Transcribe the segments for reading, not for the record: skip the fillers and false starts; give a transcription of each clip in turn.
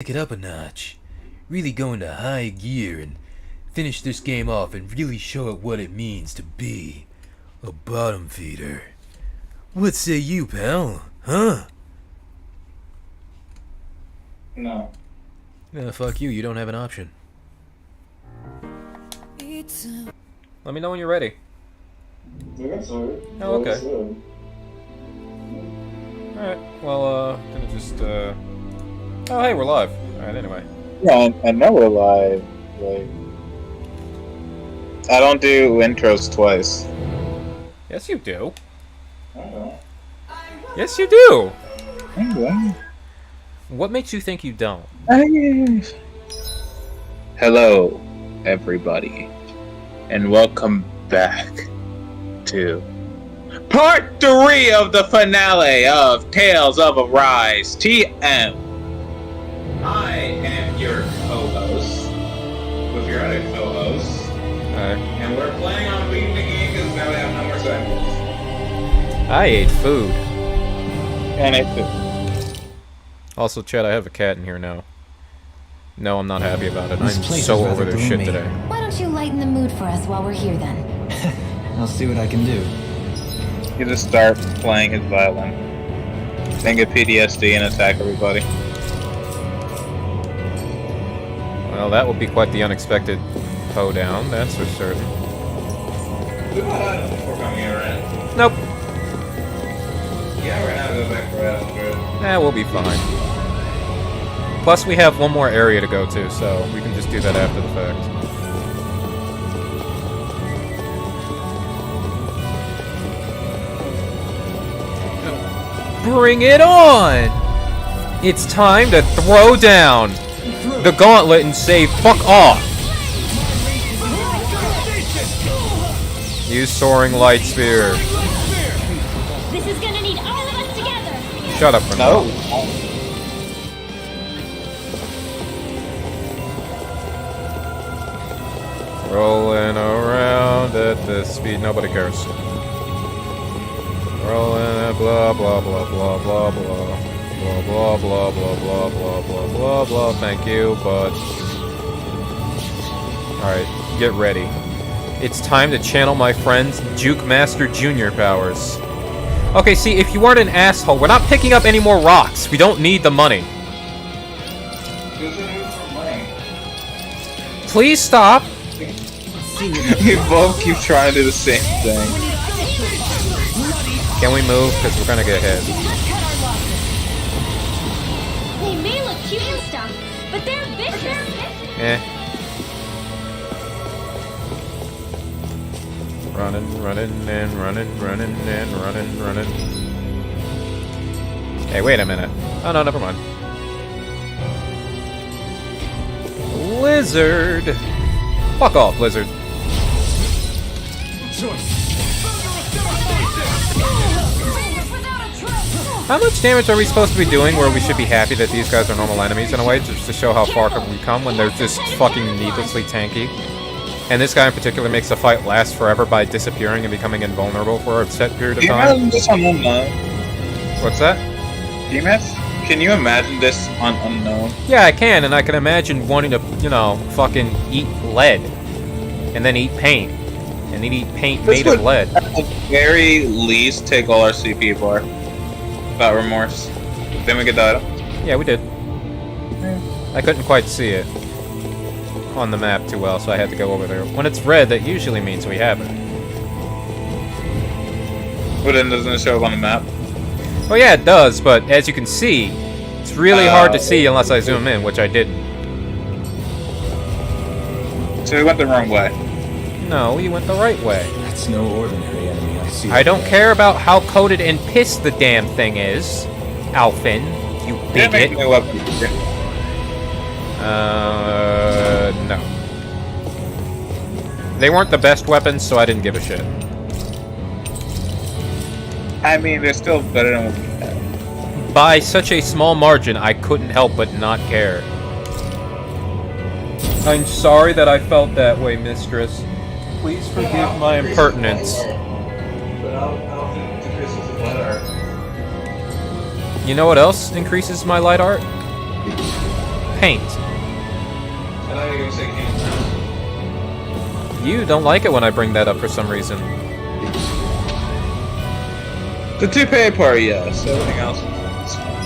Take it up a notch. Really go into high gear and finish this game off and really show it what it means to be a bottom feeder. What say you, pal? Huh? No. Fuck you. You don't have an option. Let me know when you're ready. Yeah, sorry. Oh, okay. Alright, well, gonna just, Oh, hey, we're live. Alright, anyway. Yeah, I know we're live. Like, I don't do intros twice. Yes, you do. I don't. Yes, you do! Okay. What makes you think you don't? Hello, everybody, and welcome back to Part 3 of the finale of Tales of Arise TM. I am your co-host, with your other co-host, Alright. and we're planning on beating the game because now we have no more segments. I ate food. And I too. Also, Chad, I have a cat in here now. No, I'm not happy about it. This I'm place so is over rather their shit gloomy. today. Why don't you lighten the mood for us while we're here then? I'll see what I can do. You just start playing his violin. Then get PTSD and attack everybody. Well, that would be quite the unexpected hoedown, that's for certain. We might have them before coming here, right? Nope. Yeah, we're gonna go back for Astro. Nah, we'll be fine. Plus, we have one more area to go to, so we can just do that after the fact. Bring it on! It's time to throw down the gauntlet and say fuck off! Use Soaring Light Spear. This is gonna need all of us together! Shut up, Renault. No. Rolling around at this speed, nobody cares. Rolling at blah blah blah blah blah blah. Blah blah blah blah blah blah blah blah blah. Thank you, but alright, get ready. It's time to channel my friend's Juke Master Jr. powers. Okay, see, if you weren't an asshole, we're not picking up any more rocks. We don't need the money. Please stop. We both keep trying to do the same thing. Can we move? Because we're gonna get hit. They may look cute and stuff, but they're vicious! Eh. Running, running, and running, running, and running, running. Hey, wait a minute. Oh no, never mind. Lizard! Fuck off, lizard. How much damage are we supposed to be doing where we should be happy that these guys are normal enemies in a way, just to show how far we come when they're just fucking needlessly tanky? And this guy in particular makes the fight last forever by disappearing and becoming invulnerable for a set period of Can you time. imagine this on Unknown? What's that? Can you imagine this on Unknown? Yeah, I can, and I can imagine wanting to, you know, fucking eat lead. And then eat paint. And then eat paint This made would- of lead. At the very least, take all our CP bar. Without remorse. Then we get the item. Yeah, we did. I couldn't quite see it on the map too well, so I had to go over there. When it's red, that usually means we have it. But then doesn't it show up on the map? Oh yeah, it does, but as you can see, it's really hard to see unless I zoom in, which I didn't. So we went the wrong way. No, you went the right way. That's no ordinary enemy. I see. I don't care about how coated and pissed the damn thing is, Alfin, you Didn't make bigot. new weapons. No. They weren't the best weapons, so I didn't give a shit. I mean, they're still better than what we had. By such a small margin, I couldn't help but not care. I'm sorry that I felt that way, mistress. Please forgive my impertinence. You know what else increases my light art? paint. I thought you were gonna say cancer. You don't like it when I bring that up for some reason. The toupee part, yes. Everything else is fine.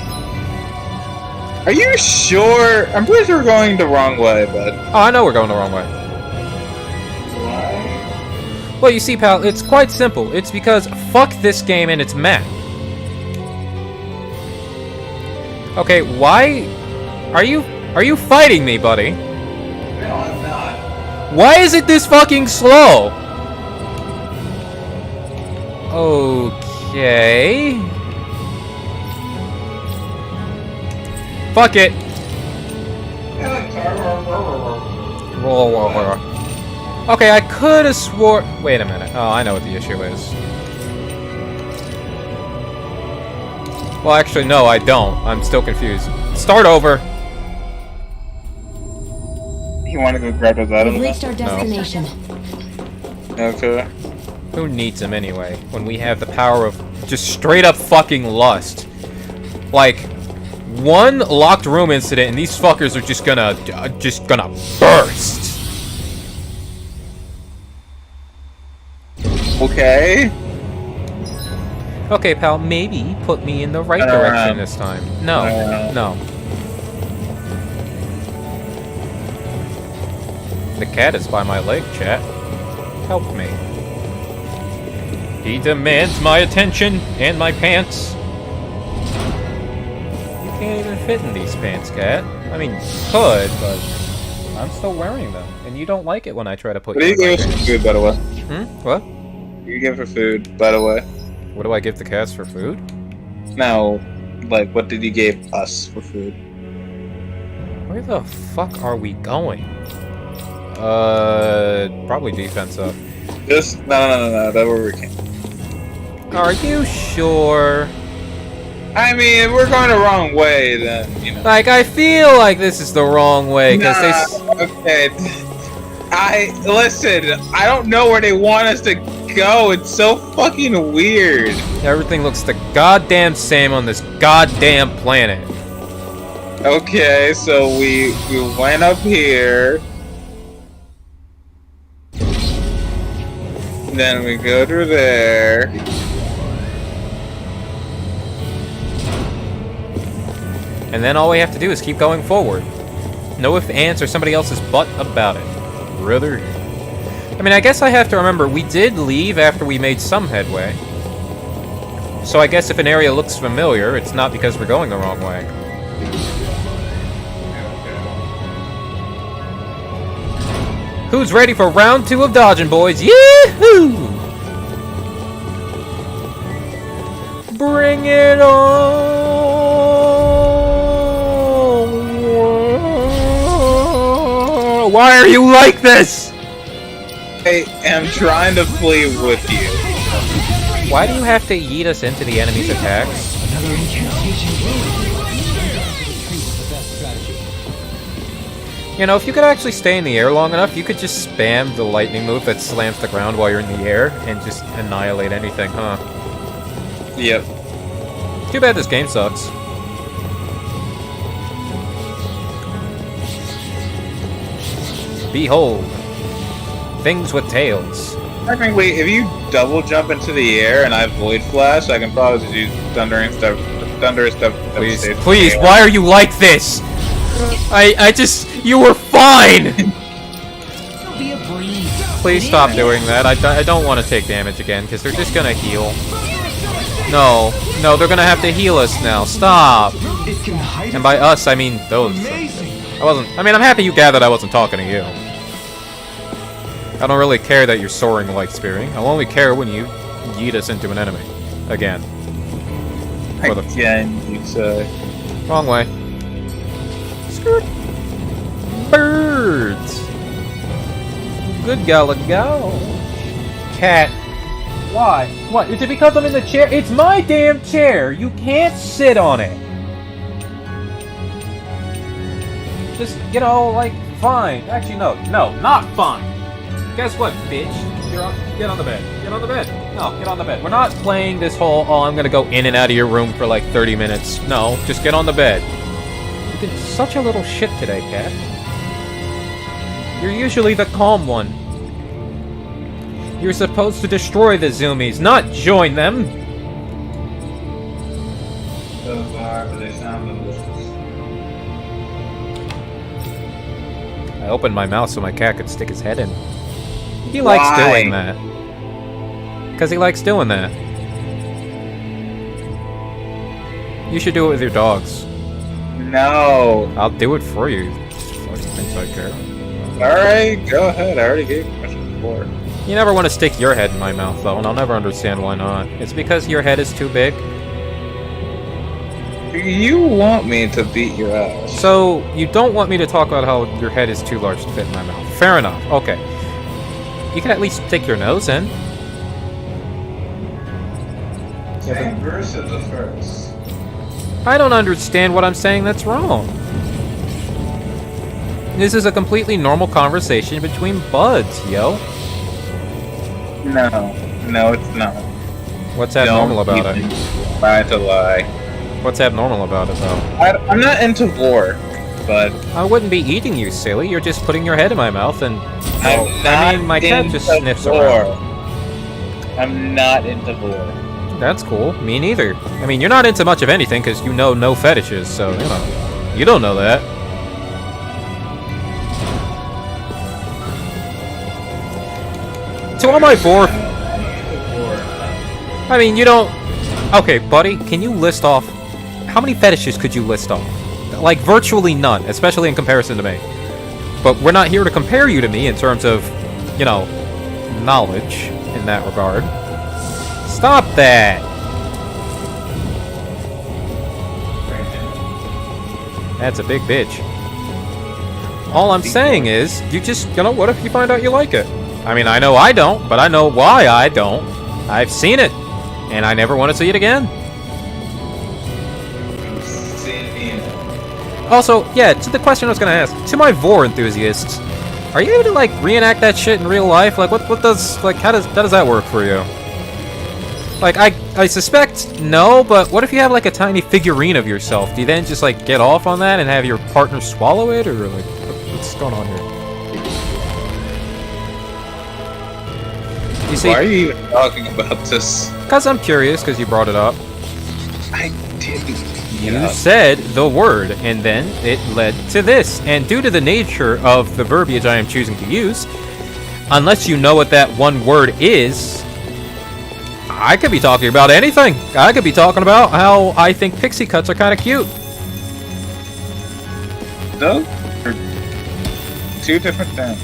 Are you sure? I'm pretty sure we're going the wrong way, but... Oh, I know we're going the wrong way. Why? Well, you see, pal, it's quite simple. It's because fuck this game and its map. Okay, why are you fighting me, buddy? No, I'm not. Why is it this fucking slow? Okay. Fuck it. Okay, I could have swore. Wait a minute. Oh, I know what the issue is. Well, actually, no, I don't. I'm still confused. Start over. You want to go grab those We've items? reached our destination. Okay. Who needs him anyway? When we have the power of just straight up fucking lust. Like, one locked room incident and these fuckers are just gonna burst. Okay. Okay, pal, maybe put me in the right direction this time. No, no. The cat is by my leg, chat. Help me. He demands my attention and my pants. You can't even fit in these pants, cat. I mean, you could, but I'm still wearing them. And you don't like it when I try to put What do you you in my give for pants. food, by the way? What? You give for food, by the way. What do I give the cats for food? No, like, what did you give us for food? Where the fuck are we going? Probably defense up. Just, no, that's where we came. Are you sure? I mean, if we're going the wrong way, then, you know. Like, I feel like this is the wrong way, because Okay. Listen, I don't know where they want us to go. It's so fucking weird. everything looks the goddamn same on this goddamn planet. Okay, so we went up here. Then we go through there. And then all we have to do is keep going forward. No ifs, ands, or somebody else's butt about it. Brother. I mean, I guess I have to remember, we did leave after we made some headway. So I guess if an area looks familiar, it's not because we're going the wrong way. Who's ready for round 2 of dodging, boys? Yee-hoo! Bring it on! Why are you like this? I am trying to flee with you. Why do you have to yeet us into the enemy's attacks? Another incantation. You know, if you could actually stay in the air long enough, you could just spam the lightning move that slams the ground while you're in the air and just annihilate anything, huh? Yep. Too bad this game sucks. Behold, things with tails. Technically, if you double jump into the air and I void flash, I can probably just use thunderous stuff. Please, please, why are you like this? You were fine! Please stop doing that. I don't want to take damage again, because they're just gonna heal. No, they're gonna have to heal us now. Stop! And by us, I mean those. I'm happy you gathered I wasn't talking to you. I don't really care that you're soaring light spearing. I'll only care when you yeet us into an enemy. Again. Again, you say. Wrong way. Skirt. Birds. Good gala go. Cat. Why? What? Is it because I'm in the chair? It's my damn chair. You can't sit on it. Just, like, fine. Actually, no, not fine. Guess what, bitch? Get on the bed. Get on the bed. No, get on the bed. We're not playing this whole, I'm gonna go in and out of your room for like 30 minutes. No, just get on the bed. been such a little shit today, Cat. You're usually the calm one. You're supposed to destroy the Zoomies, not join them! So far, but they sound delicious. I opened my mouth so my cat could stick his head in. He likes Why? doing that. Because he likes doing that. You should do it with your dogs. No. I'll do it for you. Fucking thinks I care. Alright, go ahead. I already gave you permission before. You never want to stick your head in my mouth, though, and I'll never understand why not. It's because your head is too big. You want me to beat your ass. So, you don't want me to talk about how your head is too large to fit in my mouth. Fair enough. Okay. You can at least stick your nose in. Same verse as the first. I don't understand what I'm saying that's wrong. This is a completely normal conversation between buds, yo. No, it's not. What's abnormal about it? Try to lie. What's abnormal about it, though? I'm not into vor, but I wouldn't be eating you, silly. You're just putting your head in my mouth and... I'm Oh, not I mean, my cat just into sniffs vor. around. I'm not into vor. That's cool. Me neither. I mean, you're not into much of anything because you know no fetishes, so, you know. You don't know that. To all my vor... I mean, you don't... Okay, buddy, can you list off... How many fetishes could you list off? Like, virtually none, especially in comparison to me. But we're not here to compare you to me in terms of, you know, knowledge in that regard. Stop that! That's a big bitch. All I'm saying is, you just, you know, what if you find out you like it? I mean, I know I don't, but I know why I don't. I've seen it, and I never want to see it again. Also, yeah, to the question I was gonna ask, to my vor enthusiasts, are you able to, like, reenact that shit in real life? Like, what does, like, how does that work for you? Like, I suspect no, but what if you have, like, a tiny figurine of yourself? Do you then just, like, get off on that and have your partner swallow it, or, like, what's going on here? You see, Why are you even talking about this? because I'm curious, because you brought it up. I didn't. You said the word, and then it led to this. And due to the nature of the verbiage I am choosing to use, unless you know what that one word is, I could be talking about anything. I could be talking about how I think pixie cuts are kind of cute. Those are two different things.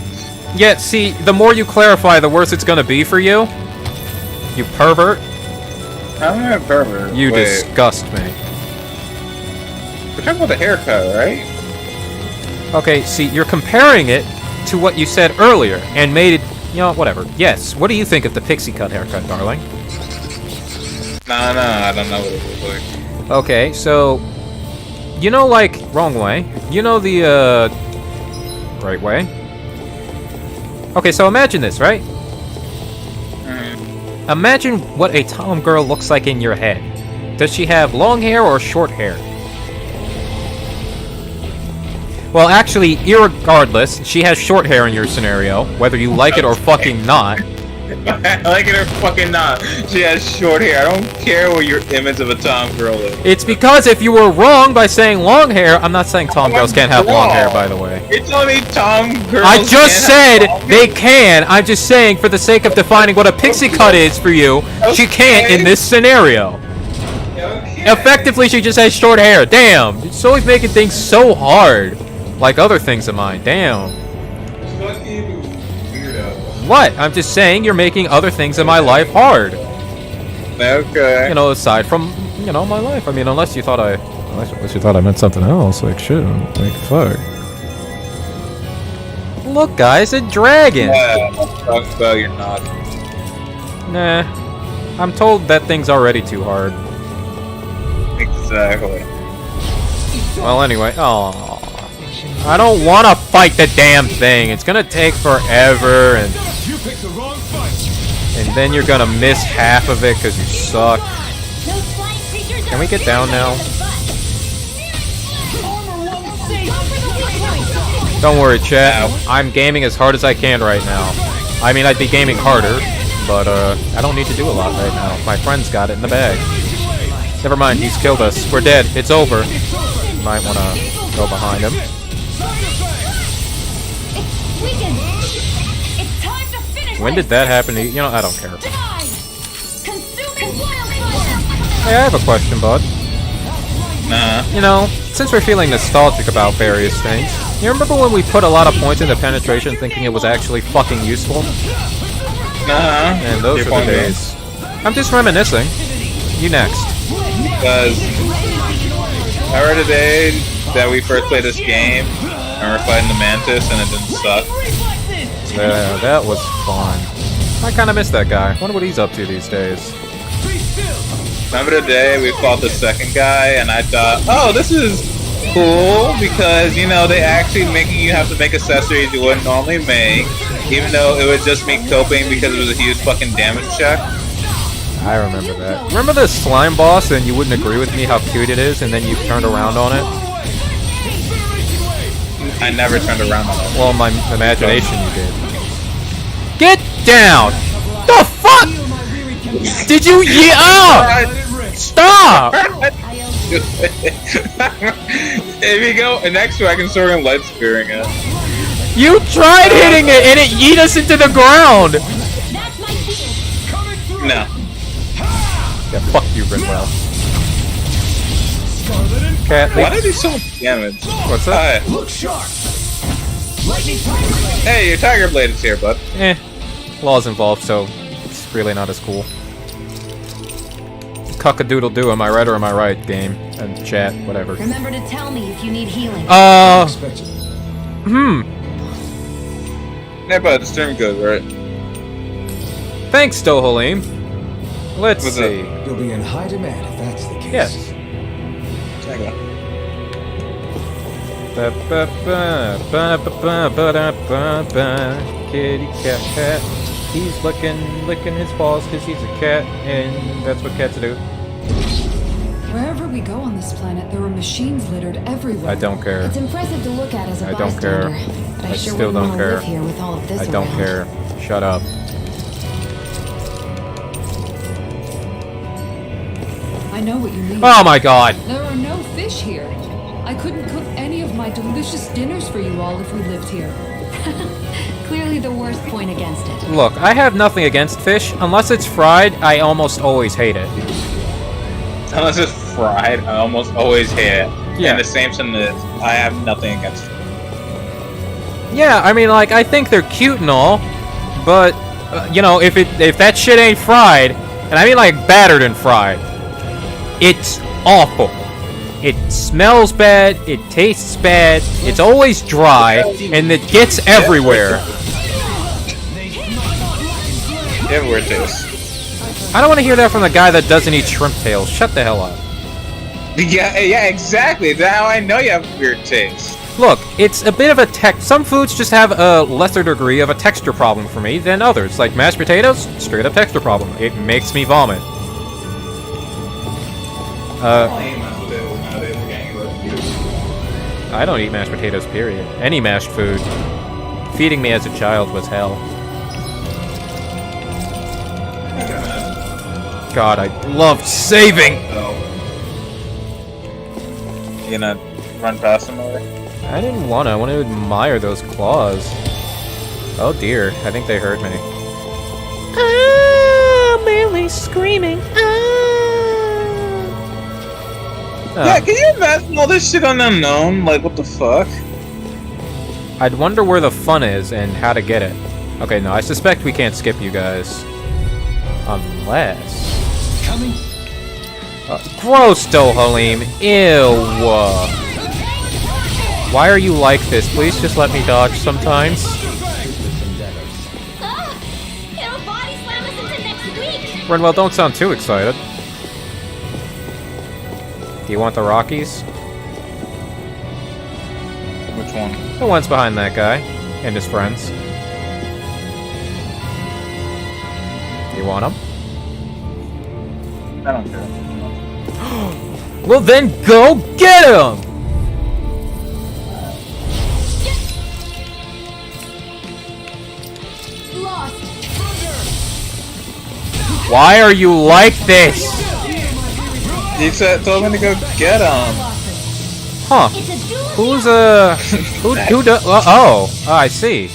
Yet, see, the more you clarify, the worse it's gonna be for you. You pervert. I'm not a pervert. You Wait, disgust me. we're talking about the haircut, right? Okay, see, you're comparing it to what you said earlier, and made it, you know, whatever. Yes, what do you think of the pixie cut haircut, darling? No, I don't know what it looks like. Okay, so, you know, like, wrong way. You know the, right way? Okay, so imagine this, right? Imagine what a Tom girl looks like in your head. Does she have long hair or short hair? Well, actually, irregardless, she has short hair in your scenario, whether you like it or fucking not. I like it or fucking not. She has short hair. I don't care what your image of a Tom girl is. It's because if you were wrong by saying long hair, I'm not saying Tom girls can't have long hair, by the way. You're telling me Tom girls I just said can't have long they hair? can. I'm just saying, for the sake of defining what a pixie cut is for you, she can't in this scenario. Okay. Effectively, she just has short hair. Damn, it's always making things so hard. Like other things of mine. Damn. Fucking weirdo. What? I'm just saying you're making other things in my life hard. Okay. You know, aside from, you know, my life. I mean, unless you thought I meant something else. Like, shit. Like, fuck. Look, guys, a dragon. Yeah, talk about you're not. Nah. I'm told that thing's already too hard. Exactly. Well, anyway. Oh. I don't want to fight the damn thing. It's gonna take forever, and then you're gonna miss half of it because you suck. Those flying creatures Can are we get down really now? kicking the butt. Don't worry, chat. Ow. I'm gaming as hard as I can right now. I mean, I'd be gaming harder, but I don't need to do a lot right now. My friend's got it in the bag. Never mind, he's killed us. We're dead. It's over. Might want to go behind him. It's weakened. It's time to finish When did this. that happen to you? You know, I don't care. Die. Consuming wildfire. Hey, I have a question, bud. Nah. You know, since we're feeling nostalgic about various things, you remember when we put a lot of points into penetration thinking it was actually fucking useful? Nah. And those Keep were the on going. days. I'm just reminiscing. You next. Because remember the day that we first played this game and we're fighting the Mantis and it didn't suck? Yeah, that was fun. I kind of miss that guy. Wonder what he's up to these days. Remember the day we fought the second guy and I thought, oh, this is cool because, you know, they actually making you have to make accessories you wouldn't normally make, even though it was just me coping because it was a huge fucking damage check. I remember that. Remember the slime boss and you wouldn't agree with me how cute it is and then you turned around on it? I never turned around on it. Well, my imagination you did. Get down! The fuck? Did you Stop! If you go next to it, I can start light spearing it. You tried hitting it and it yeet us into the ground! That's my shield. No. Yeah, fuck you, Rinwell. Cat, Why did he do so much damage? What's that? Hi. Hey, your Tiger Blade is here, bud. Laws involved, so it's really not as cool. Cuck-a-doodle-doo, am I right or am I right, game? And chat, whatever. Remember to tell me if you need healing. Yeah, bud, it's doing good, right? Thanks, Dohalim. Let's What's see. You'll be in high demand if that's the case. Yes. There you go. Kitty cat. He's licking his balls because he's a cat, and that's what cats do. Wherever we go on this planet, there are machines littered everywhere. I don't care. It's impressive to look at as a I don't care. bystander, but I, I sure still wouldn't don't want to care. live here with all of this I don't around. care. Shut up. I know what you mean. Oh my god! There are no fish here. I couldn't cook any of my delicious dinners for you all if we lived here. Clearly the worst point against it. Look, I have nothing against fish. Unless it's fried, I almost always hate it. Unless it's fried, I almost always hate it. Yeah. And the same thing is, I have nothing against it. Yeah, I mean, like, I think they're cute and all, but, you know, if that shit ain't fried, and I mean, like, battered and fried, it's awful. It smells bad, it tastes bad, it's always dry, and it gets everywhere. Everywhere it is. I don't want to hear that from the guy that doesn't eat shrimp tails. Shut the hell up. Yeah, exactly. That's how I know you have weird taste. Look, it's a bit of a some foods just have a lesser degree of a texture problem for me than others. Like mashed potatoes, straight up texture problem. It makes me vomit. I don't eat mashed potatoes, period. Any mashed food. Feeding me as a child was hell. God, I loved saving! You gonna run past him already? I didn't want to. I want to admire those claws. Oh dear, I think they hurt me. Ah, Manly screaming. Yeah, can you imagine all this shit on Unknown? Like, what the fuck? I'd wonder where the fun is and how to get it. Okay, no, I suspect we can't skip you guys. Unless... Coming. Gross, Dohalim. Ew. Why are you like this? Please just let me dodge sometimes. Ah! It'll body slam us into next week! Renwell, don't sound too excited. Do you want the Rockies? Which one? The one's behind that guy. And his friends. You want them? I don't care. Well then go get him! Why are you like this? You told me to go get him. Huh. It's a duel. Who's who do I see.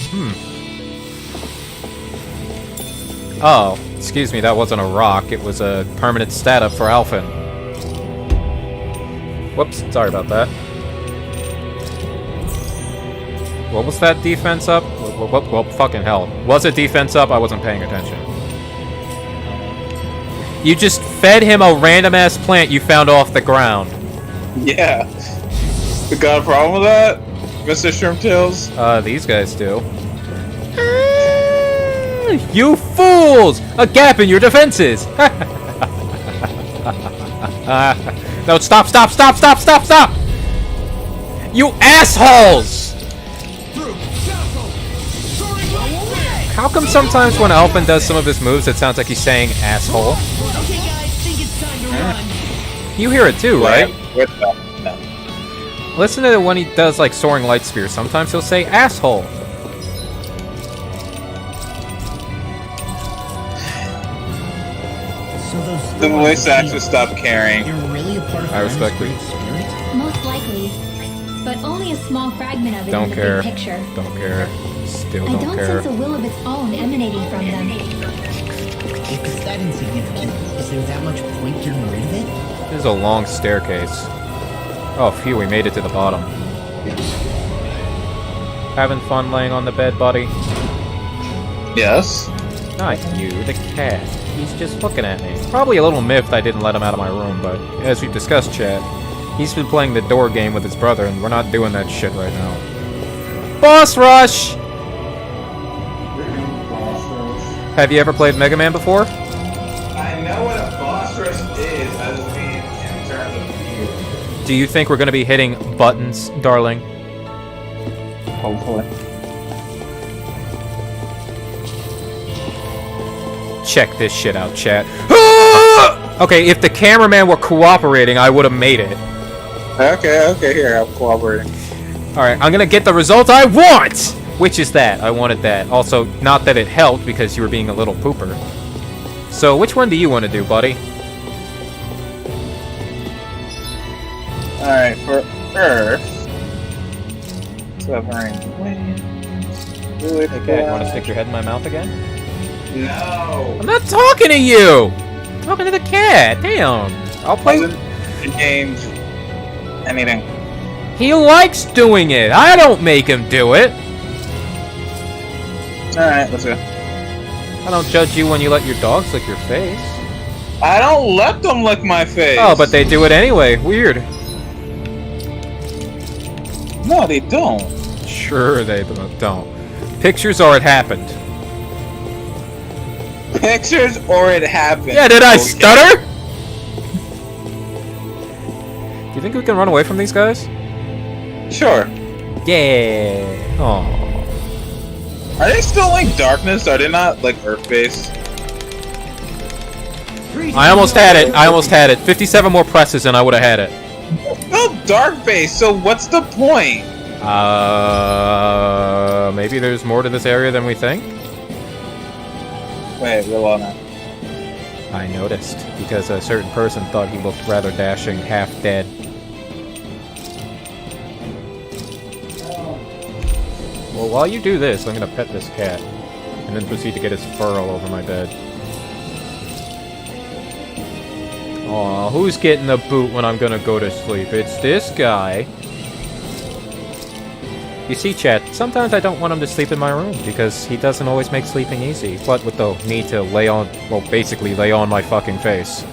Oh, excuse me, that wasn't a rock, it was a permanent stat up for Alphen. Whoops, sorry about that. What was that defense up? Well, fucking hell. Was it defense up? I wasn't paying attention. You just fed him a random ass plant you found off the ground. Yeah. You got a problem with that, Mr. Shrimptails? These guys do. You fools! A gap in your defenses! No, stop! You assholes! How come sometimes when Alphen does some of his moves, it sounds like he's saying asshole? You hear it too, right? No. Listen to it when he does like soaring light spear. Sometimes he'll say asshole. The voice actor stopped caring. You're really a part of I respect Aaron's it. great spirit? Most likely. But only a small fragment of it Don't in the care. big picture. Don't care. Still I don't don't care. sense a will of its own emanating from them. If it's that insignificant, is there that much point getting rid of it? This is a long staircase. Oh, phew, we made it to the bottom. Having fun laying on the bed, buddy? Yes. Not you, the cat. He's just looking at me. Probably a little miffed I didn't let him out of my room, but as we discussed, Chad, he's been playing the door game with his brother, and we're not doing that shit right now. Boss Rush! Have you ever played Mega Man before? I know what a boss rush is. I just mean in terms of you. Do you think we're gonna be hitting buttons, darling? Hopefully. Check this shit out, chat. Okay, if the cameraman were cooperating, I would have made it. Okay, here, I'm cooperating. Alright, I'm gonna get the result I want! Which is that. I wanted that. Also, not that it helped because you were being a little pooper. So, which one do you want to do, buddy? Alright, for Earth. Severing winds. Okay, you want to stick your head in my mouth again? No! I'm not talking to you! I'm talking to the cat. Damn. I'll play. Wasn't the game anything? He likes doing it. I don't make him do it. Alright, let's go. I don't judge you when you let your dogs lick your face. I don't let them lick my face! Oh, but they do it anyway. Weird. No, they don't. Sure, they don't. Pictures or it happened. Pictures or it happened. Yeah, did I Okay. stutter? Do you think we can run away from these guys? Sure. Yeah. Oh. Are they still like darkness? Are they not like Earth-based? I almost had it. 57 more presses and I would have had it. No, dark-based, so what's the point? Maybe there's more to this area than we think? Wait, we're on that. I noticed, because a certain person thought he looked rather dashing, half dead. Well, while you do this, I'm gonna pet this cat, and then proceed to get his fur all over my bed. Aw, who's getting the boot when I'm gonna go to sleep? It's this guy. You see, chat, sometimes I don't want him to sleep in my room, because he doesn't always make sleeping easy. What with the need to lay on, well, basically lay on my fucking face.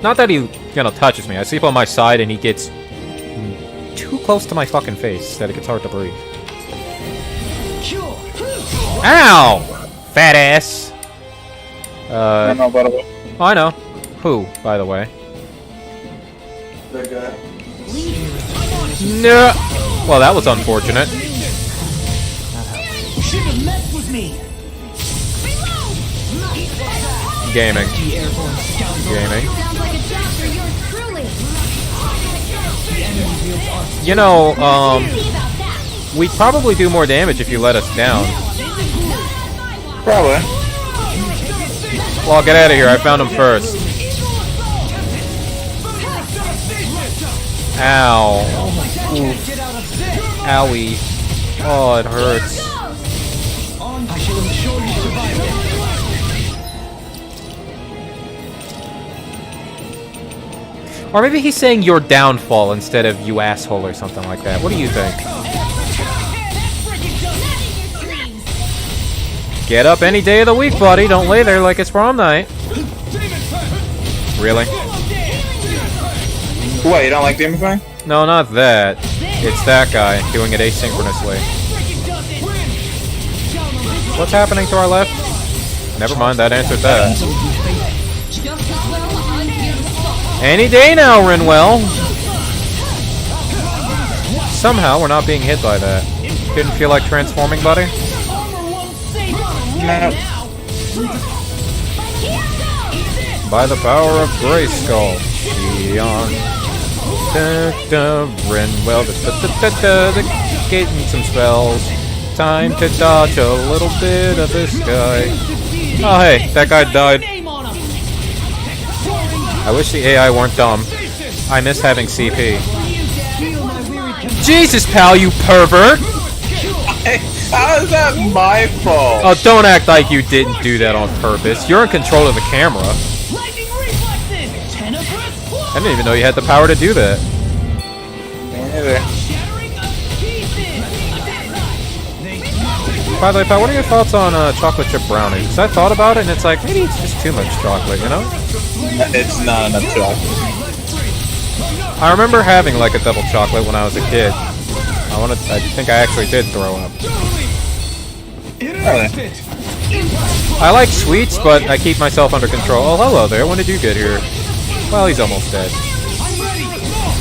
Not that he, touches me. I sleep on my side and he gets too close to my fucking face that it gets hard to breathe. Ow! Fat ass! I don't know about it. I know. Who, by the way? That guy. No! Well, that was unfortunate. Should have messed with me. Gaming. The airborne scoundrel. Gaming. Sounds like a job for yours truly. The enemy wields arts. You know, See about that. we'd probably do more damage if you let us down. Probably. Well, get out of here. I found him first. Ow. Oof. Owie. Oh, it hurts. I shall ensure you survive it. Or maybe he's saying your downfall instead of you asshole or something like that. What do you think? Get up any day of the week, buddy. Don't lay there like it's prom night. Really? What, you don't like Demon Fang? No, not that. It's that guy doing it asynchronously. What's happening to our left? Never mind, that answered that. Any day now, Rinwell. Somehow we're not being hit by that. Didn't feel like transforming, buddy? No. By the power of Grayskull. Eon. Rinwell. Getting some spells. Time to dodge a little bit of this guy. Oh hey, that guy died. I wish the AI weren't dumb. I miss having CP. Jesus, pal, you pervert! How is that my fault? Oh, don't act like you didn't do that on purpose. You're in control of the camera. I didn't even know you had the power to do that. By the way, pal, what are your thoughts on chocolate chip brownies? Because I thought about it, and it's like, maybe it's just too much chocolate, you know? It's not enough chocolate. I remember having like a double chocolate when I was a kid. I think I actually did throw up. I like sweets, but I keep myself under control. Oh, hello there. When did you get here? Well, he's almost dead.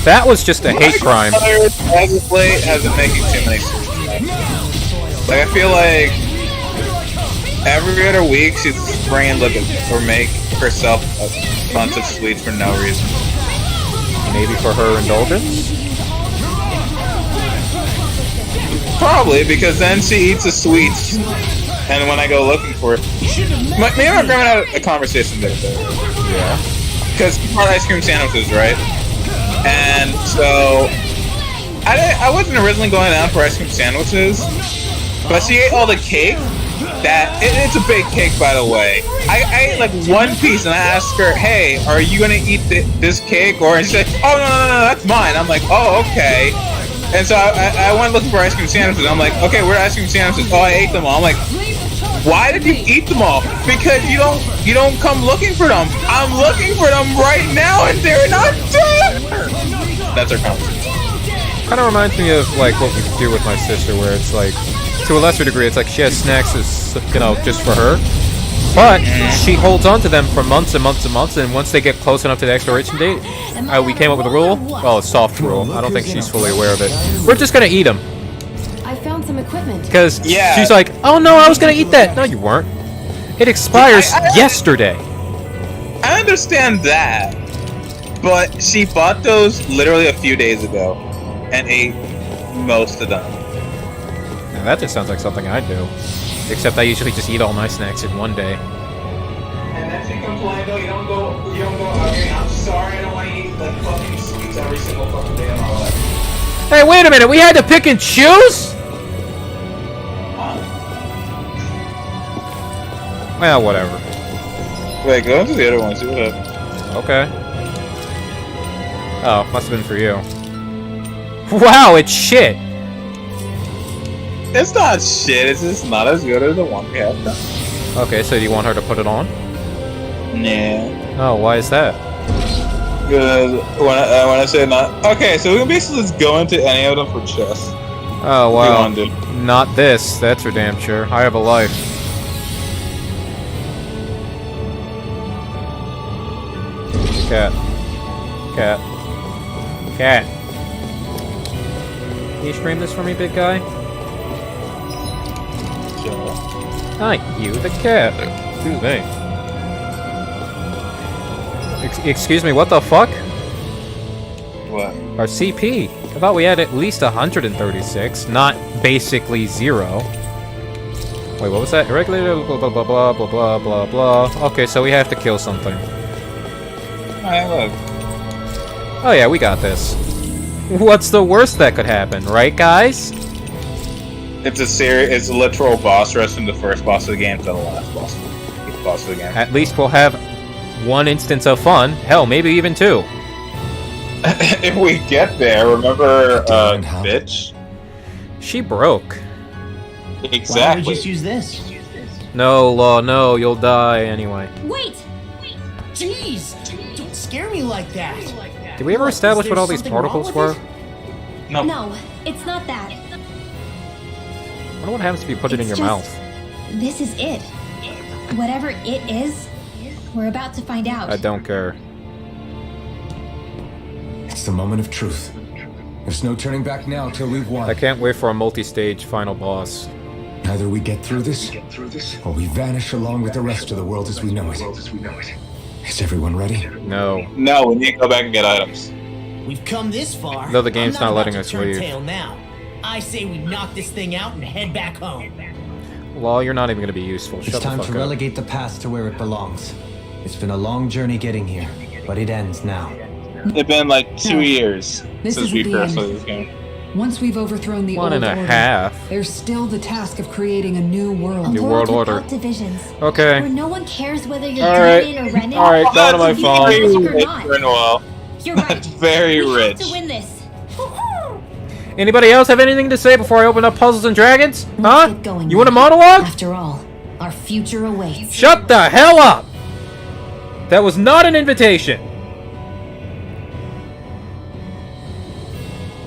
That was just a hate crime. As of late, has been making too many sweets. Like, I feel like every other week she's bringing or make herself a bunch of sweets for no reason. Maybe for her indulgence? Probably, because then she eats the sweets, and when I go looking for it... Me and my grandma had a conversation there. Yeah. Because she bought ice cream sandwiches, right? And so... I wasn't originally going down for ice cream sandwiches, but she ate all the cake. It's a big cake, by the way. I ate like one piece, and I asked her, "Hey, are you gonna eat this cake?" And she said, "Oh no, that's mine." I'm like, "Oh, okay." And so I went looking for ice cream sandwiches. I'm like, "Okay, where are ice cream sandwiches?" Oh, I ate them all. I'm like, "Why did you eat them all?" Because you don't come looking for them. I'm looking for them right now, and they're not there. That's our conversation. Kind of reminds me of like what we do with my sister, where it's like, to a lesser degree, it's like she has snacks as, just for her, but she holds on to them for months and months and months, and once they get close enough to the expiration date, we came up with a rule. Well, a soft rule. I don't think she's fully aware of it. We're just gonna eat them. I found some equipment. Because she's like, "Oh no, I was gonna eat that." No, you weren't. It expires yesterday. I understand that, but she bought those literally a few days ago and ate most of them. Now that just sounds like something I'd do. Except I usually just eat all my snacks in one day. And then she complained, "Oh, you don't go, okay, I'm sorry, I don't want to eat like fucking sweets every single fucking day of my life." Hey, wait a minute, we had to pick and choose? Well, whatever. Wait, go into the other one, see what happens. Okay. Oh, must have been for you. Wow, it's shit! It's not shit, it's just not as good as the one we have done. Okay, so do you want her to put it on? Nah. Oh, why is that? Because when I say not... Okay, so we can basically just go into any of them for chess. Oh, wow. You want to. Not this, that's for damn sure. I have a life. Cat. Cat. Cat. Can you stream this for me, big guy? Sure. Hi, you the cat. Excuse me. Excuse me, what the fuck? What? Our CP. I thought we had at least 136, not basically 0. Wait, what was that? Irregular, blah, blah, blah, blah, blah, blah, blah, blah. Okay, so we have to kill something. Alright, look. Oh yeah, we got this. What's the worst that could happen, right, guys? It's a literal boss rush from the first boss of the game to the last boss of the game. At least we'll have one instance of fun. Hell, maybe even two. If we get there, remember, bitch? She broke. Why don't we Exactly. just use this? No, Law, no, you'll die anyway. Wait! Jeez! Don't scare me like that! Did we ever establish what all these Something wrong particles with were? it? No. No, it's not that. I wonder what happens if you put it in It's your just- mouth. This is it. Whatever it is, we're about to find out. I don't care. It's the moment of truth. There's no turning back now till we've won. I can't wait for a multi-stage final boss. Either we get through this, or we vanish along with the rest of the world as we know it. Is everyone ready? No. No, we need to go back and get items. We've come this far. No, the game's I'm not about letting to us turn leave. tail now. I say we knock this thing out and head back home. Law, you're not even gonna be useful. It's Shut the time fuck to up. relegate the past to where it belongs. It's been a long journey getting here, but it ends now. It's been like 2 years This since isn't we the first end. played this game. Once we've overthrown the One old and a order, half. there's still the task of creating a new world. New world order. without divisions. Okay. Where no one cares whether you're Alright. Renin or Renin. Alright, go to my That's phone. very Or rich, not. Renwell. You're right. That's very we rich. have to win this. Anybody else have anything to say before I open up Puzzles and Dragons? Let's Huh? get going, You want a Nick. monologue? After all, our future awaits. Shut the hell up! That was not an invitation.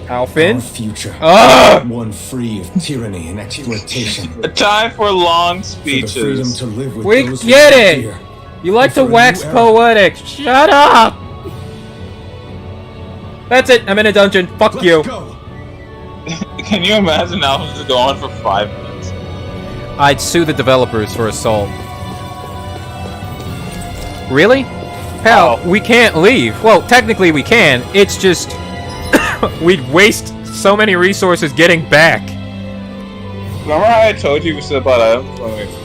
Alfin? Our future. Ah! One free of tyranny and exploitation. A time for long For the freedom speeches. to live with We those who get love it! fear. You like For to a new wax era. poetic. Shut up! That's it. I'm in a dungeon. Fuck Let's you. go! Can you imagine Alpha just go on for 5 minutes? I'd sue the developers for assault. Really? Pal, Oh. we can't leave. Well, technically we can. It's just... we'd waste so many resources getting back. Remember how I told you we said about items?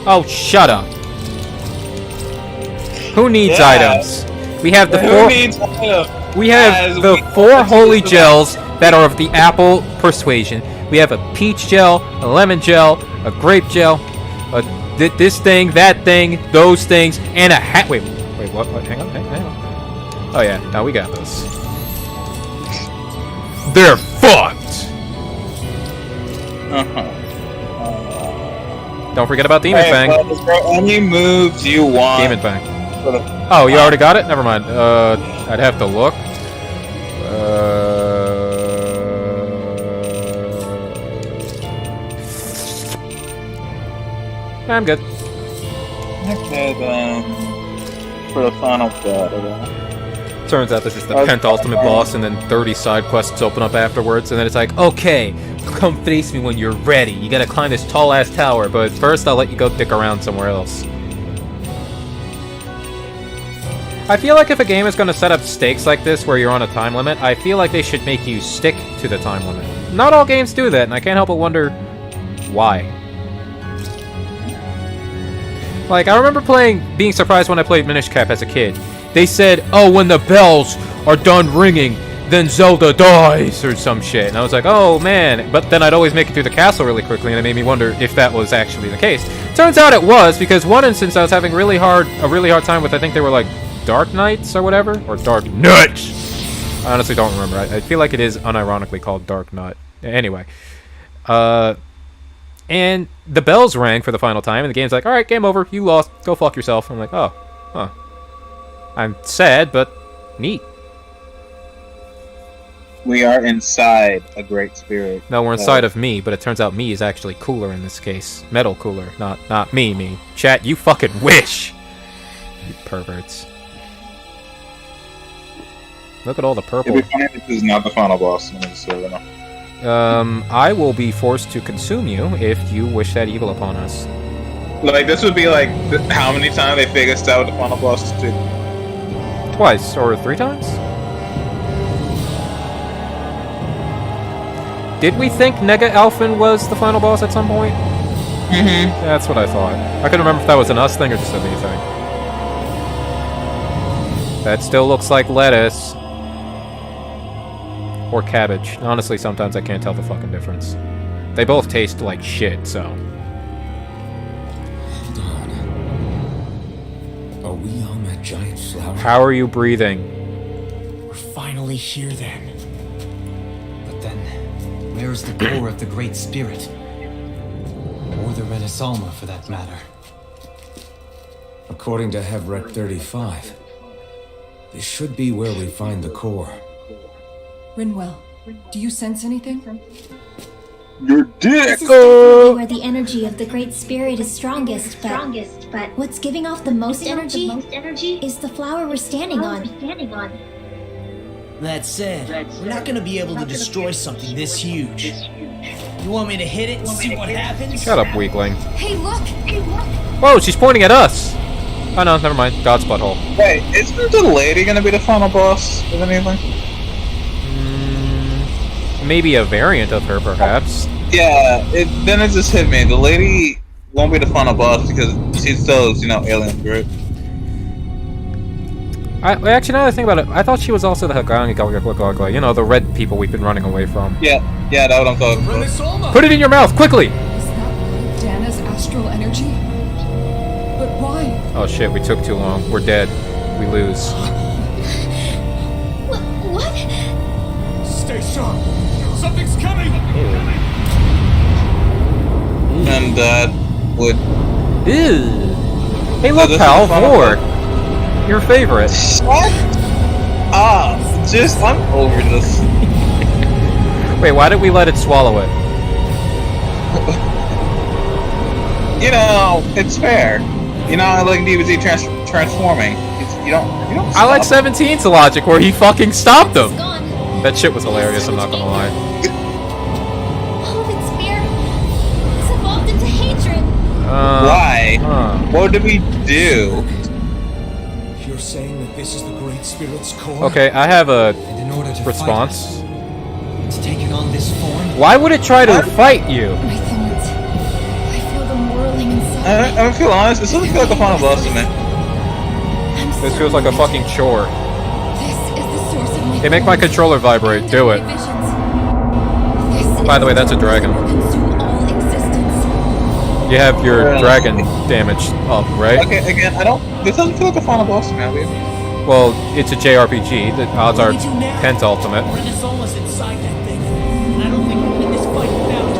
Oh, shut up. Who needs Yeah. items? We have the Who four... needs items? We have As the we- 4 holy gels that are of the apple persuasion. We have a peach gel, a lemon gel, a grape gel, this thing, that thing, those things, and a hat. Wait, what? Hang on. Oh yeah, now we got this. They're fucked. Don't forget about Demon Hey, Fang. but is there any moves you want? Demon Fang. for the- Oh, you already got it? Never mind. I'd have to look. I'm good. Okay, then. For the final battle. Turns out this is the penultimate boss, and then 30 side quests open up afterwards, and then it's like, okay, come face me when you're ready. You gotta climb this tall-ass tower, but first I'll let you go dick around somewhere else. I feel like if a game is gonna set up stakes like this where you're on a time limit, I feel like they should make you stick to the time limit. Not all games do that, and I can't help but wonder why. Like, I remember being surprised when I played Minish Cap as a kid. They said, oh, when the bells are done ringing, then Zelda dies, or some shit. And I was like, oh, man. But then I'd always make it through the castle really quickly, and it made me wonder if that was actually the case. Turns out it was, because one instance I was having a really hard time with, I think they were like Dark Knights or whatever? Or Dark Nuts! I honestly don't remember. I feel like it is unironically called Dark Nut. Anyway. And the bells rang for the final time, and the game's like, alright, game over, you lost, go fuck yourself. I'm like, oh, huh. I'm sad, but neat. We are inside a great spirit. No, we're inside of me, but it turns out me is actually cooler in this case. Metal cooler, not me. Chat, you fucking wish! You perverts. Look at all the purple. It'd be funny if this is not the final boss. I will be forced to consume you if you wish that evil upon us. Like, this would be like, how many times they figured out the final boss to... Twice, or 3 times? Did we think Nega Alphen was the final boss at some point? Mm-hmm. That's what I thought. I couldn't remember if that was an us thing or just a me thing. That still looks like lettuce. Or cabbage. Honestly, sometimes I can't tell the fucking difference. They both taste like shit, so. Hold on. Are we on that giant flower? How are you breathing? We're finally here then. But then, where's the core of the Great Spirit? Or the Renaissance, for that matter. According to Hevrek 35, this should be where we find the core. Rinwell, do you sense anything? Your dick! This is definitely where the energy of the Great Spirit is strongest, but what's giving off the most energy is the flower we're standing on. That said, we're not gonna be able to destroy something this huge. You want me to hit it and see what happens? Shut up, weakling. Hey, look! Whoa, she's pointing at us! Oh no, never mind. God's butthole. Wait, isn't the lady gonna be the final boss of anything? Maybe a variant of her, perhaps. Yeah, then it just hit me. The lady won't be the final boss because she still is, alien spirit. Actually, now that I think about it, I thought she was also the Hagangi, the red people we've been running away from. Yeah, that's what I'm talking about. Put it in your mouth, quickly! Is that Dana's astral energy? But why? Oh shit, we took too long. We're dead. We lose. What? Stay sharp! Something's coming! And that would... Ew. Hey look, this pal, is fun. Vord. Your favorite. Shut up! I'm over this. Wait, why did we let it swallow it? It's fair. I like DBZ transforming. You don't I like stop. 17's logic where he fucking stopped It's him. gone. That shit was hilarious, I'm not gonna lie. All of its spirit has evolved into hatred. Why? Huh. What did we do? You're saying that this is the Great Spirit's core? Okay, I have a And in order to response. fight us, it's taken on this form. Why would it try to fight you? My thoughts. I feel them whirling inside. I'm feel honest. It doesn't feel like a final boss to me. I'm This so feels like a fucking chore. This is the source of my Hey, make my feelings controller vibrate. and Do it. my visions. This By is the way, that's a dragon. will consume all existence. You have your dragon damage up, right? Okay, again, this doesn't feel like a final boss to me, Abby. Well, it's a JRPG. The odds are pentultimate. Renaissance inside that thing. And I don't think we'll win this fight without it.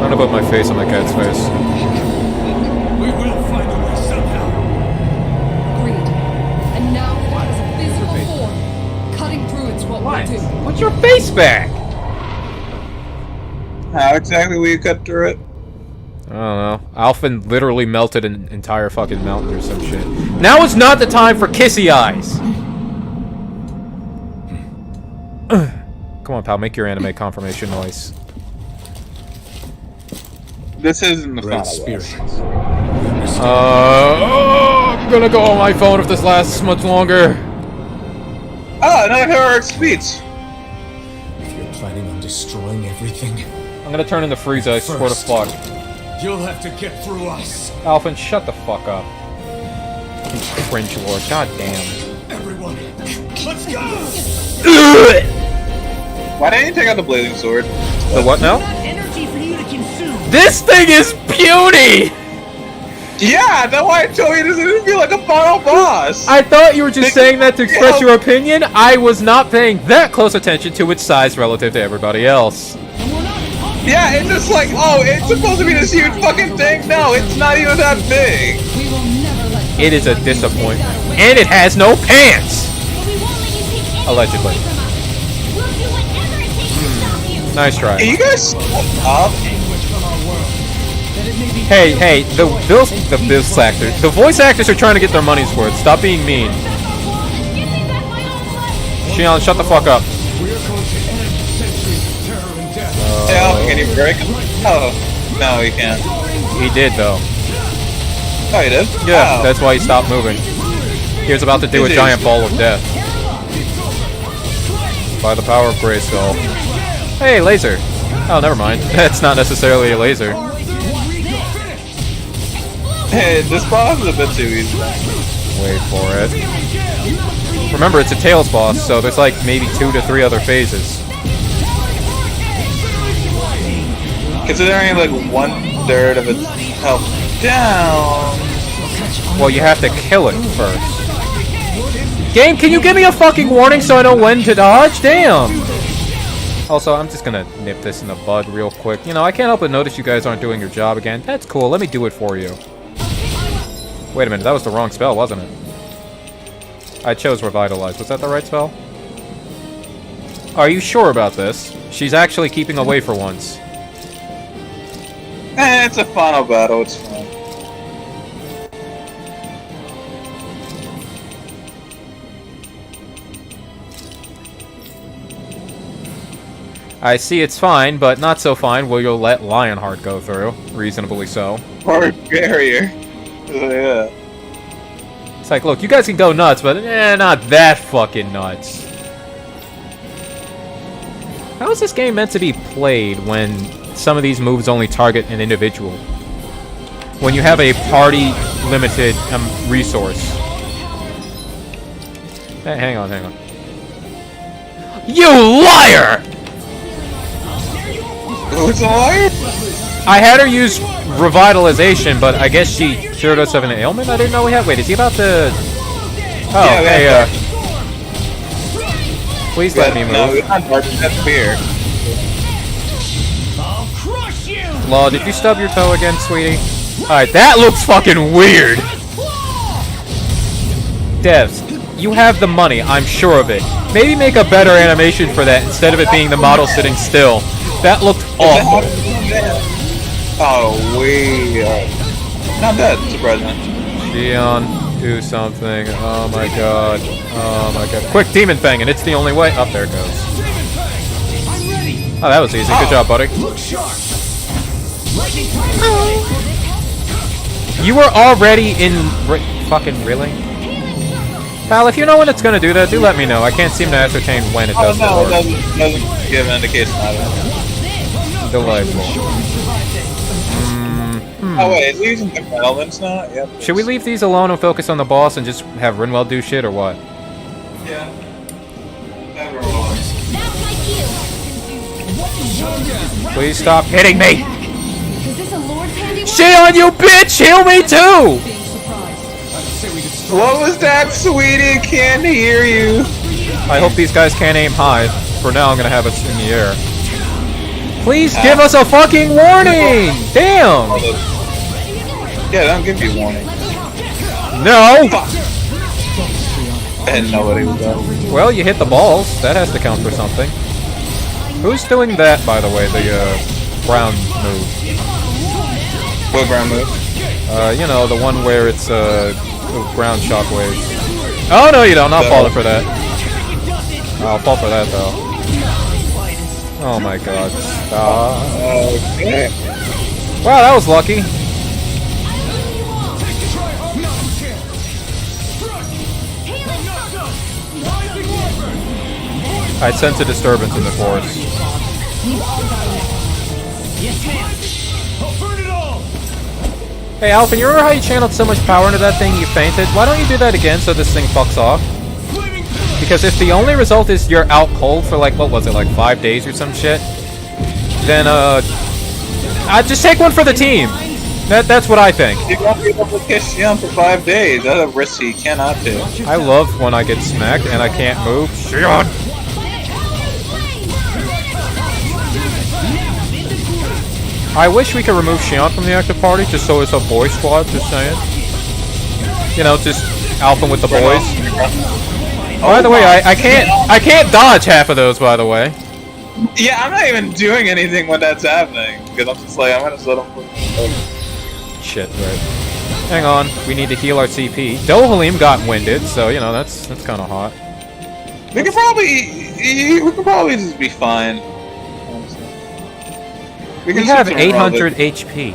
I'm gonna put my face on my cat's face. We will find a way somehow. Agreed. And now that it has a physical form, cutting through it's what we'll do. Put your face back! How exactly will you cut through it? I don't know. Alphen literally melted an entire fucking mountain or some shit. Now is not the time for kissy eyes! Come on, pal, make your anime confirmation noise. This isn't the Great final Spirit. boss. I'm gonna go on my phone if this lasts much longer. Oh, another heroic speech. If you're planning on destroying everything, I'm gonna turn into Frieza, I swear to fuck. you'll have to get through us. Alphen, shut the fuck up. You cringe lord, god damn. Everyone, let's go! Why didn't you take out the blazing sword? The what now? Energy for you to consume. This thing is puny! Yeah, that's why I told you this didn't feel like a final boss. I thought you were just saying that to express your opinion. I was not paying that close attention to its size relative to everybody else. Yeah, it's just like, oh, it's supposed to be this huge fucking thing. No, it's not even that big. We will never let It is a disappointment. And it has no pants! But we won't let you take any Allegedly. away from us. We'll do whatever it takes to stop you. Nice try. Can you guys shut up? Hey, the voice actors are trying to get their money's worth. Stop being mean. Give me back my own blood. Shion, shut the fuck up. Yeah, can you break him? Oh, no, he can't. He did, though. Oh, he did? Yeah, Oh. that's why he stopped moving. He was about to do a giant ball of death. By the power of Grayskull. Hey, laser. Oh, never mind. That's not necessarily a laser. Hey, this boss is a bit too easy. Wait for it. Remember, it's a Tails boss, so there's like maybe 2 to 3 other phases. Considering like 1/3 of its health down. Well, you have to kill it first. Game, can you give me a fucking warning so I know when to dodge? Damn! Also, I'm just gonna nip this in the bud real quick. You know, I can't help but notice you guys aren't doing your job again. That's cool, let me do it for you. Wait a minute, that was the wrong spell, wasn't it? I chose Revitalize. Was that the right spell? Are you sure about this? She's actually keeping away for once. It's a final battle, it's fine. I see it's fine, but not so fine will you'll let Lionheart go through. Reasonably so. Or barrier. Yeah. It's like, look, you guys can go nuts, but not that fucking nuts. How is this game meant to be played when some of these moves only target an individual? When you have a party-limited resource. Hey, hang on. You liar! Who's a liar? I had her use Revitalization, but I guess she cured us of an ailment I didn't know we had. Wait, is he about to... Oh, Yeah, hey, please let me move. No, it's not dark, that's fear. Law, did you stub your toe again, sweetie? Alright, that looks fucking weird! Devs, you have the money, I'm sure of it. Maybe make a better animation for that instead of it being the model sitting still. That looked awful. Oh, we are not that surprising. Xion, do something. Oh my god. Oh my god. Quick, Demon Fang, and it's the only way. Up there it goes. Oh, that was easy. Good job, buddy. You were already in... fucking really? Pal, if you know when it's gonna do that, do let me know. I can't seem to ascertain when it does no, the it doesn't give an indication of it. Delightful. Oh wait, is he using different elements now? Yep. Should we leave these alone and focus on the boss and just have Rinwell do shit, or what? Yeah. Please stop hitting me! Is this a Lord's handiwork? Xion, you bitch! Heal me too! Being surprised. What was that, sweetie? Can't hear you. I hope these guys can't aim high. For now, I'm gonna have us in the air. Please give us a fucking warning! Damn! Yeah, don't give you warning. No! And nobody was up. Well, you hit the balls. That has to count for something. Who's doing that, by the way? The, ground move. What ground move? You know, the one where it's, ground shockwaves. Oh, no, you don't. I'll fall for that. I'll fall for that, though. Oh my god. Stop. Okay. Wow, that was lucky. I sense a disturbance in the force. Hey Alpha, you remember how you channeled so much power into that thing you fainted? Why don't you do that again so this thing fucks off? Because if the only result is you're out cold for like, what was it, like 5 days or some shit? Then, I'd just take one for the team. That's what I think. You won't be able to kiss Xion for 5 days. That's a risk he cannot do. I love when I get smacked and I can't move. Xion! I wish we could remove Xion from the active party just so it's a boy squad, just saying. You know, just Alpha with the boys. By the way, I can't dodge half of those, by the way. Yeah, I'm not even doing anything when that's happening. Because I'm just like, I'm gonna let him... Shit, right. Hang on, we need to heal our CP. Dohalim got winded, so, you know, that's kind of hot. We could probably just be fine. Honestly. We can have switch around 800 it. HP.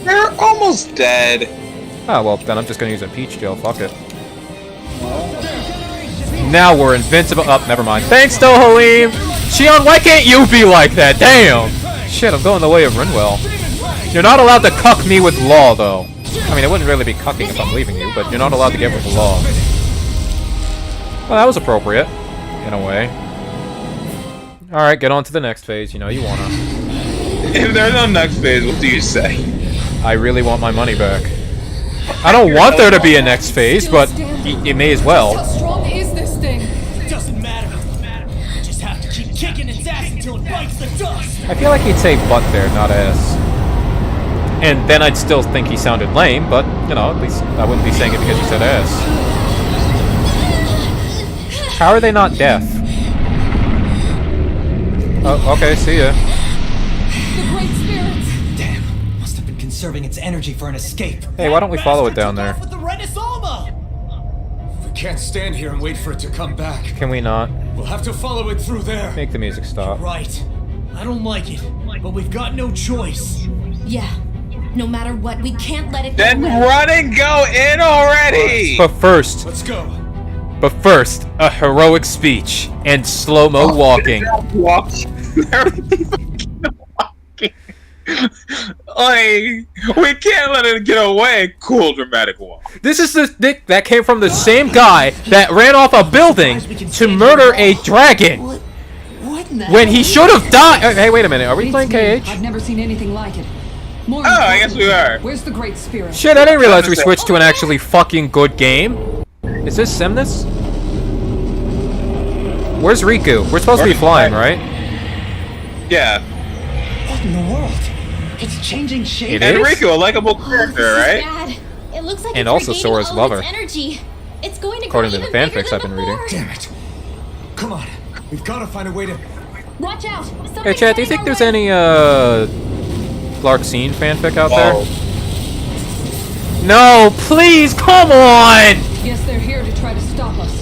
We're almost dead. Oh, well, then I'm just gonna use a peach gel, fuck it. Now we're invincible. Oh, never mind. Thanks, Dohalim! Xion, why can't you be like that? Damn! Shit, I'm going the way of Rinwell. You're not allowed to cuck me with law, though. I mean, it wouldn't really be cucking if I'm leaving you, but you're not allowed to get with the law. Well, that was appropriate, in a way. Alright, get on to the next phase. You know you wanna. If there's no next phase, what do you say? I really want my money back. I don't want there to be a next phase, but it may as How well. strong is this thing? Doesn't matter. Just have to keep kicking its ass until it bites the dust. I feel like he'd say butt there, not ass. And then I'd still think he sounded lame, but, you know, at least I wouldn't be saying it because he said ass. How are they not deaf? Oh, okay, see ya. The Great Spirit! Damn, must have been conserving its energy for an escape. Hey, why don't we follow it down there? With the Renasolma. We can't stand here and wait for it to come back. Can we not? We'll have to follow it through there. Make the music stop. Right. I don't like it, but we've got no choice. Yeah. No matter what, we can't let it Then go away. run and go in already! But first, Let's go. a heroic speech and slow-mo walking. Like, we can't let it get away. Cool, dramatic walk. This is the dick that came from the same guy that ran off a building to murder a dragon What in the when he hell? should have died. Hey, wait a minute. Are we Beats playing me. KH? I've never seen anything like it. More I guess we are. Where's the Great Spirit? Shit, I didn't realize we switched to an actually fucking good game. Is this Semnus? Where's Riku? We're supposed to be flying, right? Yeah. What in the world? It's changing shape. It And is? Riku, a likable This character, is right? bad. It looks like And it's also regaining Sora's all lover. of its energy. It's going to According grow to the even bigger fanfics than I've been reading. before. Damn it. Come on. We've got to find a way to... Watch out! Hey, Something's Chad, do you heading think our there's way. any, Larksine fanfic out there? Oh. No, please, come on! Yes, they're here to try to stop us.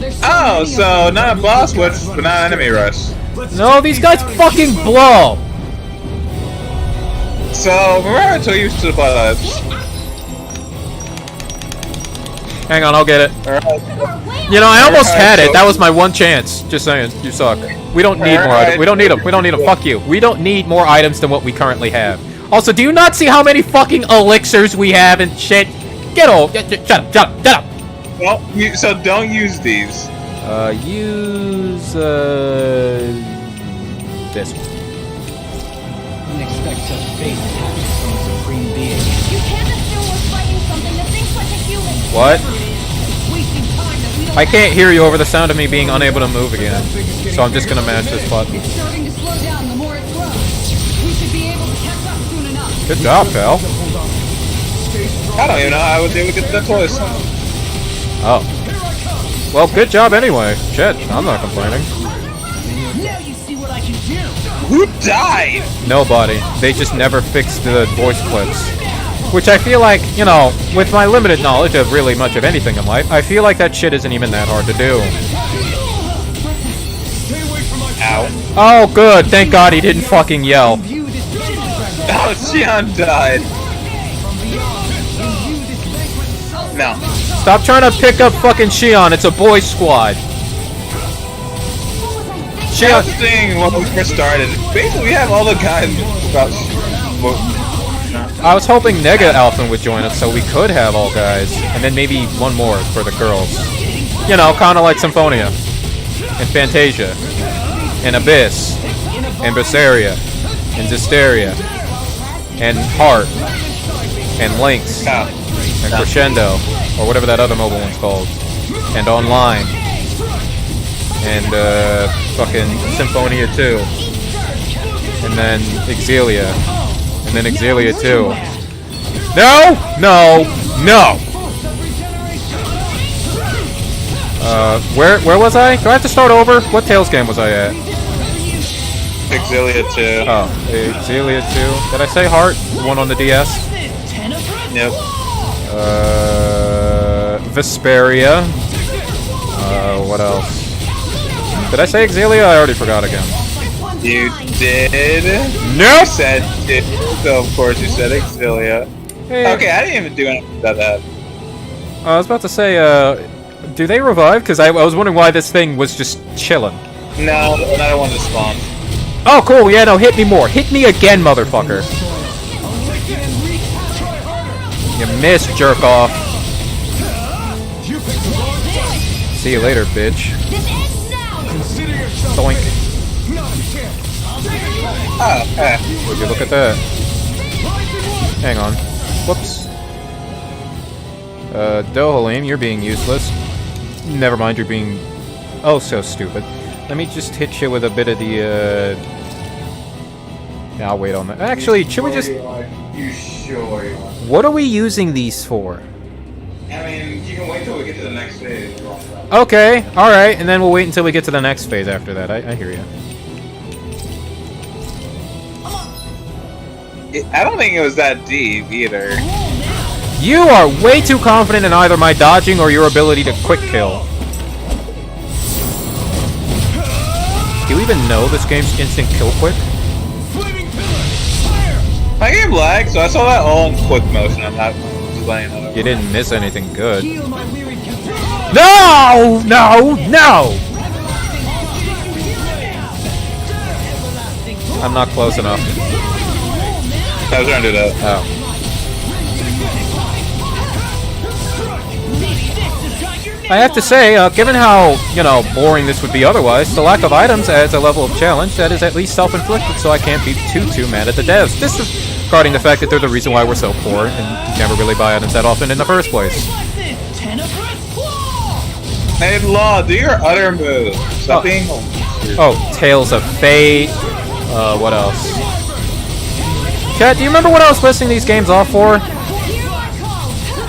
There's so Oh, many of so them. not a boss rush, but not enemy rush. No, these guys fucking blow! So, remember I told you to Hang on, I'll get it. You know, I almost had it. That was my one chance. Just saying, you suck. We don't need more items. We don't need them. We don't need them. Fuck you. We don't need more items than what we currently have. Also, do you not see how many fucking elixirs we have and shit? Get old. Shut up, shut up, shut up. Well, so don't use these. Use, this one. Wouldn't expect such base attacks from a supreme being. You can't assume we're fighting something that thinks like a human. What? Wasting time that we don't I can't hear you over the sound of me being unable to move again. So I'm just gonna mash this button. It's starting to slow down the more it grows. We should be able to catch up soon enough. Good job, pal. I don't even know how I was able to get that toys. Oh. Well, good job anyway. Shit, I'm not complaining. Now you see what I can do. Who died? Nobody. They just never fixed the voice clips. Which I feel like, you know, with my limited knowledge of really much of anything in life, I feel like that shit isn't even that hard to do. Ow. Oh, good. Thank God he didn't fucking yell. Oh, Xion died. No. Stop trying to pick up fucking Shion. It's a boys squad. That's Shion. the thing when we first started. Basically, we have all the guys about. I was hoping Nega Alpha would join us so we could have all guys. And then maybe one more for the girls. You know, kind of like Symphonia. And Fantasia. And Abyss. And Berseria. And Zestiria. And Heart. And Lynx. No. And Crescendo, or whatever that other mobile one's called, and Online, and fucking Symphonia 2, and then Exelia, and then Exelia 2. No! No! No! Where was I? Do I have to start over? What Tales game was I at? Exilia 2. Oh, Exelia 2. Did I say Heart? The one on the DS? Yep. Vesperia. What else? Did I say Exelia? I already forgot again. You did. Nope! You said it, so of course you said Exilia. Hey, Okay, I didn't even do anything about that. I was about to say, do they revive? Because I was wondering why this thing was just chilling. No, I don't want to spawn. Oh, cool. Yeah, no, hit me more. Hit me again, motherfucker. You missed, jerk off. See you later, bitch. Doink. Oh, okay. Would you look at that? Hang on. Whoops. Dohalim, you're being useless. Never mind, you're being oh so stupid. Let me just hit you with a bit of the yeah, I'll wait on that. Actually, should we just You sure? what are we using these for? I mean, you can wait till we get to the next phase. Okay, alright, and then we'll wait until we get to the next phase after that. I hear you. I don't think it was that deep either. You are way too confident in either my dodging or your ability to quick kill. Do you even know this game's instant kill quick? My game lagged, so I saw that all in quick motion. I'm not playing it. You didn't miss anything good. No! No! No! I'm not close enough. I was trying to do that. Oh. I have to say, given how, you know, boring this would be otherwise, the lack of items adds a level of challenge that is at least self-inflicted, so I can't be too mad at the devs. This is regarding the fact that they're the reason why we're so poor and never really buy items that often in the first place. Hey, Law, do your other move. Stop being... Oh, Tales of Fate. What else? Chat, do you remember what I was listing these games off for?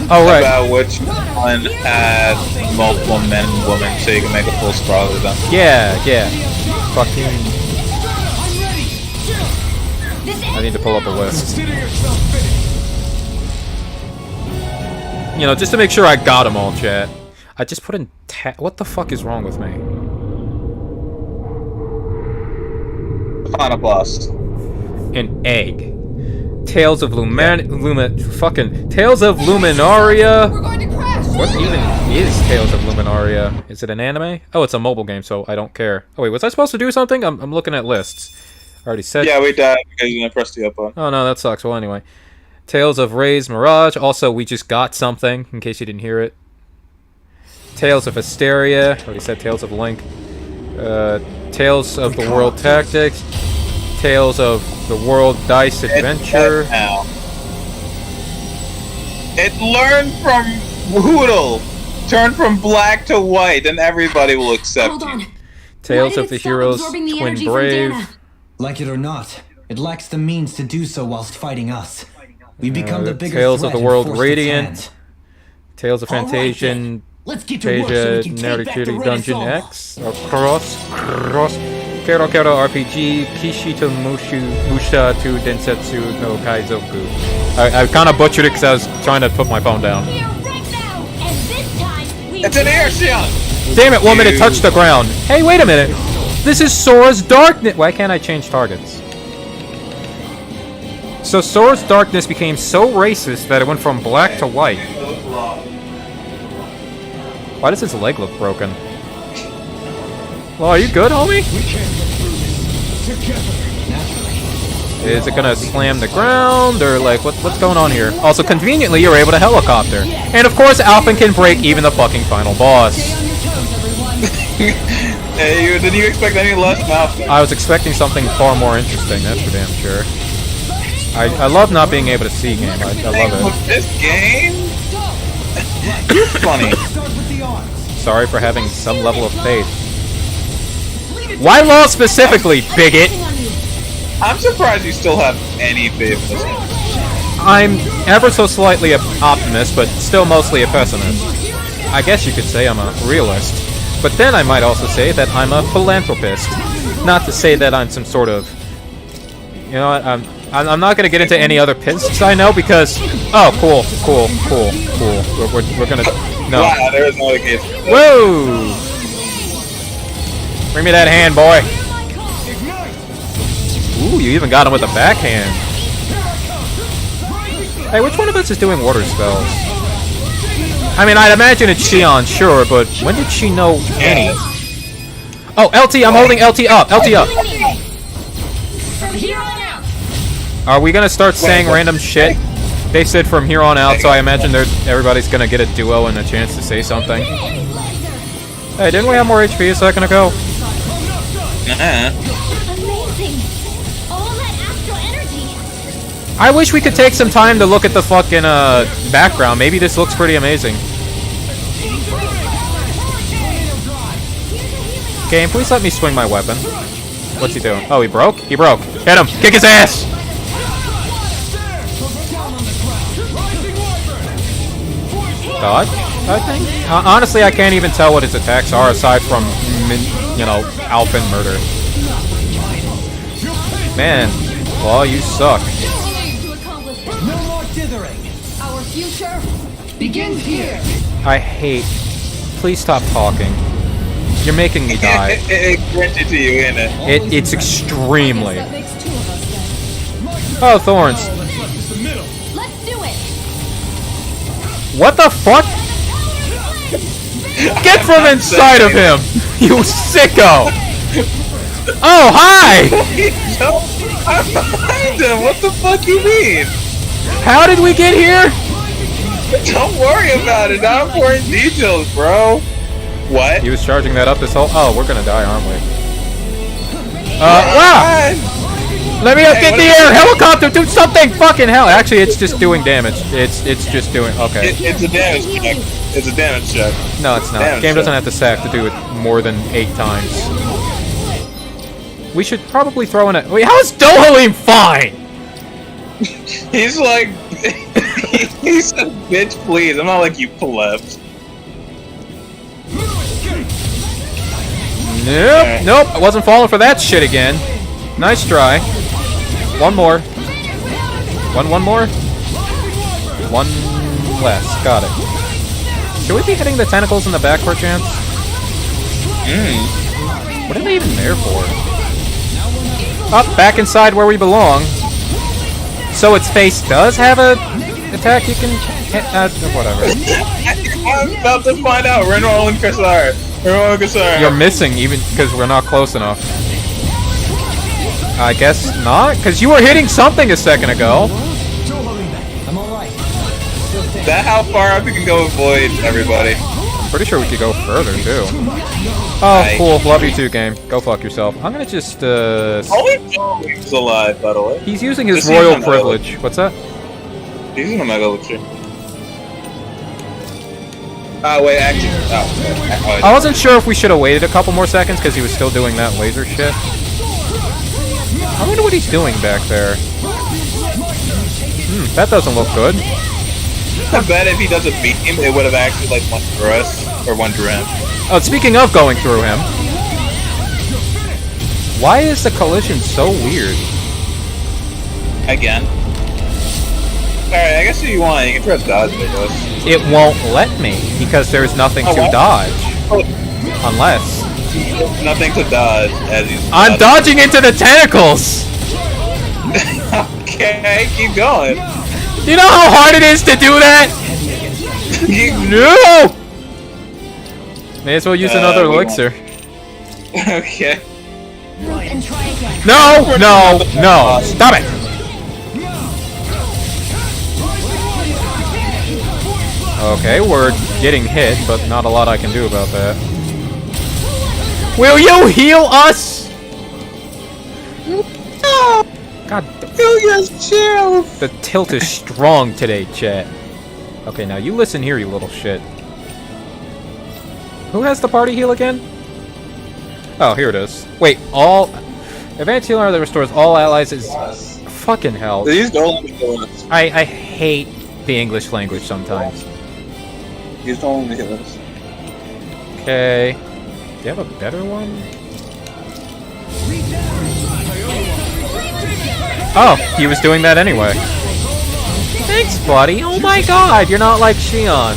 Oh, right. About which one had multiple men and women so you can make a full sprawl of them. Yeah. Fucking... I need to pull up a list. You know, just to make sure I got them all, chat. I just put in what the fuck is wrong with me? Final boss. An egg. Tales of Tales of Luminaria. We're going to crash. What even is Tales of Luminaria? Is it an anime? Oh, it's a mobile game, so I don't care. Oh wait, was I supposed to do something? I'm looking at lists. I already said. Yeah, we died because you didn't press the up button. Oh no, that sucks. Well, anyway, Tales of Ray's Mirage. Also, we just got something in case you didn't hear it. Tales of Hysteria. Already said Tales of Link. Tales of the World Tactics. Tales of the World Dice Adventure. It learned from Hootle. Turned from black to white, and everybody will accept Hold on. you. Tales Why of did the it stop Heroes absorbing the Twin energy from Brave. Dana? Like it or not, it lacks the means to do so whilst fighting us. We become the bigger Tales of threat the World and forced its Radiant. hand. All Tales of right, Fantasian. then. Let's get to work so we can take back the Dungeon Renaissance. X. Or Cross. Kero RPG. Kishi to Musha to Densetsu no Kaizoku. I kind of butchered it because I was trying to put my phone down. Here right now, and this time we It's an air shield! Damn it, want me to touch the ground. Hey, wait a minute. This is Sora's Darkness. Why can't I change targets? So Sora's Darkness became so racist that it went from black to white. Why does his leg look broken? Well, are you good, homie? Is it gonna slam the ground, or like, what's going on here? Also, conveniently, you're able to helicopter. And of course, Alphen can break even the fucking final boss. Hey, did you expect any less mouth? I was expecting something far more interesting, that's for damn sure. I love not being able to see game. I love it. This game? It's funny. Sorry for having some level of faith. Why law specifically, bigot? I'm surprised you still have any faith in this game. I'm ever so slightly an optimist, but still mostly a pessimist. I guess you could say I'm a realist. But then I might also say that I'm a philanthropist. Not to say that I'm some sort of... You know what, I'm not gonna get into any other pists I know because... Oh, cool. We're gonna... No. Wow, there is no other case. Whoa! Bring me that hand, boy. Ooh, you even got him with a backhand. Hey, which one of us is doing water spells? I mean, I'd imagine it's Xion, sure, but when did she know any? Oh, LT, I'm holding LT up. LT up. From here on out. Are we gonna start saying random shit? They said from here on out, so I imagine everybody's gonna get a duo and a chance to say something. Hey, didn't we have more HP a second ago? Nah. Amazing! All that astral energy! I wish we could take some time to look at the fucking background. Maybe this looks pretty amazing. Game, please let me swing my weapon. What's he doing? Oh, he broke? He broke. Hit him! Kick his ass! Dodge, I think? Honestly, I can't even tell what his attacks are aside from, you know, Alpin murder. Man, Claw, you suck. No more dithering. Our future begins here. I hate... Please stop talking. You're making me die. It granted to you, innit? It's extremely... That makes two of us then. Oh, thorns. Let's do it! What the fuck? Get from inside of him! You sicko! Oh, hi! I'm behind him. What the fuck you mean? How did we get here? Don't worry about it. Not important details, bro. What? He was charging that up this whole... Oh, we're gonna die, aren't we? Wow! Let me up, get in the air! Helicopter, do something! Fucking hell! Actually, it's just doing damage. It's just doing... Okay. It's a damage check. It's a damage check. No, it's not. Damage Game doesn't check. have to sack to do it more than 8 times. We should probably throw in a... Wait, how is Dohalim fine? He's like... he said, bitch, please. I'm not like you plebs. Nope, nope, I wasn't falling for that shit again. Nice try. One more. One more? One less. Got it. Should we be hitting the tentacles in the back, perchance? What are they even there for? Up, back inside where we belong. So its face does have a attack you can hit? Whatever. I'm about to find out. Renwall and Kassar. Renwall and Kassar. You're missing even because we're not close enough. I guess not, because you were hitting something a second ago. I'm alright. That how far up you can go avoid everybody. I'm pretty sure we could go further too. Oh, cool. Love you too, game. Go fuck yourself. I'm gonna just Only Joey's alive, by the way. He's using his Just royal using the privilege. What's that? He's in a Mega Elixir. Oh, wait, actually. Oh, I wasn't sure if we should have waited a couple more seconds because he was still doing that laser shit. I wonder what he's doing back there. That doesn't look good. I bet if he doesn't beat him, it would have actually like went through us or went through him. Oh, speaking of going through him, why is the collision so weird? Again. Alright, I guess if you want, you can try to dodge it, I guess. It won't let me because there's nothing to what? dodge. Unless... There's nothing to dodge as he's I'm dodging into the tentacles! Okay, keep going. You know how hard it is to do that? No! May as well use another we elixir. Okay. And try again. No! No! No! Stop it! Okay, we're getting hit, but not a lot I can do about that. Will you heal us? No! God, the tilt is strong today, chat. Okay, now you listen here, you little shit. Who has the party heal again? Oh, here it is. Wait, all... Advanced healer that restores all allies is... Fucking hell. These don't let me kill us. I hate the English language sometimes. These don't let me kill us. Okay. Do you have a better one? Oh, he was doing that anyway. Thanks, buddy. Oh my god, you're not like Shion.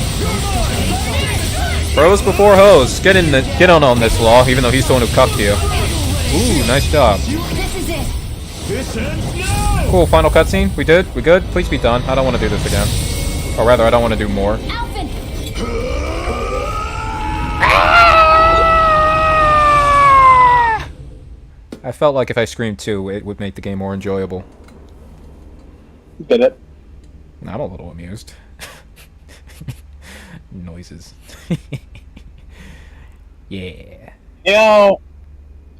Bros before hoes. Get on this, Law, even though he's the one who cucked you. Ooh, nice job. This is it. Cool, final cutscene. We did? We good? Please be done. I don't want to do this again. Or rather, I don't want to do more. Alvin! I felt like if I screamed too, it would make the game more enjoyable. Did it? I'm a little amused. Noises. Yeah. You know,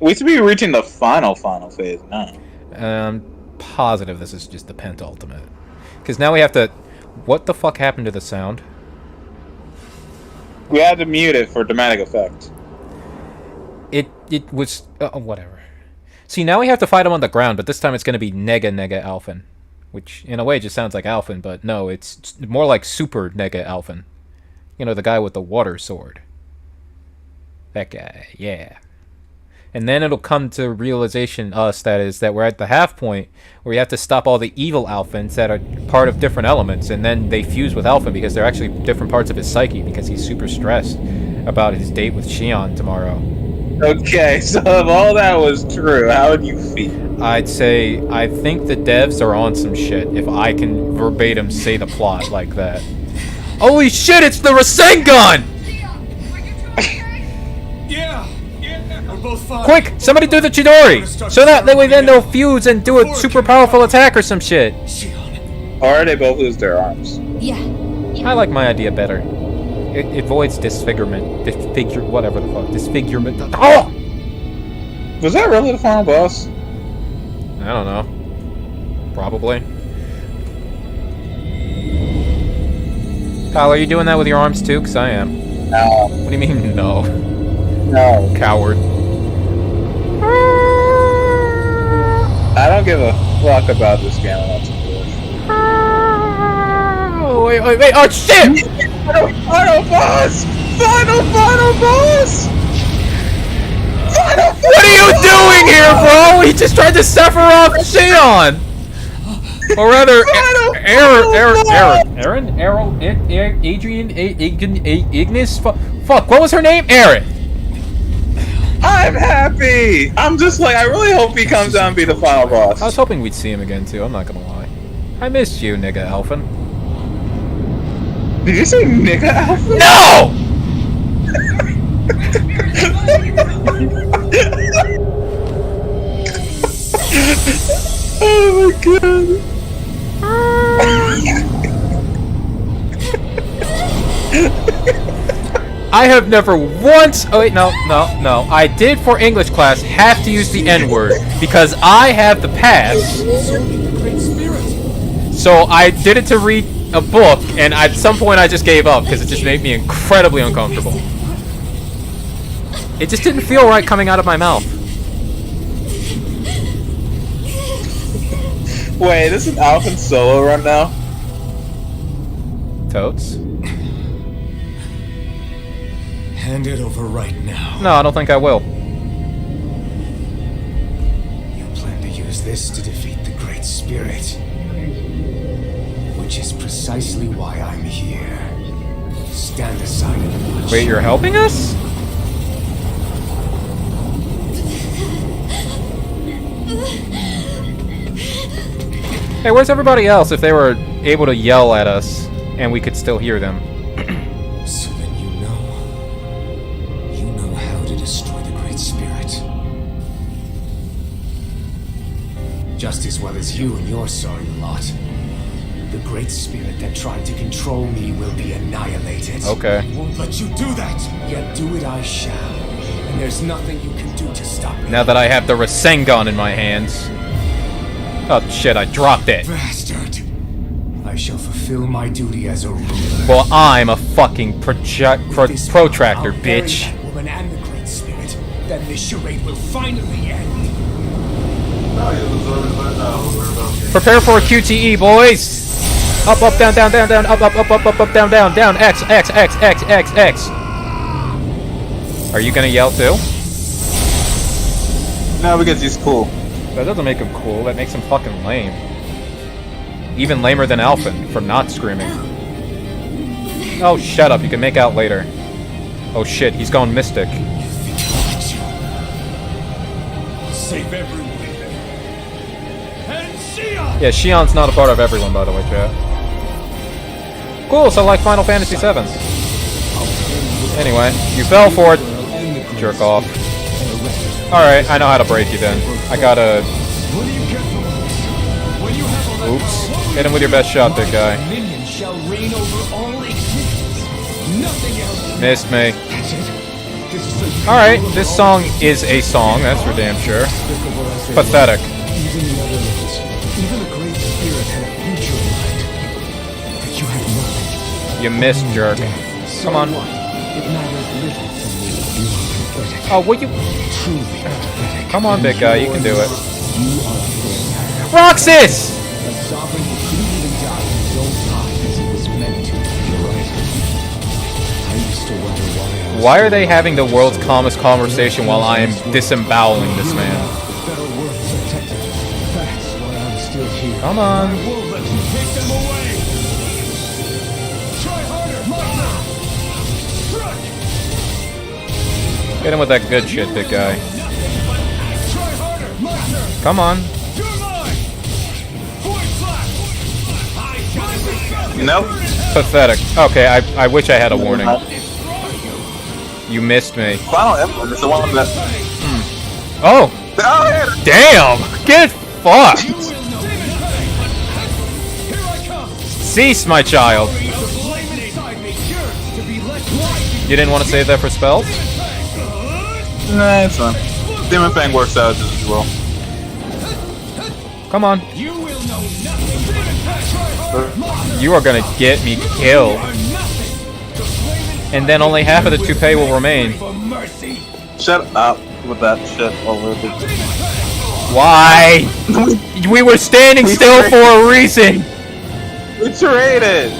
we should be reaching the final phase now. Positive this is just the pentultimate. Because now we have to... What the fuck happened to the sound? We had to mute it for dramatic effect. It was... whatever. See, now we have to fight him on the ground, but this time it's going to be Nega Alphen. Which, in a way, just sounds like Alphen, but no, it's more like Super Nega Alphen. You know, the guy with the water sword. That guy, yeah. And then it'll come to realization, that we're at the half point where you have to stop all the evil Alphans that are part of different elements, and then they fuse with Alphen because they're actually different parts of his psyche because he's super stressed about his date with Xion tomorrow. Okay, so if all that was true, how would you feel? I'd say, I think the devs are on some shit if I can verbatim say the plot like that. Holy shit, it's the Rasengan! Yeah, we're both fine. Quick, somebody do the Chidori! So that way then they'll fuse and do a super powerful attack or some shit. Or they both lose their arms. Yeah. I like my idea better. It avoids disfigurement. Whatever the fuck. Disfigurement. Oh! Was that really the final boss? I don't know. Probably. Kyle, are you doing that with your arms too? Because I am. No. What do you mean, no? No. Coward. I don't give a fuck about this game enough to do it. Oh, wait. Oh, shit! Final boss! Final boss! What are you doing here, bro? He just tried to Sephiroth Xion! Or rather, Adrian, Ignis? Fuck, what was her name? Aaron. I'm happy! I'm just like, I really hope he comes out and be the final boss. I was hoping we'd see him again, too, I'm not gonna lie. I missed you, nigga Alphen. Did you say nigga Alphen? No! Oh my god. I have never once... Oh wait, no. I did for English class have to use the N-word because I have the pass. So I did it to read a book, and at some point I just gave up because it just made me incredibly uncomfortable. It just didn't feel right coming out of my mouth. Wait, this is Alphen solo run now? Totes? Hand it over right now. No, I don't think I will. You plan to use this to defeat the Great Spirit. Which is precisely why I'm here. Stand aside and watch. Wait, you're helping us? Hey, where's everybody else if they were able to yell at us and we could still hear them? So then you know how to destroy the Great Spirit. Just as well as you and your sorry lot. The Great Spirit that tried to control me will be annihilated. Okay. I won't let you do that. Yet do it I shall. And there's nothing you can do to stop me. Now that I have the Rasengan in my hands. Oh shit, I dropped it. Bastard. I shall fulfill my duty as a ruler. Well, I'm a fucking protractor, I'll bury bitch. that woman and the Great Spirit. Then this charade will finally end. Prepare for a QTE, boys. Up, down, up, down, X. Are you gonna yell too? No, because he's cool. That doesn't make him cool, that makes him fucking lame. Even lamer than Alphen for not screaming. Oh, shut up, you can make out later. Oh shit, he's going mystic. Save everyone. And Xion! Yeah, Xion's not a part of everyone, by the way, chat. Cool, so like Final Fantasy VII. Anyway, you fell for it. Jerk off. Alright, I know how to break you then. I gotta... Oops. Hit him with your best shot, big guy. Dominion shall reign over all existence. Nothing else. Missed me. That's it. This is so Alright, this song is a song, that's for damn sure. despicable as it Pathetic. is. Even the other lords, even the Great Spirit had a future in mind. But you had nothing. You missed, Only jerk. death. So Come on. what? It matters little to me. You are pathetic. Oh, will you? Truly pathetic. Come on, big guy, you can do it. You are a failure. Roxas! A sovereign who couldn't even die in his own time as he was meant to. You're right. I used to wonder why I was Why are they having the world's calmest conversation while I am disemboweling this man? better worth protected. That's why I'm still here. Come on. I won't let you take them away. Try harder, Magna. Strike. Hit him with that good shit, big guy. Try harder, Magna. Come on. You're mine. Void slash. Nope. Pathetic. Okay, I wish I had a warning. You missed me. Final Emblem is the one that. Oh! Oh, yeah. Damn! Get fucked! Here I come. Cease, my child! The flame inside me yearns to be let fly. You didn't want to save that for spells? Nah, it's fine. Demon Fang works out just as well. Come on. You will know nothing. Try harder. You are gonna get me killed. And then only half of the toupee will remain. For mercy. Shut up with that shit already. Why? We were standing still for a reason! We traded!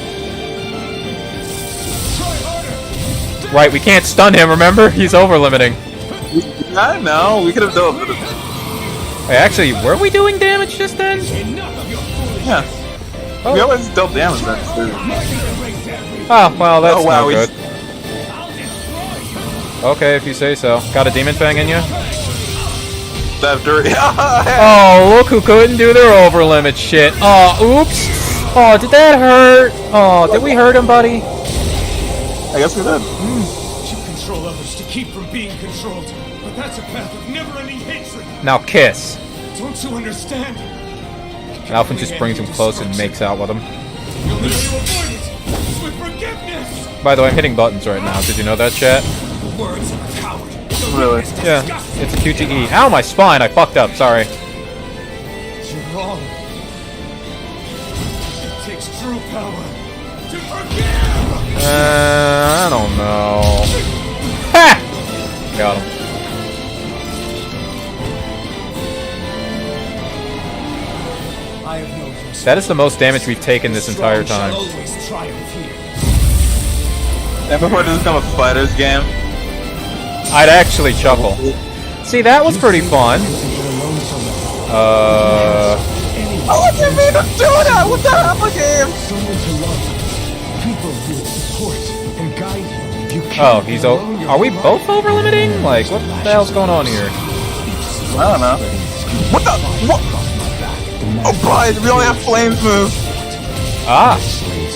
Right, we can't stun him, remember? He's over limiting. I know, we could have done it. Hey, actually, were we doing damage just then? Yeah. Oh. We always dealt damage then, too. Oh, well, that's Oh, wow, no we- good. Okay, if you say so. Got a demon fang in you? After. Oh, look who couldn't do their over limit shit. Oh, oops. Oh, did that hurt? Oh, did we hurt him, buddy? I guess we did. You control others to keep from being controlled, but that's a path of never-ending hatred. Now kiss. Don't you understand? Alpha just brings him close and makes out with him. The only way to avoid it is with forgiveness. By the way, I'm hitting buttons right now. Did you know that, chat? Words of a coward. Really? Yeah, it's a QTE. Ow, my spine! I fucked up, sorry. You're wrong. It takes true power to forgive. I don't know. Ha! Got him. I have known for That is the most damage we've taken this entire time. Shall always triumph here. And before this become a fighter's game, I'd actually chuckle. See, that was pretty fun. what do you mean I'm doing that? What the hell, game? Someone to love. People who would support and guide you. You Oh, can't he's be over. alone your Are we life. both over limiting? Like, what the hell's going on here? I don't know. What the? What? Oh, boy, we only have flames move. Ah,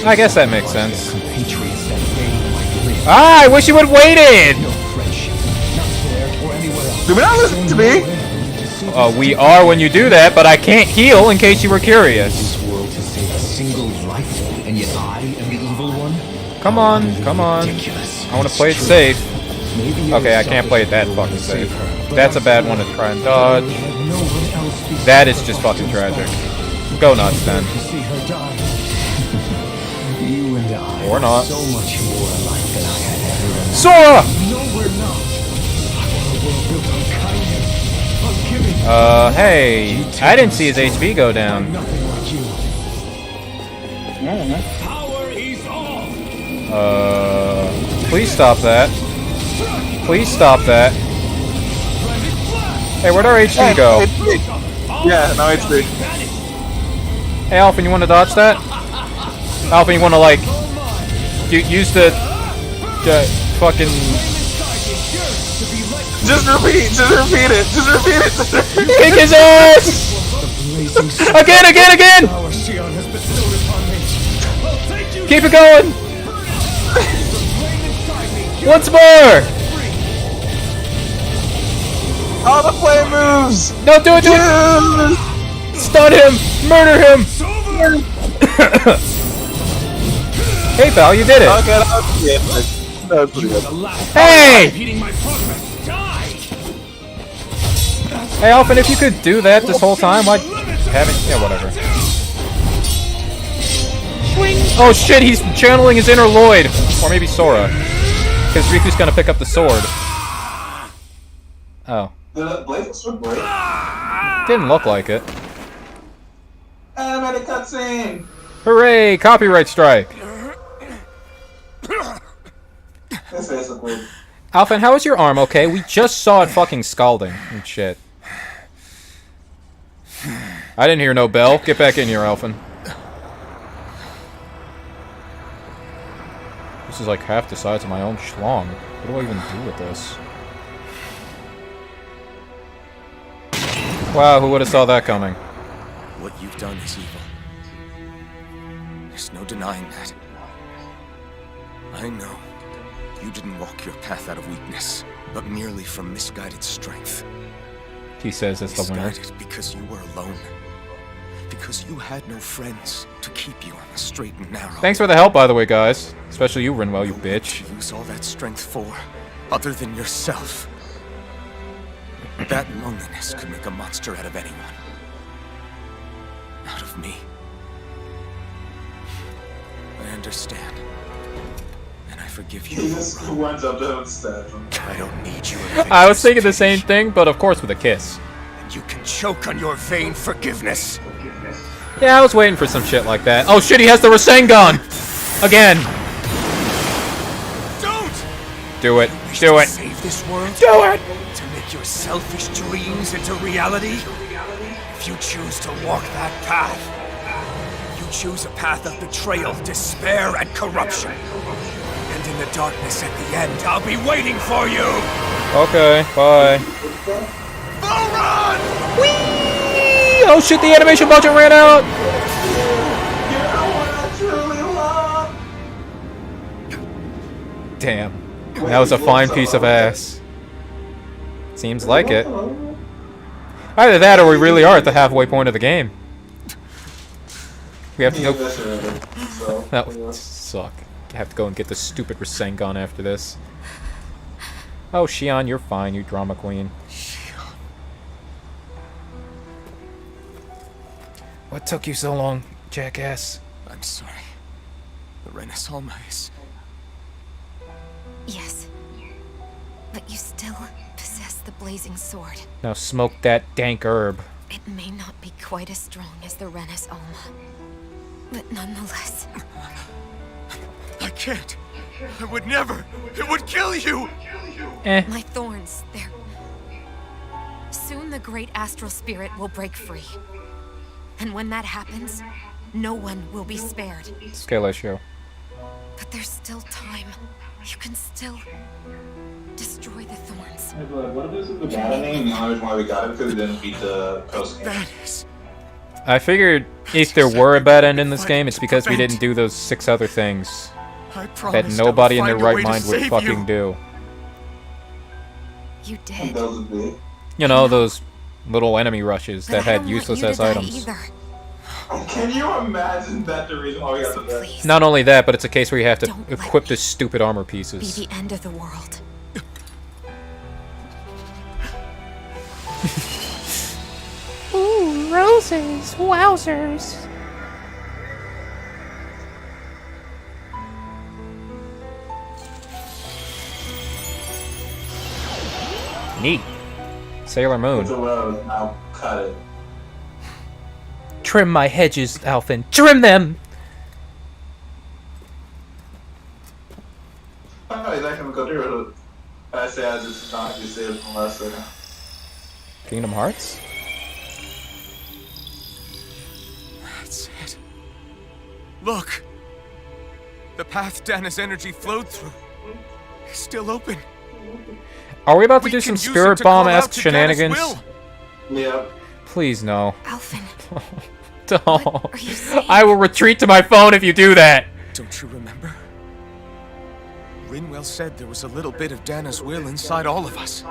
I guess that makes sense. Compatriots that they might live. Ah, I wish you would waited! No friendship. Not there or anywhere else. Do we not listen to me? We are when you do that, but I can't heal in case you were curious. This world to save a single life, and yet I am the evil one? Come on, come on. Ridiculous. I want to play it safe. Maybe Okay, I can't play it that fucking safe. That's a bad one to try and dodge. That is just fucking tragic. Go nuts, then. To see her die. You and I Or are not. so much more alike than I had ever imagined. Sora! No, we're not. I want a world built on kindness, on giving. Hey, I didn't see his HP go down. Nothing like you. Power is all. Please stop that. Please stop that. Hey, where'd our HP go? Yeah, no HP. Hey, Alpha, you want to dodge that? Alpha, you want to, like, use the fucking... Just repeat it. Just repeat it. Kick his ass! Again! Power Shion has bestowed upon me. I'll take you. Keep it going! Once more! All the flame moves. No, do it! Yes. Stun him! Murder him! Hey, pal, you did it. Okay, that was pretty good. Hey! Impeding my progress. Die! Hey, Alphen, if you could do that this whole time, why haven't... Yeah, whatever. Oh shit, he's channeling his inner Lloyd! Or maybe Sora. Because Riku's gonna pick up the sword. Oh. The blade sword break. Didn't look like it. Animated cutscene! Hooray! Copyright strike! This is basically. Alphen, how is your arm, okay? We just saw it fucking scalding and shit. I didn't hear no bell. Get back in here, Alphen. This is like half the size of my own schlong. What do I even do with this? Wow, who would have saw that coming? What you've done is evil. There's no denying that. I know you didn't walk your path out of weakness, but merely from misguided strength. He says as the winner. Misguided because you were alone. Because you had no friends to keep you on the straight and narrow. Thanks for the help, by the way, guys. Especially you, Rinwell, you bitch. To use all that strength for, other than yourself. That loneliness could make a monster out of anyone. Out of me. I understand. And I forgive you. He just went up to him instead. I don't need you. I was thinking the same thing, but of course with a kiss. And you can choke on your vain forgiveness. Yeah, I was waiting for some shit like that. Oh shit, he has the Rasengan! Again! Don't! Do it. Do it. Save this world? Do it! To make your selfish dreams into reality? If you choose to walk that path, you choose a path of betrayal, despair, and corruption. And in the darkness at the end, I'll be waiting for you! Okay, bye. Bull run! Whee! Oh shit, the animation budget ran out! Damn. That was a fine piece of ass. Seems like it. Either that or we really are at the halfway point of the game. We have to go... That would suck. Have to go and get the stupid Rasengan after this. Oh, Xion, you're fine, you drama queen. What took you so long, jackass? I'm sorry. The Renaissance is... Yes. But you still possess the blazing sword. Now smoke that dank herb. It may not be quite as strong as the Renis Alma, but nonetheless... I can't. I would never. It would kill you! My thorns, they're... Soon the great astral spirit will break free. And when that happens, no one will be spared. Scale issue. But there's still time. You can still destroy the thorns. What if this is the bad ending and the only reason why we got it because we didn't beat the post game? That is... I figured if there were a bad end in this game, it's because we didn't do those 6 other things I that promised nobody in I their would find a right way to mind would save fucking you. do. You And did. those would be. You know, those little enemy rushes But that I had don't want useless you to ass die items. either. Can you imagine that the reason why we got So the best? please, Not only that, but it's a case where you have to Don't let equip me the stupid armor be pieces. the end of the world. Ooh, roses, wowzers. Neat. Sailor It's Moon. a road. I'll cut it. Trim my hedges, Alphen. Trim them! Oh, he's actually gonna go through it. I say I just not you say it from last second. Kingdom Hearts? That's it. Look! The path Dana's energy flowed through is still open. Are we about to We do can some use it Spirit to call Bomb-esque out to Dana's shenanigans? will. Yep. Please, no. Alphen, Don't. are you saying? I will retreat to my phone if you do that! Don't you remember? Rinwell said there was a little bit of Dana's will inside all of us.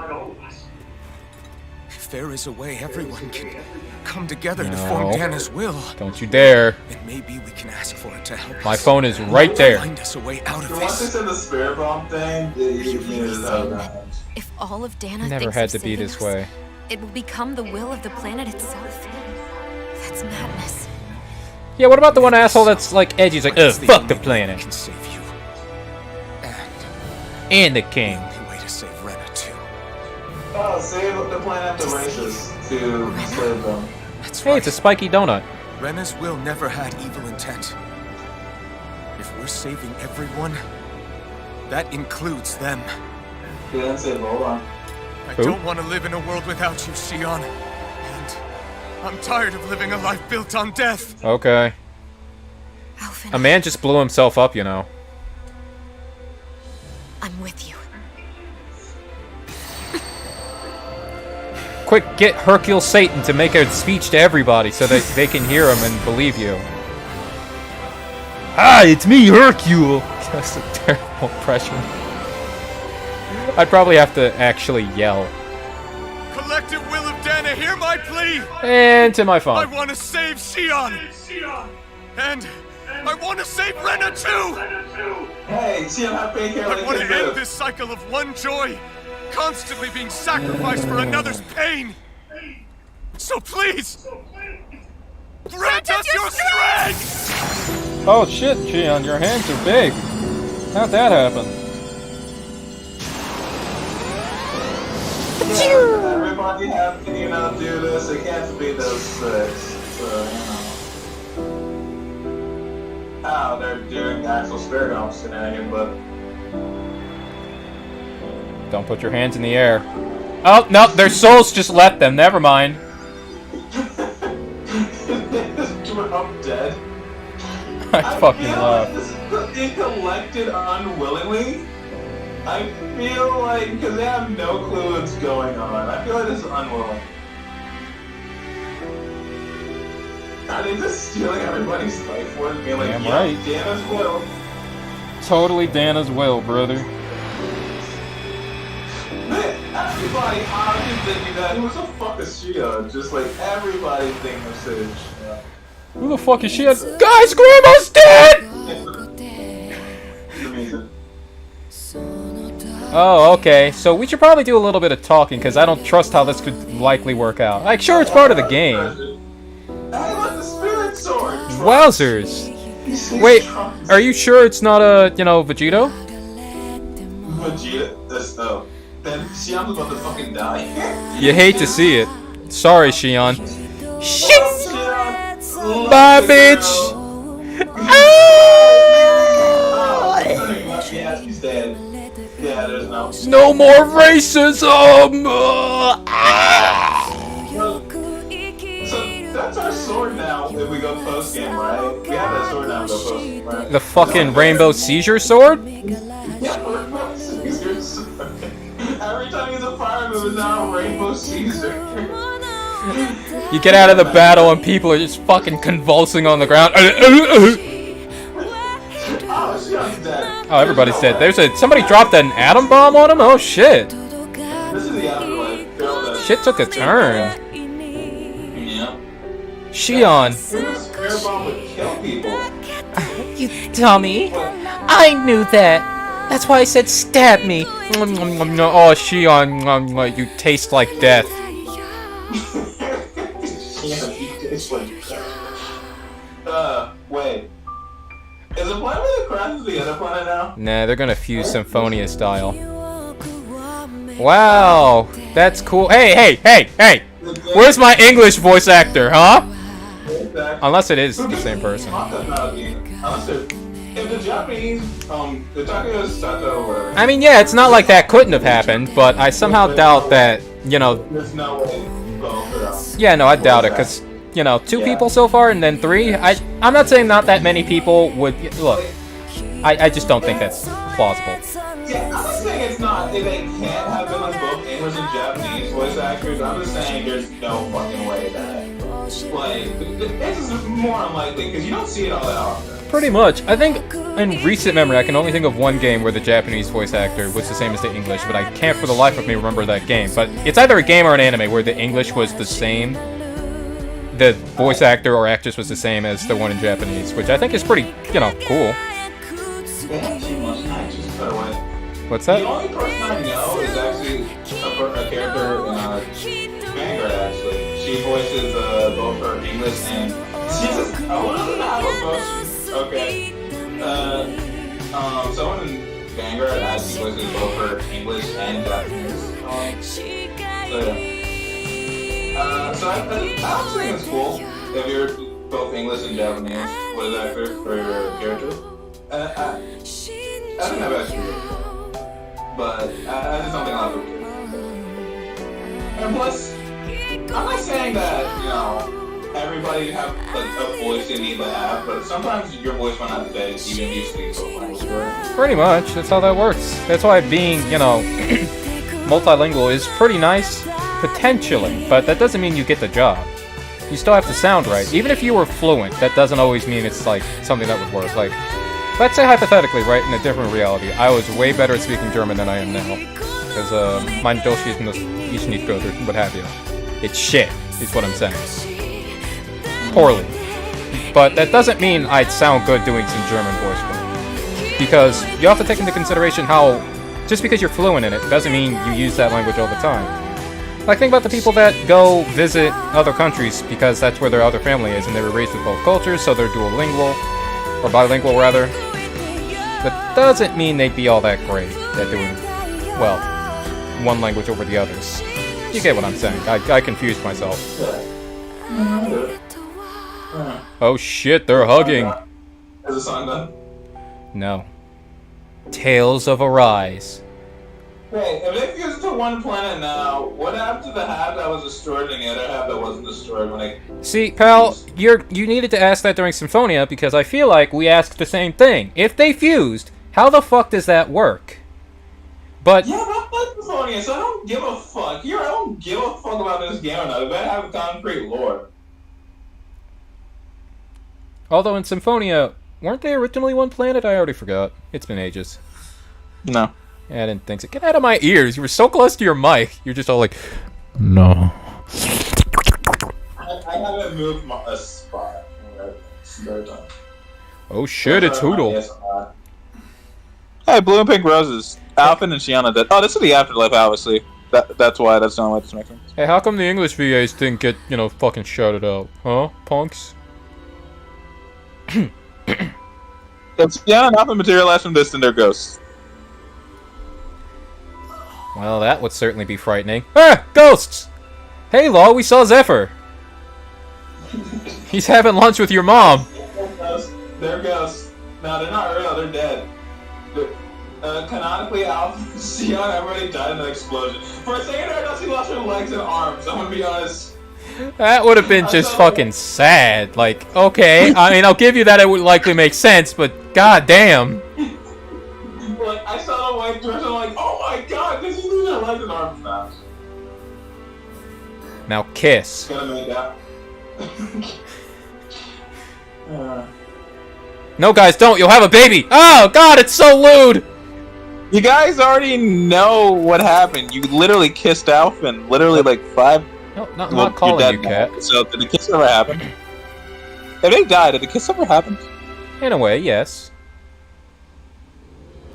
If there is a way everyone can come together to No. form Dana's will, Don't you dare. then maybe we can ask for it to help My us. phone is right there. Find us a way out of Once they this. said the spirit bomb thing, you really know saying that. If all of Dana Never thinks had of to be saving this us, way. it will become the will of the planet itself. That's madness. Yeah, what about the one asshole that's like edgy? He's like, ugh, That's the fuck only the way planet. we can save you. And the king. And the only way to save Rena too. Oh, save the planet the races to save them. That's Hey, right. it's a spiky donut. Rena's will never had evil intent. If we're saving everyone, that includes them. He didn't say Lola. I Who? don't want to live in a world without you, Xion. And I'm tired of living a life built on death. Okay. Alphen, A man just blew himself up, you know. I'm with you. Quick, get Hercule Satan to make a speech to everybody so that they can hear him and believe you. Hi, it's me, Hercule. That's a terrible impression. I'd probably have to actually yell. Collective will of Dana, hear my plea! And to my I phone. want to save Xion! And I want to save Rena too! Hey, see how fake hair I like want to this end is. this cycle of one joy, constantly being sacrificed for another's pain! So please, grant us your strength! Oh shit, Xion, your hands are big. How'd that happen? Everybody have to, do this. It can't be those six. So, Oh, they're doing actual spirit bomb shenanigans, but Don't put your hands in the air. Oh, no, their souls just left them. Never mind. I'm dead. I fucking feel laugh. like this is collected unwillingly. I feel like, because they have no clue what's going on, I feel like this is unwilling. Are they just stealing everybody's life force? Being like, Damn yeah, right. Dana's will. Totally Dana's will, brother. Man, everybody obviously thinking that. Who the fuck is Shia? Just like everybody thinking of Sage. Yeah. Who the fuck is she? Guys, Grandma's dead! Amazing. Oh, okay. So we should probably do a little bit of talking, because I don't trust how this could likely work out. Like, sure, it's part of the game. Hey, look, the spirit sword! Wowzers! Wait, are you sure it's not Vegito? Vegeta, this though. Then Xian's about to fucking die. You hate to see it. Sorry, Xion. Shit! Bye, bitch! Yeah, he's dead. Yeah, there's no. No more racism! So that's our sword now if we go post game, right? We have that sword now if we go post game, right? The fucking rainbow seizure sword? Yeah, Rainbow Caesar sword. Every time he's a fire move, it's now a Rainbow Caesar. You get out of the battle and people are just fucking convulsing on the ground. Oh, Xian's dead. Oh, everybody's dead. Somebody dropped an atom bomb on him? Oh shit. This is the afterlife. Feel that. Shit took a turn. Yeah. Xion. This spirit bomb would kill people. You dummy. I knew that. That's why I said stab me. Oh, Xion, you taste like death. Wait. Is the planet that crashes the other planet now? Nah, they're gonna fuse Symphonia style. Wow, that's cool. Hey! Where's my English voice actor, huh? Unless it is the same person. If the Japanese, the Tokyo Sato or whatever, I mean, yeah, it's not like that couldn't have happened, but I somehow doubt that, there's no way both are out. yeah, no, I doubt it, because, 2 people so far, and then 3, I'm not saying not that many people would, look, I just don't think that's plausible. Yeah, I'm not saying it's not, they can't have been like both English and Japanese voice actors, I'm just saying there's no fucking way that, like, this is more unlikely, because you don't see it all that often. Pretty much. I think in recent memory, I can only think of one game where the Japanese voice actor was the same as the English, but I can't for the life of me remember that game. But it's either a game or an anime where the English was the same. The voice actor or actress was the same as the one in Japanese, which I think is pretty, cool. They haven't seen much actors, by the way. What's that? The only person I know is actually a character in Vanguard, actually. She voices both her English and... Jesus, I wanted to have a voice. Okay. Someone in Vanguard actually voices both her English and Japanese. So I don't think it's cool if you're both English and Japanese voice actor for your character. I think that's true. But I just don't think I'll do it. And plus, I'm not saying that, everybody have a voice they need to have, but sometimes your voice might not fit even if you speak both languages. Pretty much. That's how that works. That's why being, multilingual is pretty nice, potentially, but that doesn't mean you get the job. You still have to sound right. Even if you were fluent, that doesn't always mean it's, something that would work. Let's say hypothetically, right, in a different reality, I was way better at speaking German than I am now. Because, mein Deutsch ist nicht gut, or what have you. It's shit, is what I'm saying. Poorly. But that doesn't mean I'd sound good doing some German voice work. Because you have to take into consideration how, just because you're fluent in it, doesn't mean you use that language all the time. Think about the people that go visit other countries because that's where their other family is, and they were raised with both cultures, so they're duolingual, or bilingual rather. That doesn't mean they'd be all that great at doing, one language over the others. You get what I'm saying. I confused myself. Oh shit, they're hugging. Is the song done? No. Tales of Arise. Hey, if they fused to one planet now, what happened to the half that was destroyed and the other half that wasn't destroyed when they... See, pal, you needed to ask that during Symphonia because I feel like we asked the same thing. If they fused, how the fuck does that work? But... Yeah, but I'm like Symphonia, so I don't give a fuck. I don't give a fuck about this game or not. It better have concrete lore. Although in Symphonia, weren't they originally one planet? I already forgot. It's been ages. No. Yeah, I didn't think so. Get out of my ears. You were so close to your mic. You're just all like, no. I haven't moved a spot. Very time. Oh shit, it's Hootle. Hey, Blue and Pink Roses. Alphen and Shiana did. Oh, this is the Afterlife, obviously. That's why. That's not why this makes sense. Hey, how come the English VAs didn't get, fucking shouted out? Huh, punks? If Shiana and Alphen materialize from this, then they're ghosts. Well, that would certainly be frightening. Ah! Ghosts! Hey, Law, we saw Zephyr. He's having lunch with your mom. They're ghosts. No, they're not real. They're dead. Canonically, Alpha and Shion everybody died in an explosion. For a second, I thought she lost her legs and arms. I'm gonna be honest. That would have been just fucking sad. Okay. I mean, I'll give you that it would likely make sense, but goddamn. I saw the white dress and I'm like, oh my god, this is lose her legs and arms now. Now kiss. Gonna make that. No, guys, don't. You'll have a baby. Oh, God, it's so lewd. You guys already know what happened. You literally kissed Alphen. Literally, 5... No, not calling you, Cat. So, did the kiss ever happen? If they died, did the kiss ever happen? In a way, yes.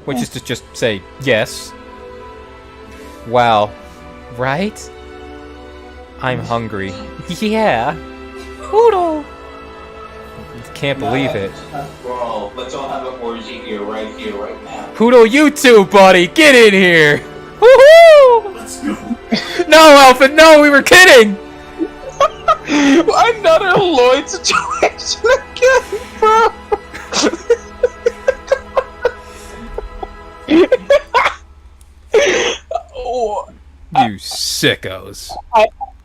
Which is to just say yes. Wow. Right? I'm hungry. Yeah. Hootle. Can't believe it. Bro, let's all have an orgy here, right now. Hootle, you too, buddy. Get in here. Woohoo! Let's go. No, Alpha, no, we were kidding. Another Lloyd situation again, bro. Oh, you sickos.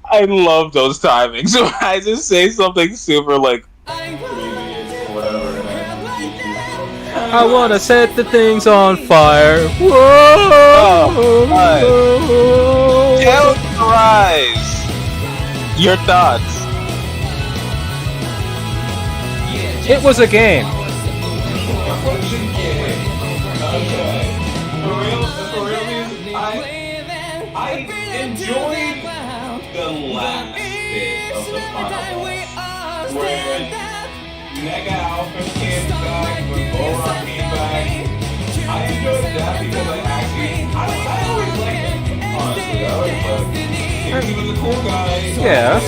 I love those timings. So I just say something super I wanna set the things on fire. Whoa! Tales of Arise. Your thoughts? It was a game. For real, I enjoyed the last bit of the final boss, where Mega Alpha came back, when Boron came back. I enjoyed that because I always liked him, honestly. I always liked him. He was a cool guy. Yeah.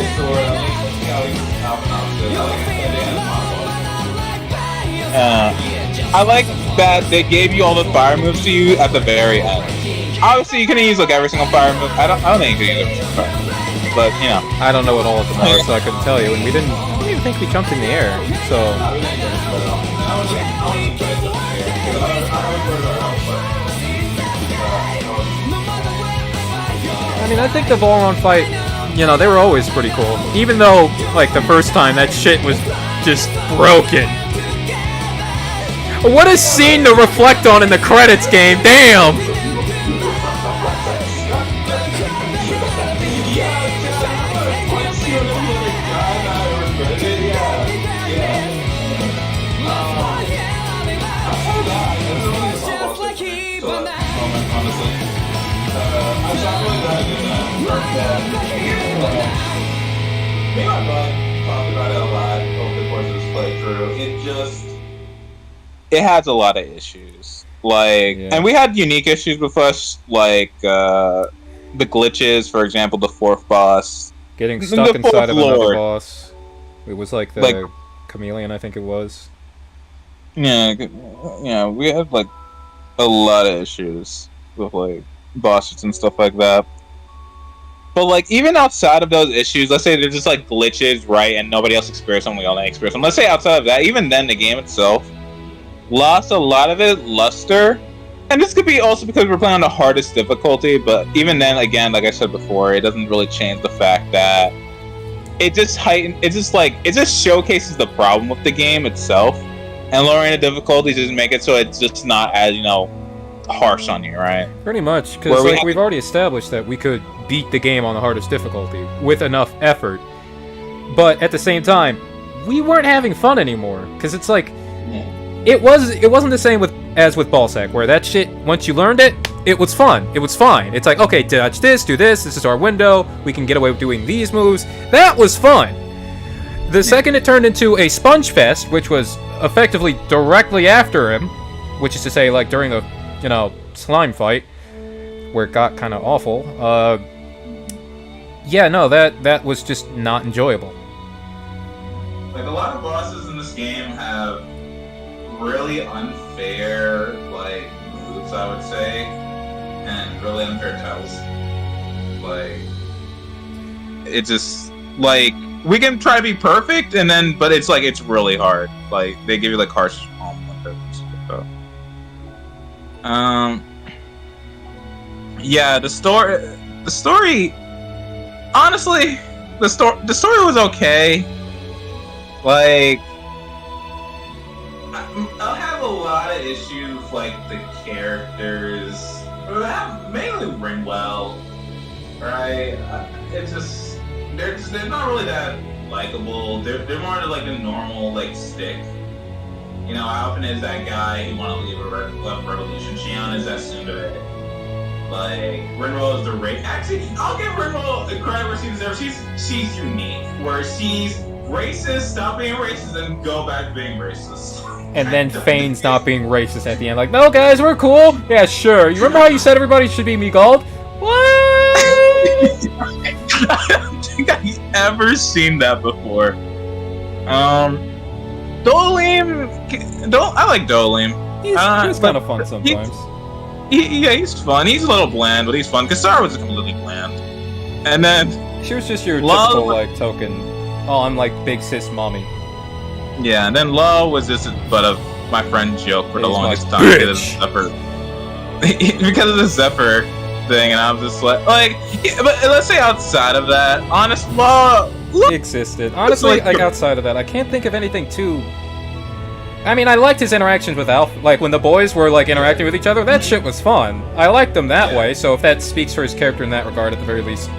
I like that they gave you all the fire moves to you at the very end. Obviously, you couldn't use like every single fire move. I don't think you could use every single fire move. But you know, I don't know what all of them are, so I couldn't tell you. And I didn't even think we jumped in the air. So I mean, I think the Boron fight, you know, they were always pretty cool. Even though, like, the first time, that shit was just broken. What a scene to reflect on in the credits game, damn! Me and my bud talked about it a lot over the course of this playthrough. It has a lot of issues. Like, Yeah. and we had unique issues with us, like the glitches, for example, the fourth boss. Getting The stuck inside fourth of another lord. boss. It was like the Like- chameleon, I think it was. Yeah, we had like a lot of issues with like bosses and stuff like that. But like even outside of those issues, let's say they're just like glitches, right, and nobody else experienced them, we only experience them. Let's say outside of that, even then the game itself lost a lot of its luster. And this could be also because we're playing on the hardest difficulty, but even then, again, like I said before, it doesn't really change the fact that it just showcases the problem with the game itself. And lowering the difficulties doesn't make it so it's just not as, harsh on you, right? Pretty much, Where because we like, have- we've already established that we could beat the game on the hardest difficulty with enough effort. But at the same time, we weren't having fun anymore. Because it's like, it wasn't the same as with Ballsack, where that shit, once you learned it, it was fun. It was fine. It's like, okay, dodge this, do this is our window, we can get away with doing these moves. That was fun. The second it turned into a sponge fest, which was effectively directly after him, which is to say, like, during the, slime fight, where it got kind of awful, yeah, no, that was just not enjoyable. Like, a lot of bosses in this game have really unfair, like, moves, I would say, and really unfair tells. Like, it just, like, we can try to be perfect, but it's like, it's really hard. Like, they give you, like, harsh yeah, the story, honestly, the story was okay. Like, I'll have a lot of issues with, like, the characters. Mainly Ringwell, right? It's just they're not really that likable. They're more like a normal, like, stick. Alphen is that guy who wanted to leave a revolution. Shion is that tsundere. Like, Rinwell is the race. Actually, I'll give Rinwell the credit where she deserves. She's unique, where she's racist, stop being racist, and go back to being racist. And then feigns not being racist at the end, like, no guys, we're cool. Yeah, sure. You remember how you said everybody should be Migald? What? I don't think I've ever seen that before. Dolim, I like Dolim. He's kind of fun sometimes. He's fun. He's a little bland, but he's fun. Kasar was completely bland. And then She was just your Love- typical, like, token, oh, I'm like big sis mommy. yeah, and then Lo was just a butt of my friend joke for the He's longest like, time because of the Zephyr. Because of the Zephyr thing, and I was just like, yeah, but let's say outside of that, honest Lo He existed. Honestly, like, outside of that, I can't think of anything too... I mean, I liked his interactions with Alpha. Like, when the boys were, like, interacting with each other, that shit was fun. I liked them that way, so if that speaks for his character in that regard, at the very least,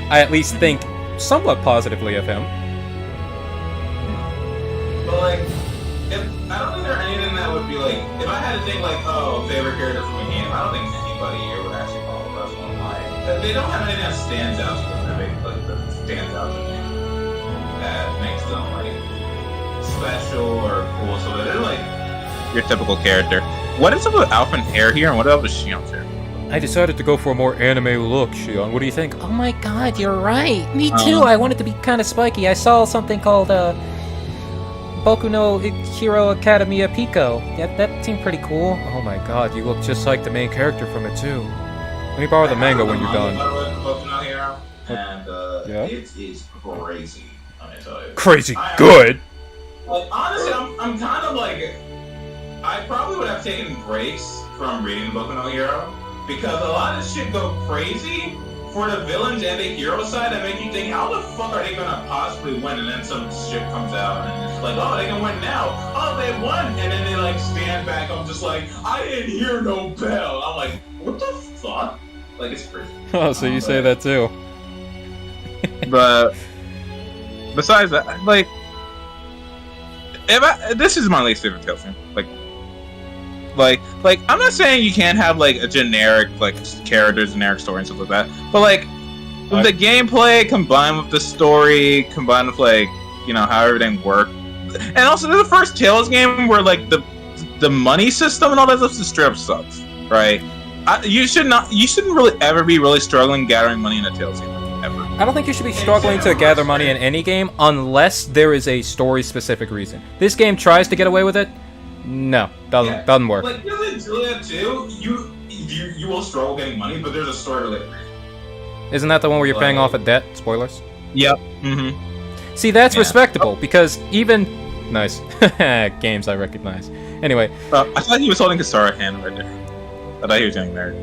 I at least think somewhat positively of him. But like, I don't think there's anything that would be like had to think like, oh, favorite character from a game, I don't think anybody here would actually call the first one like. They don't have anything that stands out to them. That stands out to me. That makes them like special or cool. So they're like your typical character. What is up with Alpha and Hair here, and what up with Shion here? I decided to go for a more anime look, Shion. What do you think? Oh my god, you're right. Me too. I wanted to be kind of spiky. I saw something called Boku no Hero Academia Pico. Yeah, that seemed pretty cool. Oh my god, you look just like the main character from it too. Let me borrow the manga when you're done. Boku no Hero, and yeah? it's crazy. Let me tell you. Crazy good. Like honestly, I'm kind of like, I probably would have taken breaks from reading Boku no Hero because a lot of shit go crazy for the villains and the hero side that make you think, how the fuck are they gonna possibly win? And then some shit comes out and it's like, oh, they can win now. Oh, they won, and then they like stand back. I'm just like, I didn't hear no bell. I'm like, what the fuck? Like it's crazy. Oh, so you say that too. But besides that, like, this is my least favorite Tales game. Like, I'm not saying you can't have like a generic like character, generic story and stuff like that, but like the gameplay combined with the story, combined with like how everything worked, and also this is the first Tales game where like the money system and all that stuff just straight up sucks, right? You shouldn't really ever be really struggling gathering money in a Tales game. Ever. I don't think you should be struggling to gather money in any game unless there is a story-specific reason. This game tries to get away with it. No, doesn't work. Like, doesn't do that too? You will struggle getting money, but there's a story-related reason. Isn't that the one where you're paying off a debt? Spoilers? Yep. Mm-hmm. See, that's respectable, because even... Nice. Games I recognize. Anyway. I thought he was holding Kasara's hand right there. I thought he was getting married.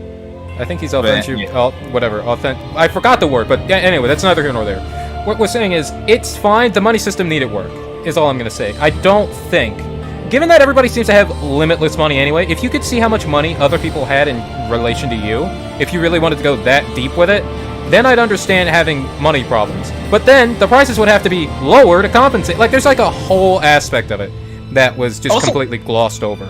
I think he's authentic. Whatever. I forgot the word, but yeah, anyway, that's neither here nor there. What we're saying is, it's fine. The money system needed work, is all I'm going to say. I don't think... Given that everybody seems to have limitless money anyway, if you could see how much money other people had in relation to you, if you really wanted to go that deep with it, then I'd understand having money problems. But then, the prices would have to be lower to compensate. Like, there's like a whole aspect of it that was just completely glossed over.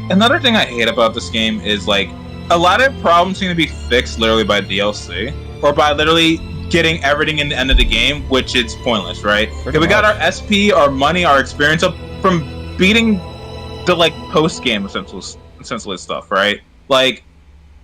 Another thing I hate about this game is, like, a lot of problems seem to be fixed literally by DLC, or by literally getting everything in the end of the game, which is pointless, right? If we got our SP, our money, our experience up from beating the like post-game essentially stuff, right? Like,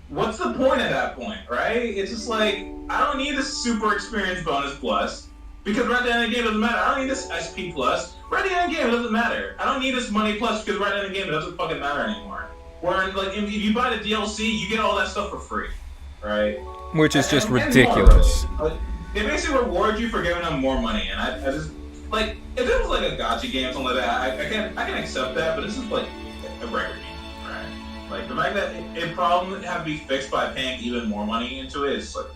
what's the point at that point, right? It's just like, I don't need this super experience bonus plus, because right at the end of the game it doesn't matter. I don't need this SP plus. Right at the end of the game it doesn't matter. I don't need this money plus, because right at the end of the game it doesn't fucking matter anymore. Where like if you buy the DLC, you get all that stuff for free, right? Which is just ridiculous. They basically reward you for giving them more money, and I just like, if it was like a gacha game or something like that, I can accept that, but this is like a regular game, right? Like the fact that a problem have to be fixed by paying even more money into it is like.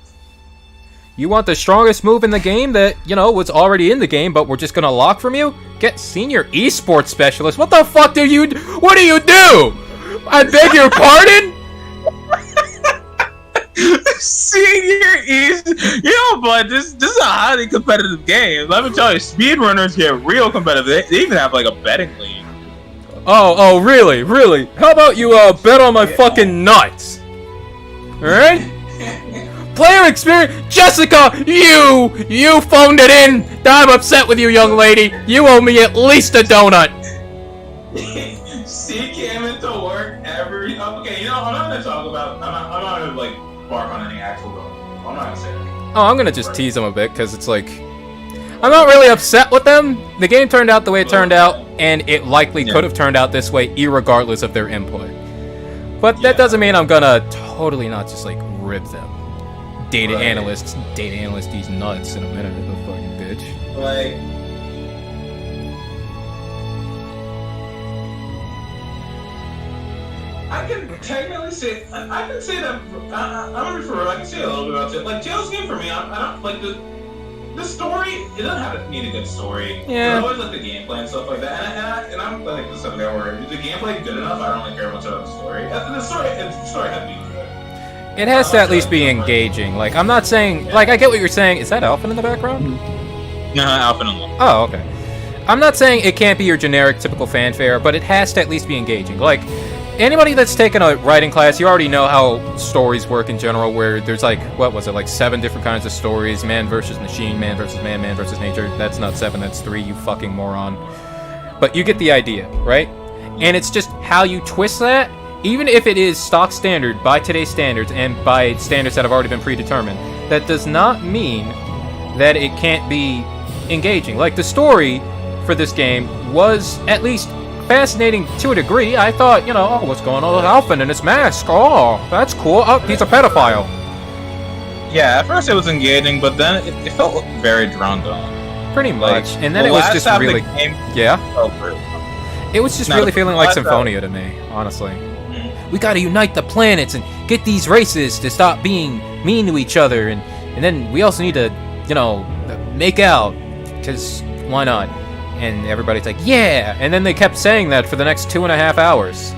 You want the strongest move in the game that, was already in the game, but we're just gonna lock from you? Get senior esports specialist. What the fuck do you do? I beg your pardon? Senior but this is a highly competitive game. Let me tell you, speedrunners get real competitive. They even have like a betting league. Oh, really? How about you bet on my fucking nuts? Alright? Player experience. Jessica, you phoned it in. I'm upset with you, young lady. You owe me at least a donut. C came into work every. Okay, I'm not gonna talk about. I'm not gonna like bark on any actual goal. I'm not gonna say that. Oh, I'm gonna just tease them a bit because it's like I'm not really upset with them. The game turned out the way it turned out, and it likely could have turned out this way, irregardless of their input. But that doesn't mean I'm gonna totally not just like rip them. Data analyst these nuts in a minute, the fucking bitch. Like, I can technically say, I can say that, I'm gonna refer, I can say a little bit about it. Like, Tales game for me, I don't, like, the story, it doesn't have to need a good story. Yeah. I always like the gameplay and stuff like that. And I'm like the stuff where is the gameplay good enough? I don't really care much about the story. The story has to be good. It has to at least be engaging. Like, I'm not saying, like, I get what you're saying. Is that Alphen in the background? No, Alphen in the Oh, okay. I'm not saying it can't be your generic, typical fanfare, but it has to at least be engaging. Like, anybody that's taken a writing class, you already know how stories work in general, where there's like, what was it, like 7 different kinds of stories: man versus machine, man versus man, man versus nature. That's not 7, that's 3, you fucking moron. But you get the idea, right? And it's just how you twist that, even if it is stock standard by today's standards and by standards that have already been predetermined, that does not mean that it can't be engaging. Like, the story for this game was at least fascinating to a degree. I thought, you know, oh, what's going on with Alphen and his mask? Oh, that's cool. Oh, he's a pedophile. Yeah, at first it was engaging, but then it felt very drawn out. Pretty much. Like, and then it was just really... Yeah? It was just really feeling like Symphonia to me, honestly. We gotta unite the planets and get these races to stop being mean to each other, and then we also need to, you know, make out, because why not? And everybody's like, yeah! And then they kept saying that for the next 2.5 hours.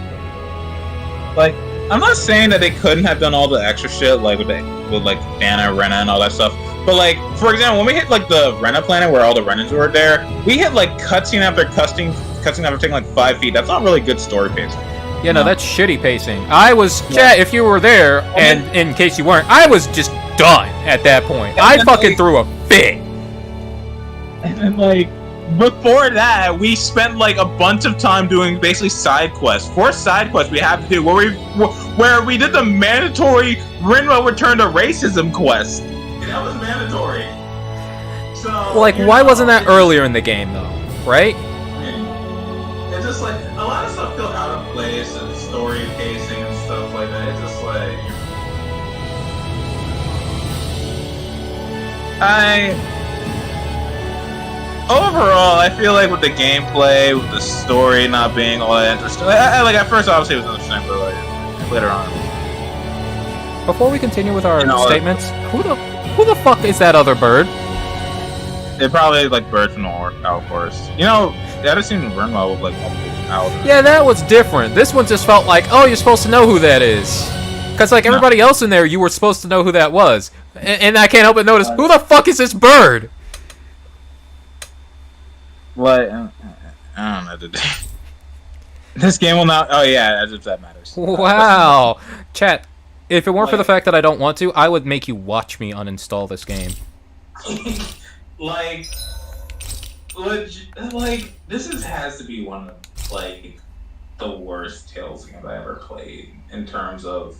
Like, I'm not saying that they couldn't have done all the extra shit, like, with like, Dana, Rena, and all that stuff. But, like, for example, when we hit, like, the Rena planet where all the Renans were there, we hit, like, cutscene after cutscene after taking, like, 5 feet. That's not really good story pacing. Yeah, no, that's shitty pacing. I was, chat, if you were there, and in case you weren't, I was just done at that point. I fucking threw a fit. And then, like, before that, we spent, like, a bunch of time doing basically side quests. 4 side quests we have to do, where we did the mandatory Rinro Return to Racism quest. That was mandatory. So, like, why wasn't that earlier in the game, though? Right? It's just, like, a lot of stuff felt out of place, and story pacing and stuff like that. It's just, like... Overall, I feel like with the gameplay, with the story not being all that interesting, like at first obviously it was interesting, but like later on. Before we continue with our statements, who the fuck is that other bird? They're probably like birds from the Owl Forest. You know, I just seen Renmo with like owls. Yeah, that was different. This one just felt like, oh, you're supposed to know who that is. Because like everybody else in there, you were supposed to know who that was. And I can't help but notice, who the fuck is this bird? What? I don't know, dude. This game will not... Oh, yeah, that matters. Wow. Chat, if it weren't for the fact that I don't want to, I would make you watch me uninstall this game. like, this has to be one of, like, the worst Tales games I ever played in terms of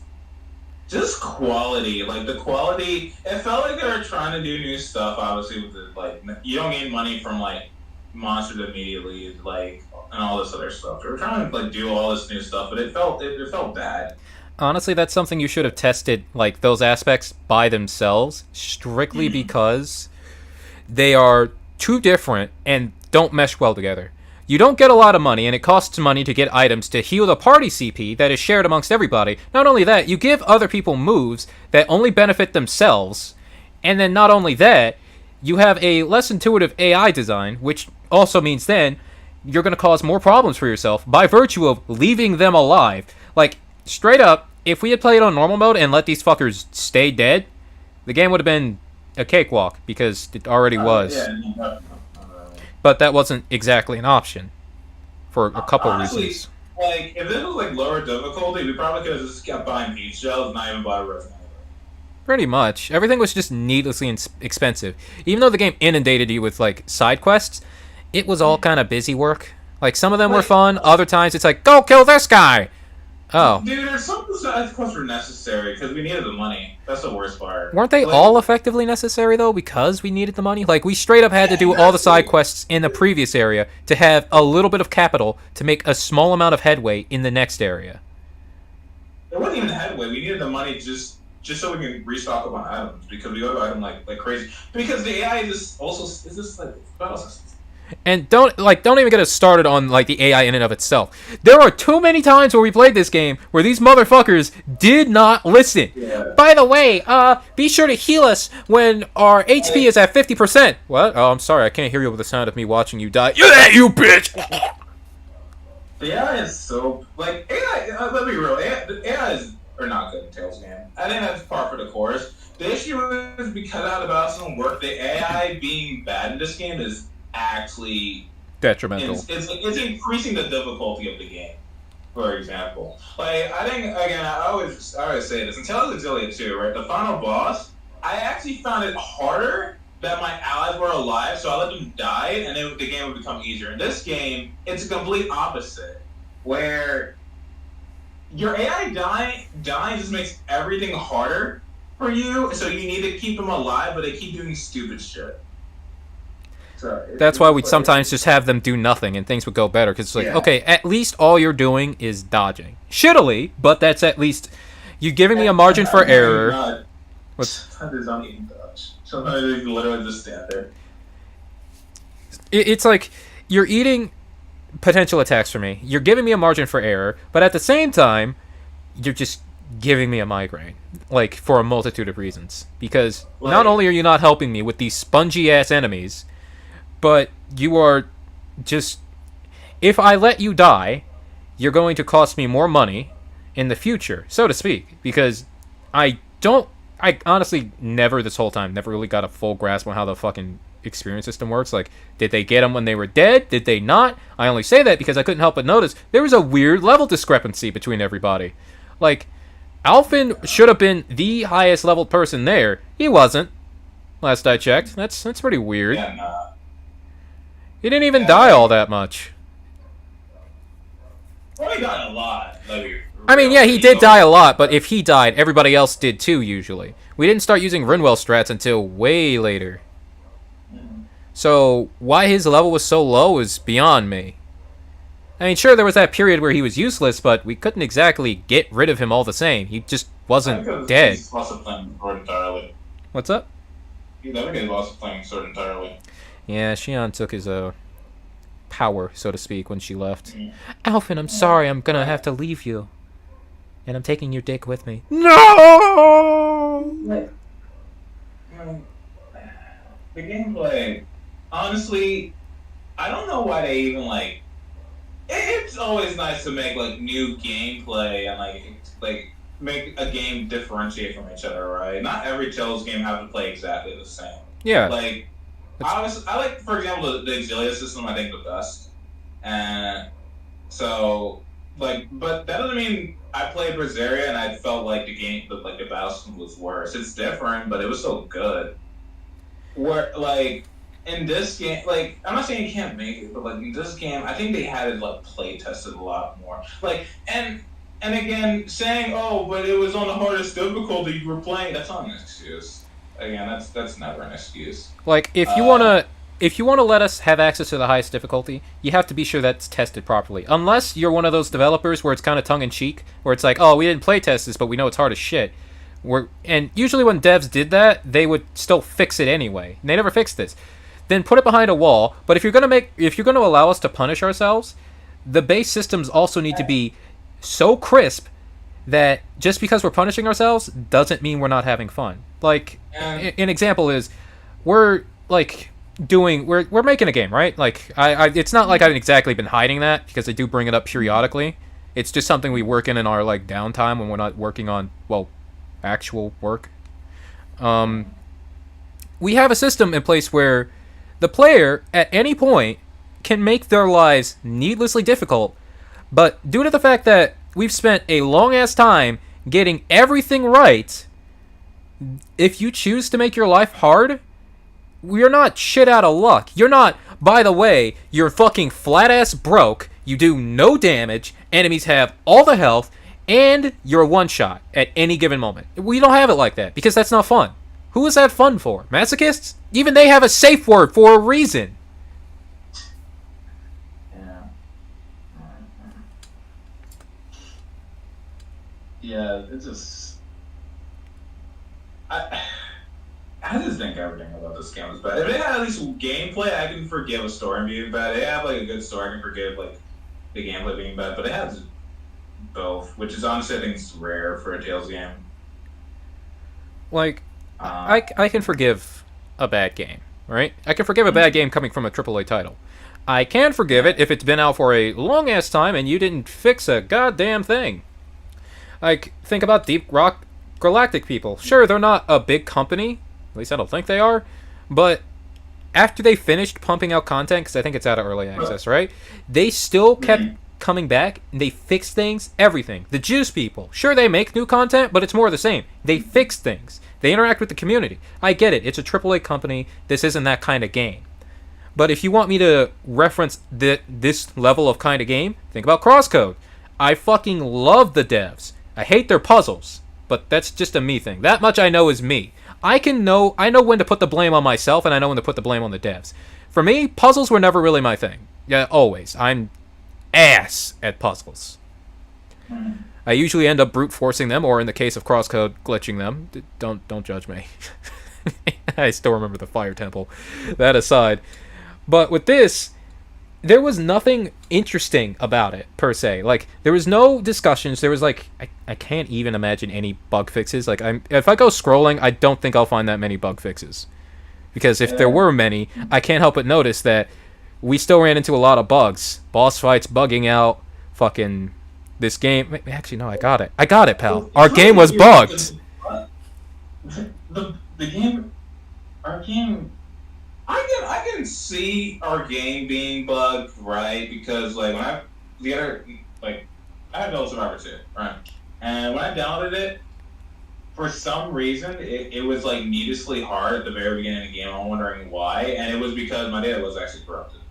just quality. Like, the quality... It felt like they were trying to do new stuff, obviously, with the, like... You don't get money from, like, Monsters immediately, like, and all this other stuff. They were trying to, like, do all this new stuff, but it felt bad. Honestly, that's something you should have tested, like, those aspects by themselves, strictly because they are too different and don't mesh well together. You don't get a lot of money, and it costs money to get items to heal the party CP that is shared amongst everybody. Not only that, you give other people moves that only benefit themselves, and then not only that, you have a less intuitive AI design, which also means then you're going to cause more problems for yourself by virtue of leaving them alive. Like, straight up, if we had played on normal mode and let these fuckers stay dead, the game would have been a cakewalk, because it already was. Yeah. But that wasn't exactly an option for a couple reasons. Like, if this was like lower difficulty, we probably could have just kept buying peach shells and not even buy Resident Evil. Pretty much. Everything was just needlessly expensive. Even though the game inundated you with, like, side quests, it was all kind of busy work. Like, some of them were fun, other times it's like, go kill this guy! Oh. Dude, there's some side quests were necessary, because we needed the money. That's the worst part. Weren't they all effectively necessary, though, because we needed the money? Like, we straight up had to do all the side quests in the previous area to have a little bit of capital to make a small amount of headway in the next area. It wasn't even headway, we needed the money just so we can restock up on items, because we go to item like crazy. Because the AI is just like battle systems. And don't even get us started on like the AI in and of itself. There are too many times where we played this game where these motherfuckers did not listen. Yeah. By the way, be sure to heal us when our HP is at 50%. What? Oh, I'm sorry, I can't hear you with the sound of me watching you die. You bitch! The AI is so like AI. Let me be real. AI are not good in Tales game. I think that's par for the course. The issue is because how the battle system work, the AI being bad in this game is actually detrimental. It's increasing the difficulty of the game. for example. Like, I think, again, I always say this, in Tales of Xillia 2, right, the final boss, I actually found it harder that my allies were alive, so I let them die, and then the game would become easier. In this game, it's a complete opposite, where your AI dying just makes everything harder for you, so you need to keep them alive, but they keep doing stupid shit. So That's why we'd sometimes just have them do nothing and things would go better. Because it's like, okay, at least all you're doing is dodging. Shittily, but that's at least... You're giving me a margin for error. Sometimes don't even dodge. Sometimes they literally just stand there. It's like, you're eating potential attacks for me. You're giving me a margin for error, but at the same time, you're just giving me a migraine. Like, for a multitude of reasons. Because not only are you not helping me with these spongy-ass enemies... But you are just... If I let you die, you're going to cost me more money in the future, so to speak. Because I honestly never, this whole time, never really got a full grasp on how the fucking experience system works. Like, did they get them when they were dead? Did they not? I only say that because I couldn't help but notice there was a weird level discrepancy between everybody. Like, Alphen should have been the highest leveled person there. He wasn't. Last I checked. That's pretty weird. Yeah, nah. He didn't even die all that much. Well, he died a lot. I mean, yeah, he did die a lot, but if he died, everybody else did too, usually. We didn't start using Rinwell strats until way later. So, why his level was so low is beyond me. I mean, sure, there was that period where he was useless, but we couldn't exactly get rid of him all the same. He just wasn't dead. He's also playing Sword entirely. What's up? I think he's also playing Sword entirely. Yeah, Xion took his power, so to speak, when she left. Alphen, I'm sorry, I'm gonna have to leave you. And I'm taking your dick with me. No! The gameplay, honestly, I don't know why they even, like... It's always nice to make, like, new gameplay and, like make a game differentiate from each other, right? Not every Tales game have to play exactly the same. Yeah. Like... I like, for example, the Xillia system, I think, the best. And so, like, but that doesn't mean I played Berseria and I felt like the battle system was worse. It's different, but it was so good. Where, like, in this game, like, I'm not saying you can't make it, but, like, in this game, I think they had it, like, play tested a lot more. Like, and again, saying, oh, but it was on the hardest difficulty you were playing, that's not an excuse. Again, that's never an excuse. Like, if you wanna let us have access to the highest difficulty, you have to be sure that's tested properly. Unless you're one of those developers where it's kind of tongue-in-cheek, where it's like, oh, we didn't play test this, but we know it's hard as shit. And usually when devs did that, they would still fix it anyway. And they never fixed this. Then put it behind a wall. But if you're gonna allow us to punish ourselves, the base systems also need to be so crisp that just because we're punishing ourselves doesn't mean we're not having fun. Like, an example is, we're making a game, right? Like, it's not like I've exactly been hiding that, because I do bring it up periodically. It's just something we work in our, like, downtime when we're not working on, well, actual work. We have a system in place where the player, at any point, can make their lives needlessly difficult, but due to the fact that we've spent a long-ass time getting everything right, if you choose to make your life hard, you're not shit out of luck. You're not, by the way, you're fucking flat-ass broke, you do no damage, enemies have all the health, and you're a one-shot at any given moment. We don't have it like that, because that's not fun. Who is that fun for? Masochists? Even they have a safe word for a reason. Yeah, it's just... I just think everything about this game is bad. If they had at least gameplay, I can forgive a story being bad. They have, like, a good story, I can forgive, like, the gameplay being bad, but it has both, which is honestly, I think, it's rare for a Tales game. Like, I can forgive a bad game, right? I can forgive a bad game coming from a AAA title. I can forgive it if it's been out for a long-ass time and you didn't fix a goddamn thing. Like, think about Deep Rock Galactic people. Sure, they're not a big company, at least I don't think they are, but after they finished pumping out content, because I think it's out of early access, right? They still kept coming back, and they fix things, everything. The Juice people, sure, they make new content, but it's more of the same. They fix things. They interact with the community. I get it. It's a AAA company. This isn't that kind of game. But if you want me to reference this level of kind of game, think about Crosscode. I fucking love the devs. I hate their puzzles, but that's just a me thing. That much I know is me. I know when to put the blame on myself, and I know when to put the blame on the devs. For me, puzzles were never really my thing. Yeah, always. I'm ass at puzzles. I usually end up brute forcing them, or in the case of Crosscode, glitching them. Don't judge me. I still remember the Fire Temple. That aside. But with this, there was nothing interesting about it, per se. Like, there was no discussions. There was, like, I can't even imagine any bug fixes. Like, if I go scrolling, I don't think I'll find that many bug fixes. Because if there were many, I can't help but notice that we still ran into a lot of bugs. Boss fights bugging out. Fucking this game. Actually, no, I got it. I got it, pal. Our game was bugged. The game, our game. I can see our game being bugged, right? Because like when I had no Survivor 2, right? And when I downloaded it, for some reason it was like needlessly hard at the very beginning of the game. I'm wondering why, and it was because my data was actually corrupted,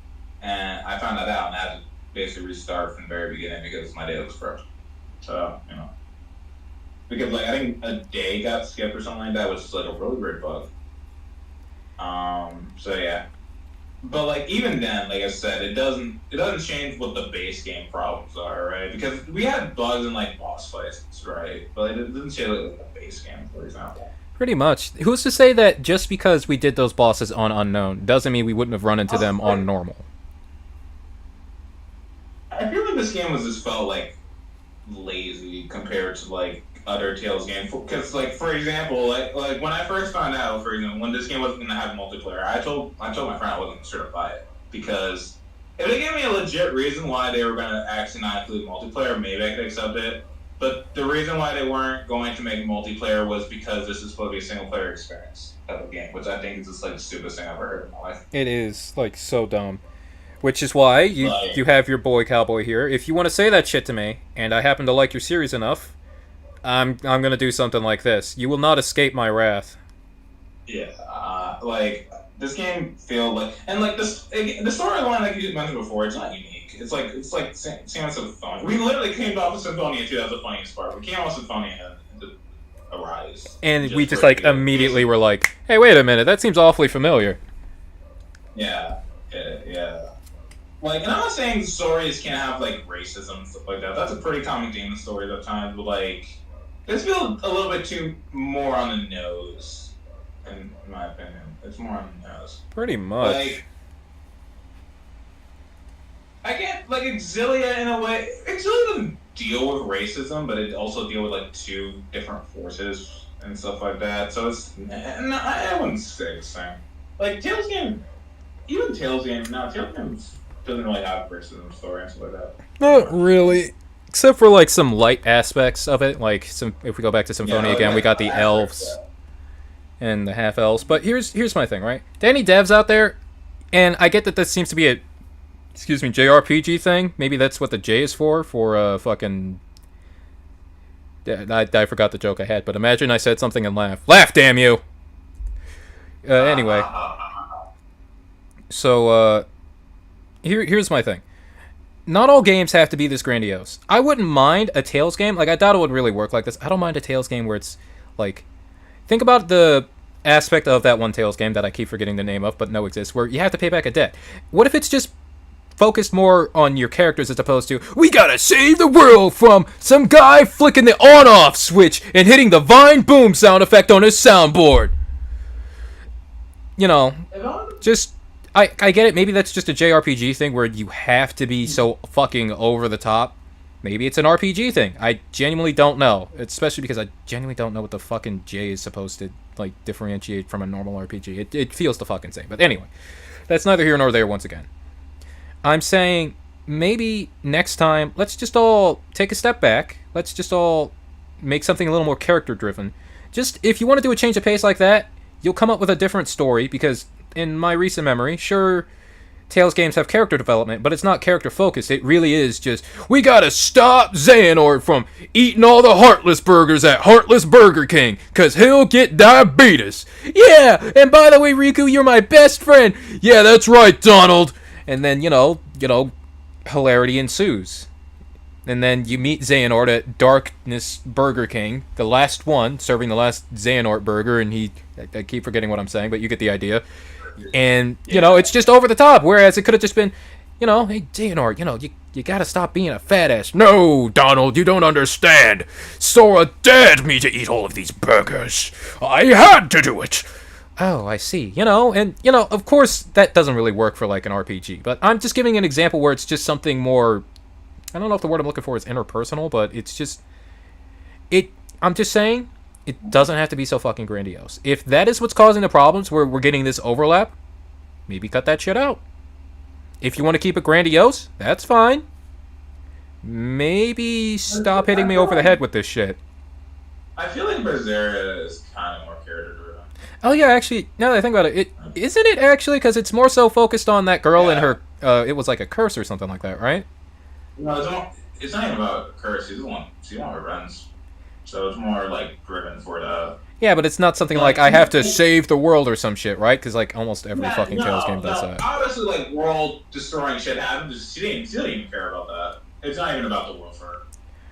and I found that out and I had to basically restart from the very beginning because my data was corrupted. So because like I think a day got skipped or something like that, which is like a really weird bug. So yeah, but like even then, like I said, it doesn't change what the base game problems are, right? Because we had bugs in like boss fights, right? But it doesn't change like the base game, for example. Pretty much. Who's to say that just because we did those bosses on unknown doesn't mean we wouldn't have run into them on normal? I feel like this game just felt like lazy compared to like other Tales games, because like for example, like when I first found out, for example, when this game wasn't gonna have multiplayer, I told my friend I wasn't sure to buy it, because if they gave me a legit reason why they were gonna actually not include multiplayer, maybe I could accept it. But the reason why they weren't going to make multiplayer was because this is supposed to be a single player experience of a game, which I think is just like the stupidest thing I've ever heard in my life. It is like so dumb. Which is why you have your boy Cowboy here. If you want to say that shit to me, and I happen to like your series enough, I'm gonna do something like this. You will not escape my wrath. Yeah, like this game feel like, and like this the storyline like you mentioned before, it's not unique. It's like same as Symphonia. We literally came off of Symphonia too. That's the funniest part. We came off of Symphonia and Arise, and we just like immediately were like, hey, wait a minute, that seems awfully familiar. Yeah. Like, and I'm not saying stories can't have like racism and stuff like that. That's a pretty common theme in stories at times, but like this feels a little bit too more on the nose, in my opinion. It's more on the nose. Pretty much. Like, I get like Exilia in a way. Exilia doesn't deal with racism, but it also deals with like two different forces and stuff like that. So it's, I wouldn't say the same. Like Tales game, even Tales game. No, Tales games doesn't really have racism story and stuff like that. Not really. Except for like some light aspects of it, like if we go back to Symphonia again, we got the elves and the half elves. But here's my thing, right? To any devs out there, and I get that this seems to be a JRPG thing. Maybe that's what the J is for fucking. I forgot the joke I had, but imagine I said something and laugh. Laugh, damn you. Anyway, so here's my thing. Not all games have to be this grandiose. I wouldn't mind a Tales game. Like, I doubt it would really work like this. I don't mind a Tales game where it's, like... Think about the aspect of that one Tales game that I keep forgetting the name of, but no exists, where you have to pay back a debt. What if it's just focused more on your characters as opposed to, we gotta save the world from some guy flicking the on-off switch and hitting the Vine boom sound effect on his soundboard? You know, just... I get it, maybe that's just a JRPG thing where you have to be so fucking over the top. Maybe it's an RPG thing. I genuinely don't know. Especially because I genuinely don't know what the fucking J is supposed to, like, differentiate from a normal RPG. It feels the fucking same. But anyway, that's neither here nor there once again. I'm saying maybe next time, let's just all take a step back. Let's just all make something a little more character-driven. Just, if you want to do a change of pace like that, you'll come up with a different story because... In my recent memory, sure, Tales games have character development, but it's not character focused. It really is just, we gotta stop Xehanort from eating all the Heartless burgers at Heartless Burger King, cause he'll get diabetes. Yeah, and by the way, Riku, you're my best friend. Yeah, that's right, Donald. And then, you know, hilarity ensues. And then you meet Xehanort at Darkness Burger King, the last one, serving the last Xehanort burger, and I keep forgetting what I'm saying, but you get the idea. And, you know, it's just over the top, whereas it could have just been, you know, hey, Xehanort, you know, you gotta stop being a fat ass. No, Donald, you don't understand. Sora dared me to eat all of these burgers. I had to do it. Oh, I see. You know, and, you know, of course, that doesn't really work for, like, an RPG, but I'm just giving an example where it's just something more... I don't know if the word I'm looking for is interpersonal, but it's just... I'm just saying, it doesn't have to be so fucking grandiose. If that is what's causing the problems, where we're getting this overlap, maybe cut that shit out. If you want to keep it grandiose, that's fine. Maybe stop hitting me over the head with this shit. I feel like Berseria is kind of more character-driven. Oh yeah, actually, now that I think about it, isn't it actually? Because it's more so focused on that girl and her... it was like a curse or something like that, right? No, it's not even about curse. She's the one her friends. So it's more like driven for the... Yeah, but it's not something like I have to save the world or some shit, right? Because like almost every fucking Tales game does that. Obviously, like world destroying shit happens. She didn't even care about that. It's not even about the world for her.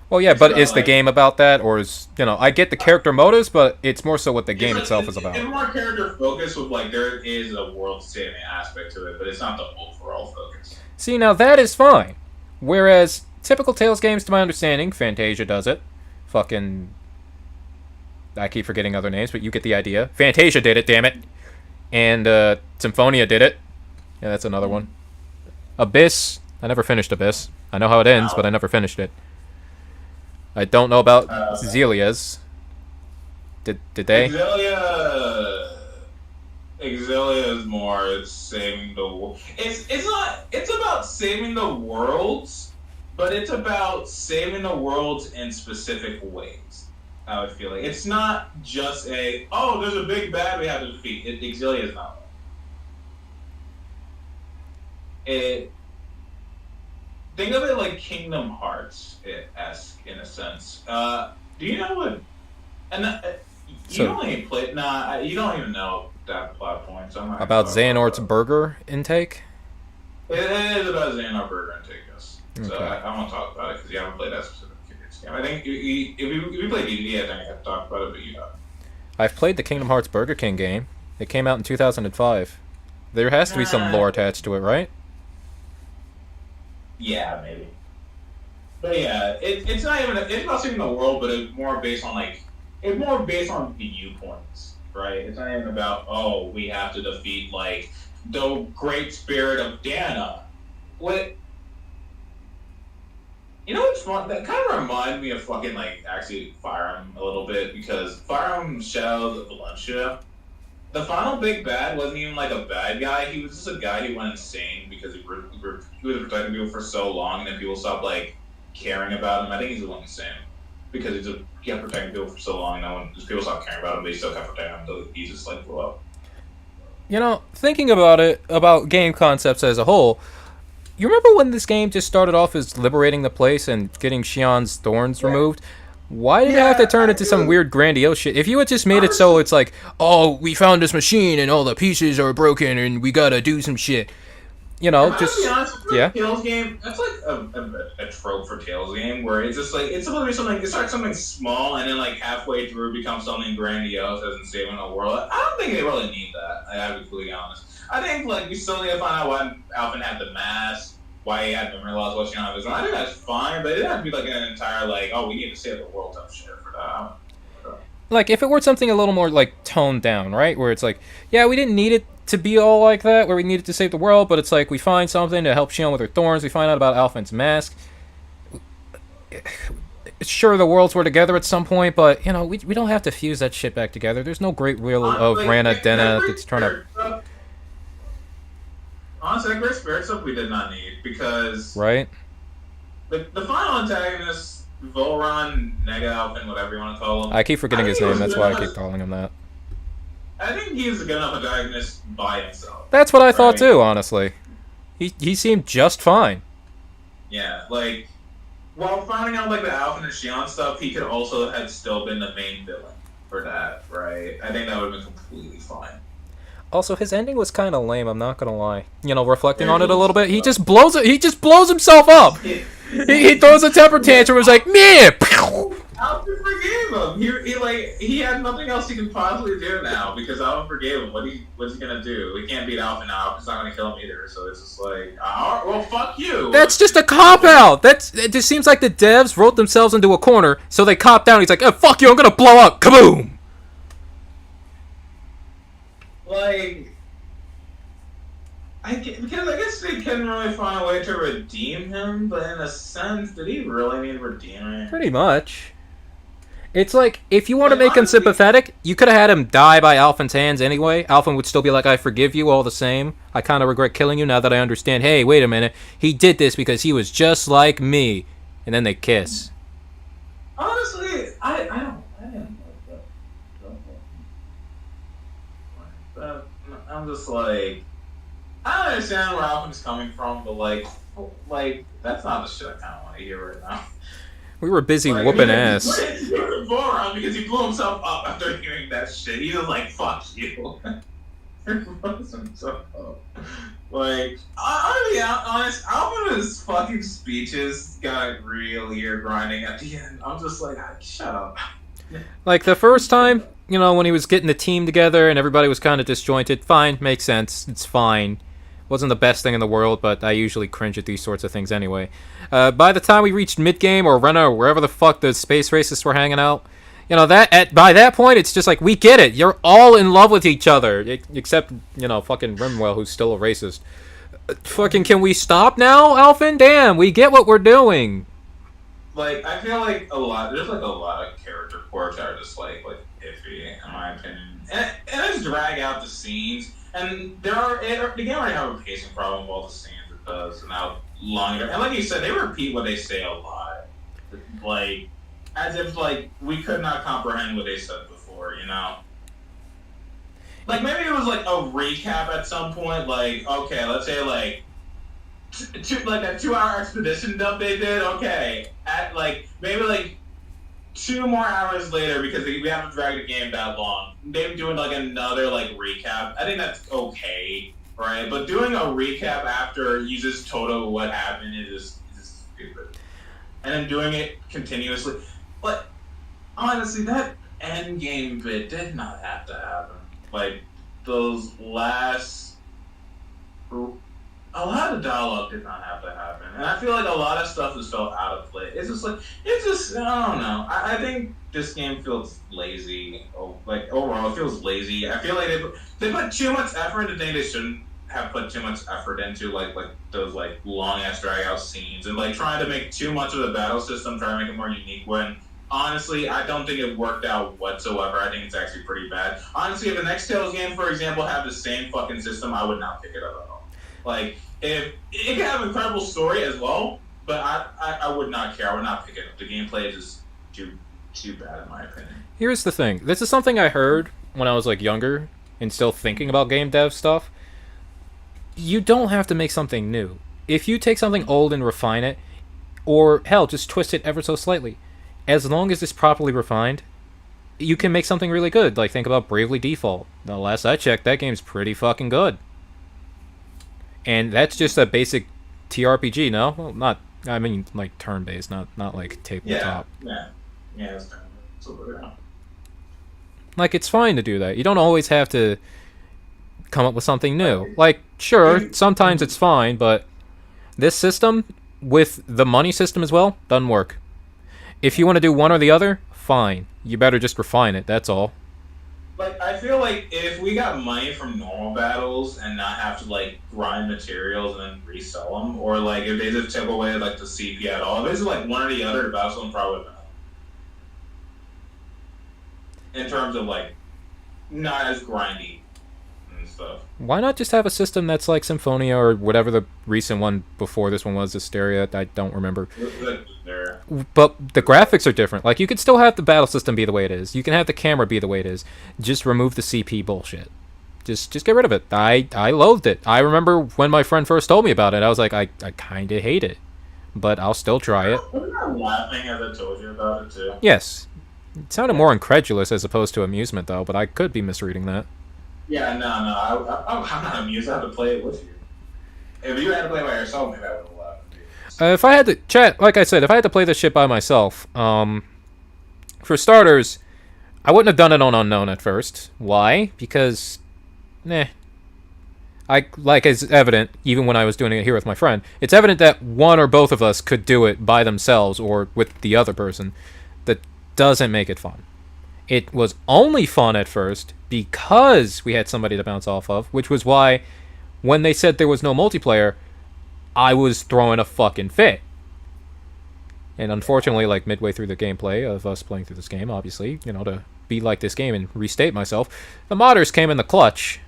Well, yeah, but is the game about that, or is, you know, I get the character motives, but it's more so what the game itself is about. It's more character focused with like there is a world saving aspect to it, but it's not the overall focus. See, now that is fine. Whereas typical Tales games, to my understanding, Fantasia does it. Fucking, I keep forgetting other names, but you get the idea. Fantasia did it, damn it. And Symphonia did it. Yeah, that's another one. Abyss. I never finished Abyss. I know how it ends, but I never finished it. I don't know about Xelia's. Did they? Xelia is more saving the world. It's about saving the worlds, but it's about saving the worlds in specific ways. I would feel like it's not just there's a big bad we have to defeat. Xelia is not. Think of it like Kingdom Hearts-esque in a sense. Do you know what? And you don't even play. Nah, you don't even know that plot point. So about Xehanort's burger intake. It is about Xehanort burger intake, yes. Okay. So I won't talk about it because you haven't played that specific game. I think if you play DD, I think I have to talk about it, but you don't. I've played the Kingdom Hearts Burger King game. It came out in 2005. There has to be some lore attached to it, right? Yeah, maybe. But yeah, it's not even it's about saving the world, but it's more based on viewpoints, right? It's not even about we have to defeat like the great spirit of Dana. What? You know what's fun? That kind of reminded me of fucking like actually Fire Emblem a little bit because Fire Emblem Shadow of Valencia. The final big bad wasn't even like a bad guy. He was just a guy who went insane because he was protecting people for so long, and then people stopped like caring about him. I think he's the one insane because he kept protecting people for so long, and people stopped caring about him, but he still kept protecting him until he just like blew up. You know, thinking about it, about game concepts as a whole, you remember when this game just started off as liberating the place and getting Shion's thorns removed? Why did it have to turn into some weird grandiose shit? If you had just made it so it's like, we found this machine and all the pieces are broken and we gotta do some shit. You know, just... To be honest, Tales game, that's like a trope for Tales game where it's just like, it's supposed to be something, it starts something small and then like halfway through it becomes something grandiose as in saving the world. I don't think they really need that, I have to be completely honest. I think like we still need to find out why Alphen had the mask, why he had memory loss, what Shion was on. I think that's fine, but it didn't have to be like an entire like, we need to save the world type shit for that. Like, if it were something a little more, like, toned down, right? Where it's like, yeah, we didn't need it to be all like that, where we needed to save the world, but it's like, we find something to help Shion with her thorns, we find out about Alphen's mask. Sure, the worlds were together at some point, but, you know, we don't have to fuse that shit back together. There's no great will of Rana Dena that's trying to... Honestly, that Great Spirit stuff we did not need, because... Right? The final antagonist, Volron, Nega Alphen, whatever you want to call him... I keep forgetting his name, that's why I keep calling him that. I think he's a good enough antagonist by himself. That's what I thought too, honestly. He seemed just fine. Yeah, like, while finding out like the Alpha and Shion stuff, he could also have still been the main villain for that, right? I think that would have been completely fine. Also, his ending was kind of lame. I'm not gonna lie. You know, reflecting on it a little bit, he just blows it. He just blows himself up. He throws a temper tantrum. And was like, man. Alpha forgave him. He had nothing else he can possibly do now because Alpha forgave him. What's he gonna do? He can't beat Alpha now. Alpha's not gonna kill him either. So it's just like, well, fuck you. That's just a cop out. It just seems like the devs wrote themselves into a corner, so they copped out. He's like, oh, fuck you, I'm gonna blow up. Kaboom. Like, because I guess they couldn't really find a way to redeem him, but in a sense, did he really need redeeming? Pretty much. It's like, if you want to make him sympathetic, you could have had him die by Alphen's hands anyway. Alphen would still be like, I forgive you all the same. I kind of regret killing you now that I understand, hey, wait a minute. He did this because he was just like me. And then they kiss. Honestly, I didn't like that. I'm just like, I understand where Alphen's coming from, but like, that's not the shit I kind of want to hear right now. We were busy whooping ass. He was a moron because he blew himself up after hearing that shit. He was like, fuck you. He blows himself up. Like, I'll be honest, Alpha's fucking speeches got real ear grinding at the end. I'm just like, shut up. Like, the first time, you know, when he was getting the team together and everybody was kind of disjointed, fine, makes sense, it's fine. Wasn't the best thing in the world, but I usually cringe at these sorts of things anyway. By the time we reached mid-game or Renna or wherever the fuck the space racists were hanging out, you know, by that point, it's just like, we get it. You're all in love with each other. Except, you know, fucking Rimwell, who's still a racist. Fucking, can we stop now, Alphen? Damn, we get what we're doing. Like, I feel like there's like a lot of character quirks that are just like iffy, in my opinion. And just drag out the scenes. And the game already have a pacing problem with all the scenes it does, and how long. And like you said, they repeat what they say a lot, like as if like we could not comprehend what they said before, you know. Like maybe it was like a recap at some point, like okay, let's say like like that 2-hour expedition dump they did. Okay, at like maybe like 2 more hours later, because we haven't dragged the game that long, they're doing like another like recap. I think that's okay, right? But doing a recap after you just total what happened is just stupid. And then doing it continuously. But honestly, that end game bit did not have to happen. Like those last. A lot of dialogue did not have to happen, and I feel like a lot of stuff just felt out of place. It's just I don't know. I think this game feels lazy. Like overall, it feels lazy. I feel like they put too much effort into things they shouldn't have put too much effort into, like those like long ass drag out scenes, and like trying to make too much of the battle system, trying to make it more unique. When honestly, I don't think it worked out whatsoever. I think it's actually pretty bad. Honestly, if the next Tales game, for example, had the same fucking system, I would not pick it up at all. Like, if it can have an incredible story as well, but I would not care. I would not pick it up. The gameplay is just too bad in my opinion. Here's the thing. This is something I heard when I was like younger and still thinking about game dev stuff. You don't have to make something new. If you take something old and refine it, or hell, just twist it ever so slightly, as long as it's properly refined, you can make something really good. Like, think about Bravely Default. The last I checked, that game's pretty fucking good. And that's just a basic TRPG, no? Well, not, I mean, like, turn-based, not like tabletop. Yeah, it's turn-based. Like, it's fine to do that. You don't always have to come up with something new. Like, sure, sometimes it's fine, but this system, with the money system as well, doesn't work. If you want to do one or the other, fine. You better just refine it, that's all. Like, I feel like if we got money from normal battles and not have to, like, grind materials and then resell them, or, like, if they just took away, like, the CP at all, if it's, like, one or the other, the battle system probably would have been. In terms of, like, not as grindy and stuff. Why not just have a system that's like Symphonia or whatever the recent one before this one was, Asteria? I don't remember. But the graphics are different. Like, you could still have the battle system be the way it is. You can have the camera be the way it is. Just remove the CP bullshit. Just get rid of it. I loathed it. I remember when my friend first told me about it, I was like, I kind of hate it. But I'll still try it. Wasn't I laughing as I told you about it, too? Yes. It sounded more incredulous as opposed to amusement, though, but I could be misreading that. Yeah, no, I'm not amused. I have to play it with you. If you had to play it by yourself, maybe I would have laughed. If I had to... Chat, like I said, if I had to play this shit by myself, for starters, I wouldn't have done it on Unknown at first. Why? Because... Like it's evident, even when I was doing it here with my friend, it's evident that one or both of us could do it by themselves or with the other person. That doesn't make it fun. It was only fun at first because we had somebody to bounce off of, which was why when they said there was no multiplayer, I was throwing a fucking fit. And unfortunately, like midway through the gameplay of us playing through this game, obviously, to be like this game and restate myself, the modders came in the clutch.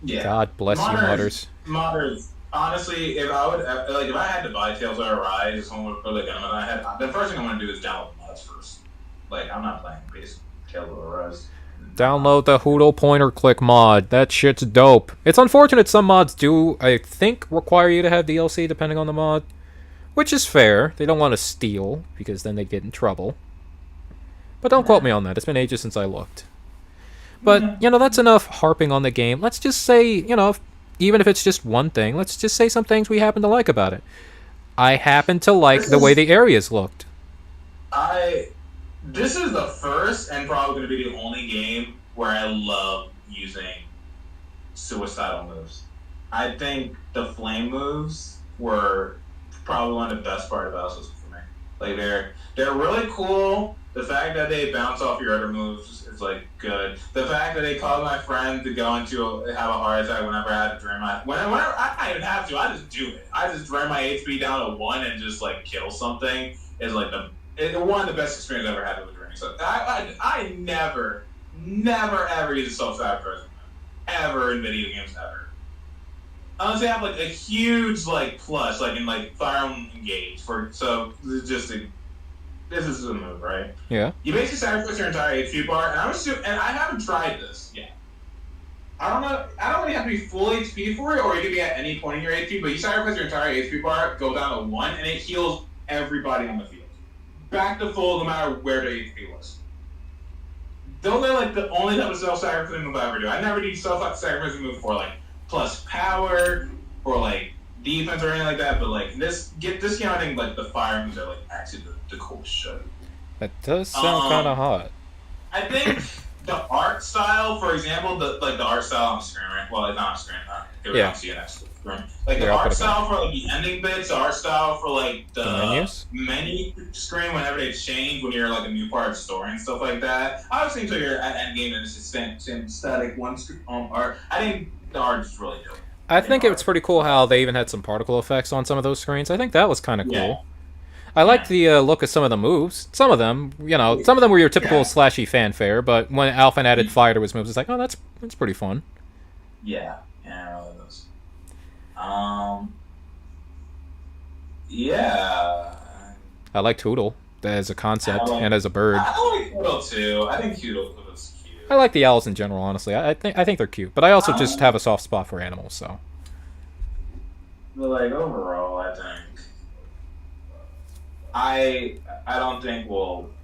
Yeah. God bless you, modders. Modders. Honestly, if I had to buy Tales of Arise, if someone would put a gun on my head, the first thing I'm gonna do is download mods first. Like, I'm not playing base Tales of Arise. Download the Hoodle Pointer Click mod. That shit's dope. It's unfortunate some mods do, I think, require you to have DLC depending on the mod, which is fair. They don't want to steal because then they'd get in trouble. But don't quote me on that. It's been ages since I looked. But, that's enough harping on the game. Let's just say, even if it's just one thing, let's just say some things we happen to like about it. I happen to like the way the areas looked. This is the first and probably going to be the only game where I love using suicidal moves. I think the flame moves were probably one of the best part about this for me. Like, they're really cool. The fact that they bounce off your other moves is like good. The fact that they caused my friend to go into have a heart attack whenever I had to drain whenever I didn't have to, I just do it. I just drain my HP down to 1 and just like kill something is like one of the best experiences I've ever had with draining. So I never ever use a self-sabotage ever in video games ever. Unless they have like a huge like plus like in like Fire Emblem Engage this is a move, right? Yeah. You basically sacrifice your entire HP bar, and I haven't tried this yet. I don't know. I don't really have to be full HP for it, or you can be at any point in your HP. But you sacrifice your entire HP bar, go down to 1, and it heals everybody on the field, back to full, no matter where the HP was. Those are like the only type of self-sacrificing move I ever do. I never do self-sacrificing move for like plus power or like defense or anything like that. But like this game, I think like the fire moves are like actually the coolest shit. That does sound kind of hot. I think the art style, for example, the art style on screen, right? Well, it's not on screen. It was on CNS screen. Like the art style for like the ending bits, the art style for like the menu screen whenever they change when you're like a new part of the story and stuff like that. Obviously, until you're at endgame and it's just same static one art. I think the art is really dope. I think it's pretty cool how they even had some particle effects on some of those screens. I think that was kind of cool. Yeah. I liked the look of some of the moves. Some of them, some of them were your typical slashy fanfare, but when Alphen added fire to his moves, it's like, oh, that's pretty fun. Yeah, I really was. Yeah. I liked Hootle as a concept and as a bird. I like Hootle too. I think Hootle's cute. I like the owls in general, honestly. I think they're cute, but I also just have a soft spot for animals, so. But like overall, I think. I don't think I'm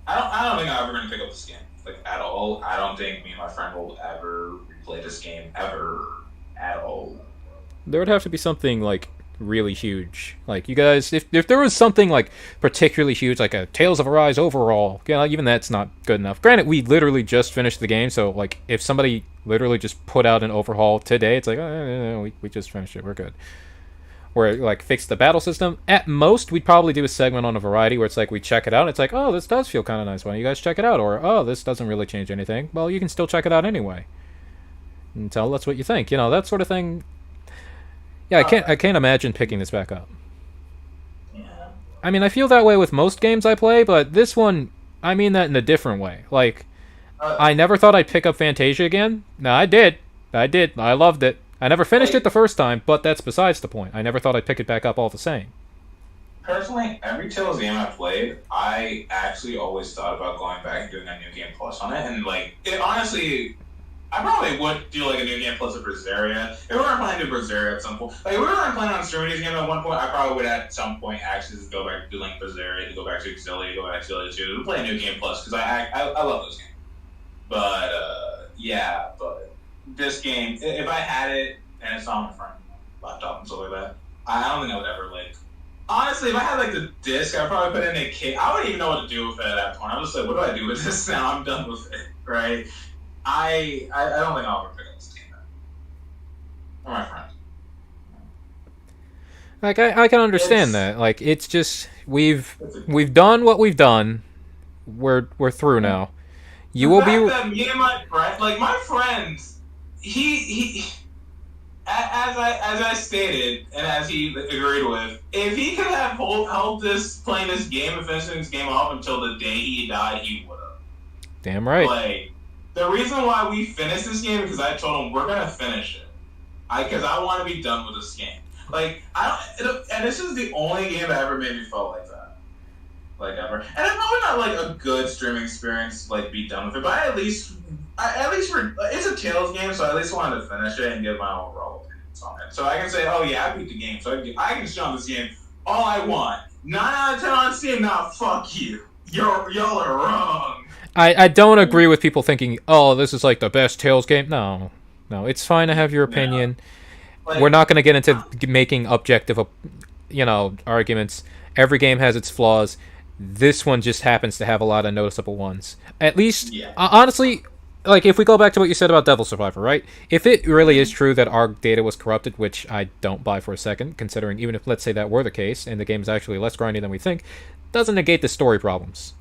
ever gonna pick up this game like at all. I don't think me and my friend will ever replay this game ever at all. There would have to be something like really huge. Like you guys, if there was something like particularly huge, like a Tales of Arise overall, even that's not good enough. Granted, we literally just finished the game, so like if somebody literally just put out an overhaul today, it's like we just finished it, we're good. Or like fix the battle system. At most, we'd probably do a segment on a variety where it's like we check it out. And it's like, oh, this does feel kind of nice. Why don't you guys check it out? Or oh, this doesn't really change anything. Well, you can still check it out anyway, and tell us what you think. That sort of thing. Yeah, I can't imagine picking this back up. Yeah. I mean, I feel that way with most games I play, but this one, I mean that in a different way. Like, I never thought I'd pick up Fantasia again. No, I did. I loved it. I never finished it the first time, but that's besides the point. I never thought I'd pick it back up all the same. Personally, every Tales game I played, I actually always thought about going back and doing a new game plus on it. And like, it honestly, I probably would do like a New Game Plus of Berseria. If we were planning to do Berseria at some point, like if we were planning on streaming these games at one point, I probably would at some point actually just go back to do like Berseria, to go back to Exilia, go back to Exilia 2, to play a New Game Plus, because I love those games. But, yeah, but this game, if I had it, and it's on my friend's laptop and stuff like that, I don't think I would ever, like... Honestly, if I had, like, the disc, I'd probably put it in a case. I wouldn't even know what to do with it at that point. I'm just like, what do I do with this now? I'm done with it, right? I don't think I'll ever pick up this game. Or my friend. Like, I can understand that. Like, it's just... We've done what we've done. We're through now. You will be... That me and my friend... Like, my friends... He as I stated, and as he agreed with, if he could have held this, playing this game and finishing this game off until the day he died, he would have. Damn right. Like, the reason why we finished this game is because I told him we're gonna finish it. Because I want to be done with this game. Like, and this is the only game that ever made me feel like that. Like, ever. And it's probably not, like, a good streaming experience, like, be done with it, but at least it's a Tales game, so I at least wanted to finish it and give my overall opinions on it. So I can say, oh yeah, I beat the game, so I can show this game all I want. 9 out of 10 on Steam, now fuck you. Y'all are wrong. I don't agree with people thinking, oh, this is, like, the best Tales game. No, it's fine to have your opinion. Yeah. Like, we're not going to get into making objective, arguments. Every game has its flaws. This one just happens to have a lot of noticeable ones. At least, honestly, like, if we go back to what you said about Devil Survivor, right? If it really is true that our data was corrupted, which I don't buy for a second, considering even if, let's say, that were the case, and the game is actually less grindy than we think, doesn't negate the story problems.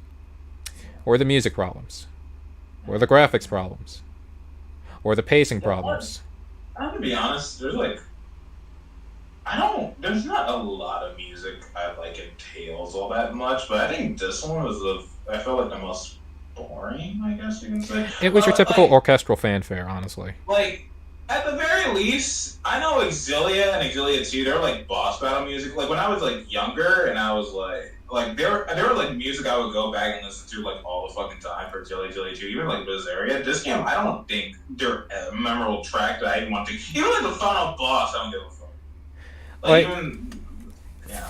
Or the music problems. Or the graphics problems. Or the pacing problems. I'm gonna be honest, there's not a lot of music I like in Tales all that much, but I think this one was I felt like the most boring, I guess you can say. It was your typical orchestral fanfare, honestly. Like, at the very least, I know Exilia and Exilia 2, they're like boss battle music. Like, when I was like younger and I was like there were like music I would go back and listen to like all the fucking time for Exilia 2, even like Berseria. This game, I don't think they're a memorable track that I even want to. Even like the final boss, I don't give a fuck.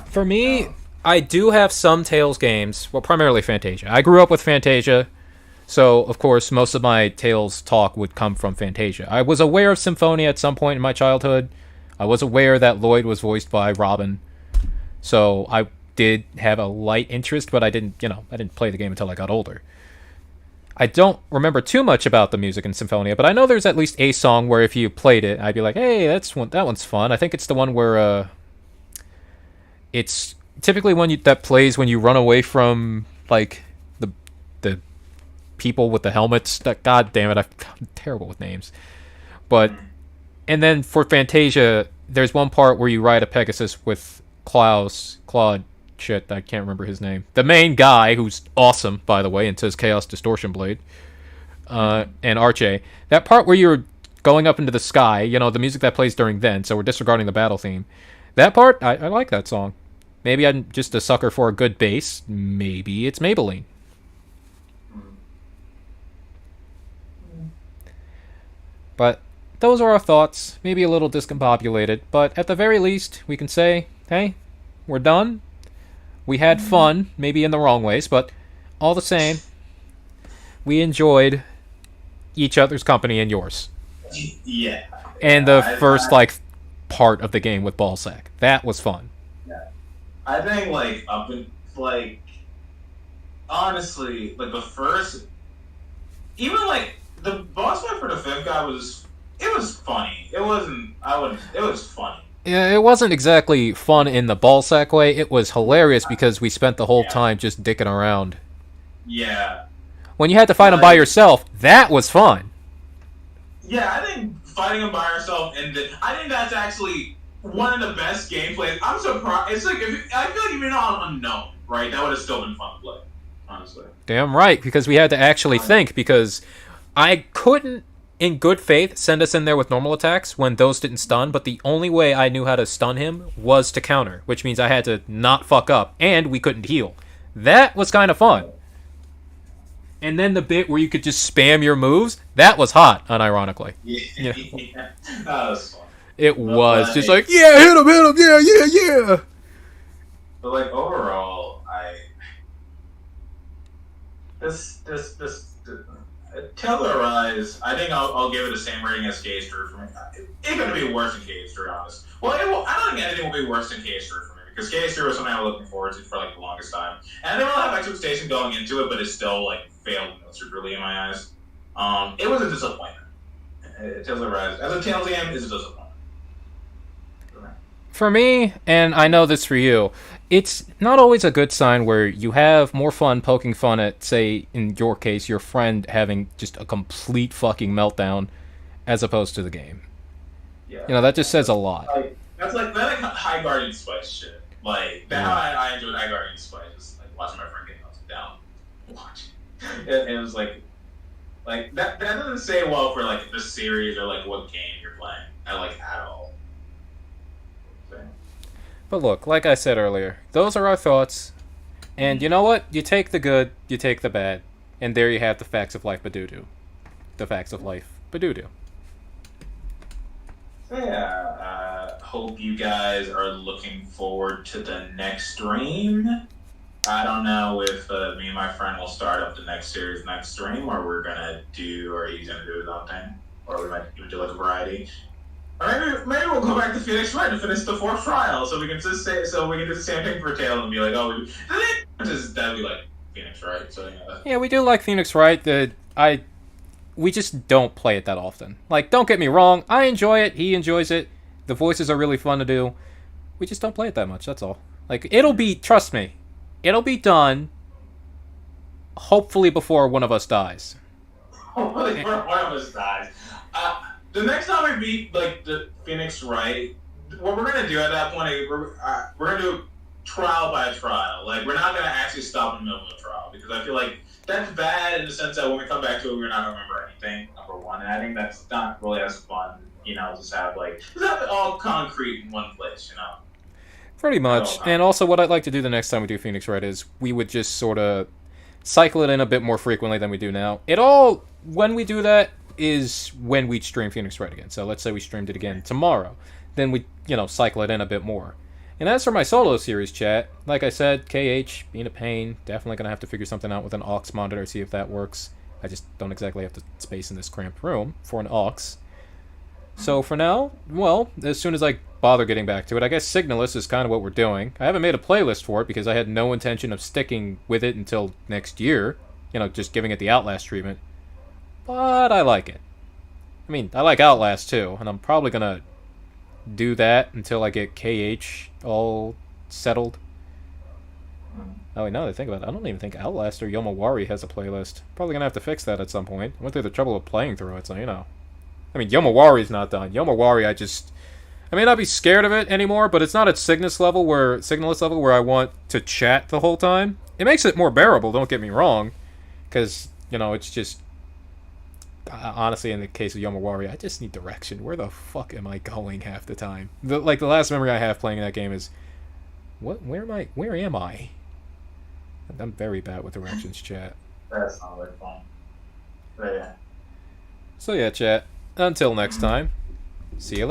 For me, I do have some Tales games. Well, primarily Fantasia. I grew up with Fantasia, so of course most of my Tales talk would come from Fantasia. I was aware of Symphonia at some point in my childhood. I was aware that Lloyd was voiced by Robin, so I did have a light interest, but I didn't play the game until I got older. I don't remember too much about the music in Symphonia, but I know there's at least a song where if you played it, I'd be like, hey, that one's fun. I think it's the one where it's typically one that plays when you run away from like the people with the helmets. God damn it, I'm terrible with names. And then for Fantasia, there's one part where you ride a Pegasus with Claude. Shit, I can't remember his name. The main guy, who's awesome, by the way, and says Chaos Distortion Blade, and Arche. That part where you're going up into the sky, the music that plays during then, so we're disregarding the battle theme. That part, I like that song. Maybe I'm just a sucker for a good bass. Maybe it's Maybelline. But those are our thoughts. Maybe a little discombobulated, but at the very least, we can say, hey, we're done. We had fun, maybe in the wrong ways, but all the same, we enjoyed each other's company and yours. Yeah. And the first part of the game with Ballsack. That was fun. Yeah. I think, honestly, the first... Even, the boss fight for the fifth guy was funny. It was funny. Yeah, it wasn't exactly fun in the Ballsack way. It was hilarious because we spent the whole time just dicking around. Yeah. When you had to fight him by yourself, that was fun. Yeah, I think fighting him by yourself I think that's actually one of the best gameplays. I'm surprised. It's I feel like if you're not unknown, right, that would have still been fun to play, honestly. Damn right, because we had to actually think, because I couldn't, in good faith, send us in there with normal attacks when those didn't stun, but the only way I knew how to stun him was to counter, which means I had to not fuck up, and we couldn't heal. That was kind of fun. And then the bit where you could just spam your moves, that was hot, unironically. Yeah. That was fun. It was But, just like, yeah, hit him, yeah. But like overall, Tellurize, I think I'll give it the same rating as Cage-Drew for me. It's gonna be worse than Cage-Drew, to be honest. Well, I don't think anything will be worse than Cage-Drew for me, because Cage-Drew was something I was looking forward to for like the longest time. And I didn't really have expectation going into it, but it still like failed miserably in my eyes. It was a disappointment. Tellurize, as a Tales game, is a disappointment. For me, and I know this for you, it's not always a good sign where you have more fun poking fun at, say, in your case, your friend having just a complete fucking meltdown, as opposed to the game. Yeah. You know, that just says a lot. That's like High Guardian Spice shit. Like, that's how I enjoyed High Guardian Spice, just like watching my friend get knocked down. Watch. It was like that doesn't say well for like the series or like what game you're playing at all. But look, like I said earlier, those are our thoughts. And you know what? You take the good, you take the bad. And there you have the facts of life Badoo-Doo. The facts of life Badoo-Doo. So yeah, hope you guys are looking forward to the next stream. I don't know if me and my friend will start up the next series next stream, or he's gonna do his own thing, or we might even do like a variety. Or maybe we'll go back to Phoenix Wright and finish the 4th trial, so we can just do the same thing for Tail and be like, oh, that'd be like Phoenix Wright. So yeah, we do like Phoenix Wright. We just don't play it that often. Like, don't get me wrong, I enjoy it. He enjoys it. The voices are really fun to do. We just don't play it that much. That's all. Like, trust me, it'll be done. Hopefully before one of us dies. Hopefully before one of us dies. The next time we beat like the Phoenix Wright, what we're gonna do at that point, we're gonna do trial by trial. Like, we're not gonna actually stop in the middle of a trial, because I feel like that's bad in the sense that when we come back to it, we're not gonna remember anything. Number one, and I think that's not really as fun. Just have it all concrete in one place. Pretty much. And also, what I'd like to do the next time we do Phoenix Wright is we would just sort of cycle it in a bit more frequently than we do now. When we do that, is when we stream Phoenix Wright again. So let's say we streamed it again tomorrow. Then we, cycle it in a bit more. And as for my solo series chat, like I said, KH being a pain. Definitely going to have to figure something out with an aux monitor, see if that works. I just don't exactly have the space in this cramped room for an aux. So for now, well, as soon as I bother getting back to it, I guess Signalist is kind of what we're doing. I haven't made a playlist for it because I had no intention of sticking with it until next year. Just giving it the Outlast treatment. But I like it. I mean, I like Outlast too, and I'm probably gonna do that until I get KH all settled. Oh wait, now that I think about it, I don't even think Outlast or Yomawari has a playlist. Probably gonna have to fix that at some point. I went through the trouble of playing through it, so I mean, Yomawari's not done. Yomawari, I may not be scared of it anymore, but it's not at Signalist level where I want to chat the whole time. It makes it more bearable, don't get me wrong, because, it's just... Honestly, in the case of Yomawari, I just need direction. Where the fuck am I going half the time? The last memory I have playing that game is, where am I? I'm very bad with directions, chat. That's not like fun. But yeah. So yeah, chat. Until next time, see you later.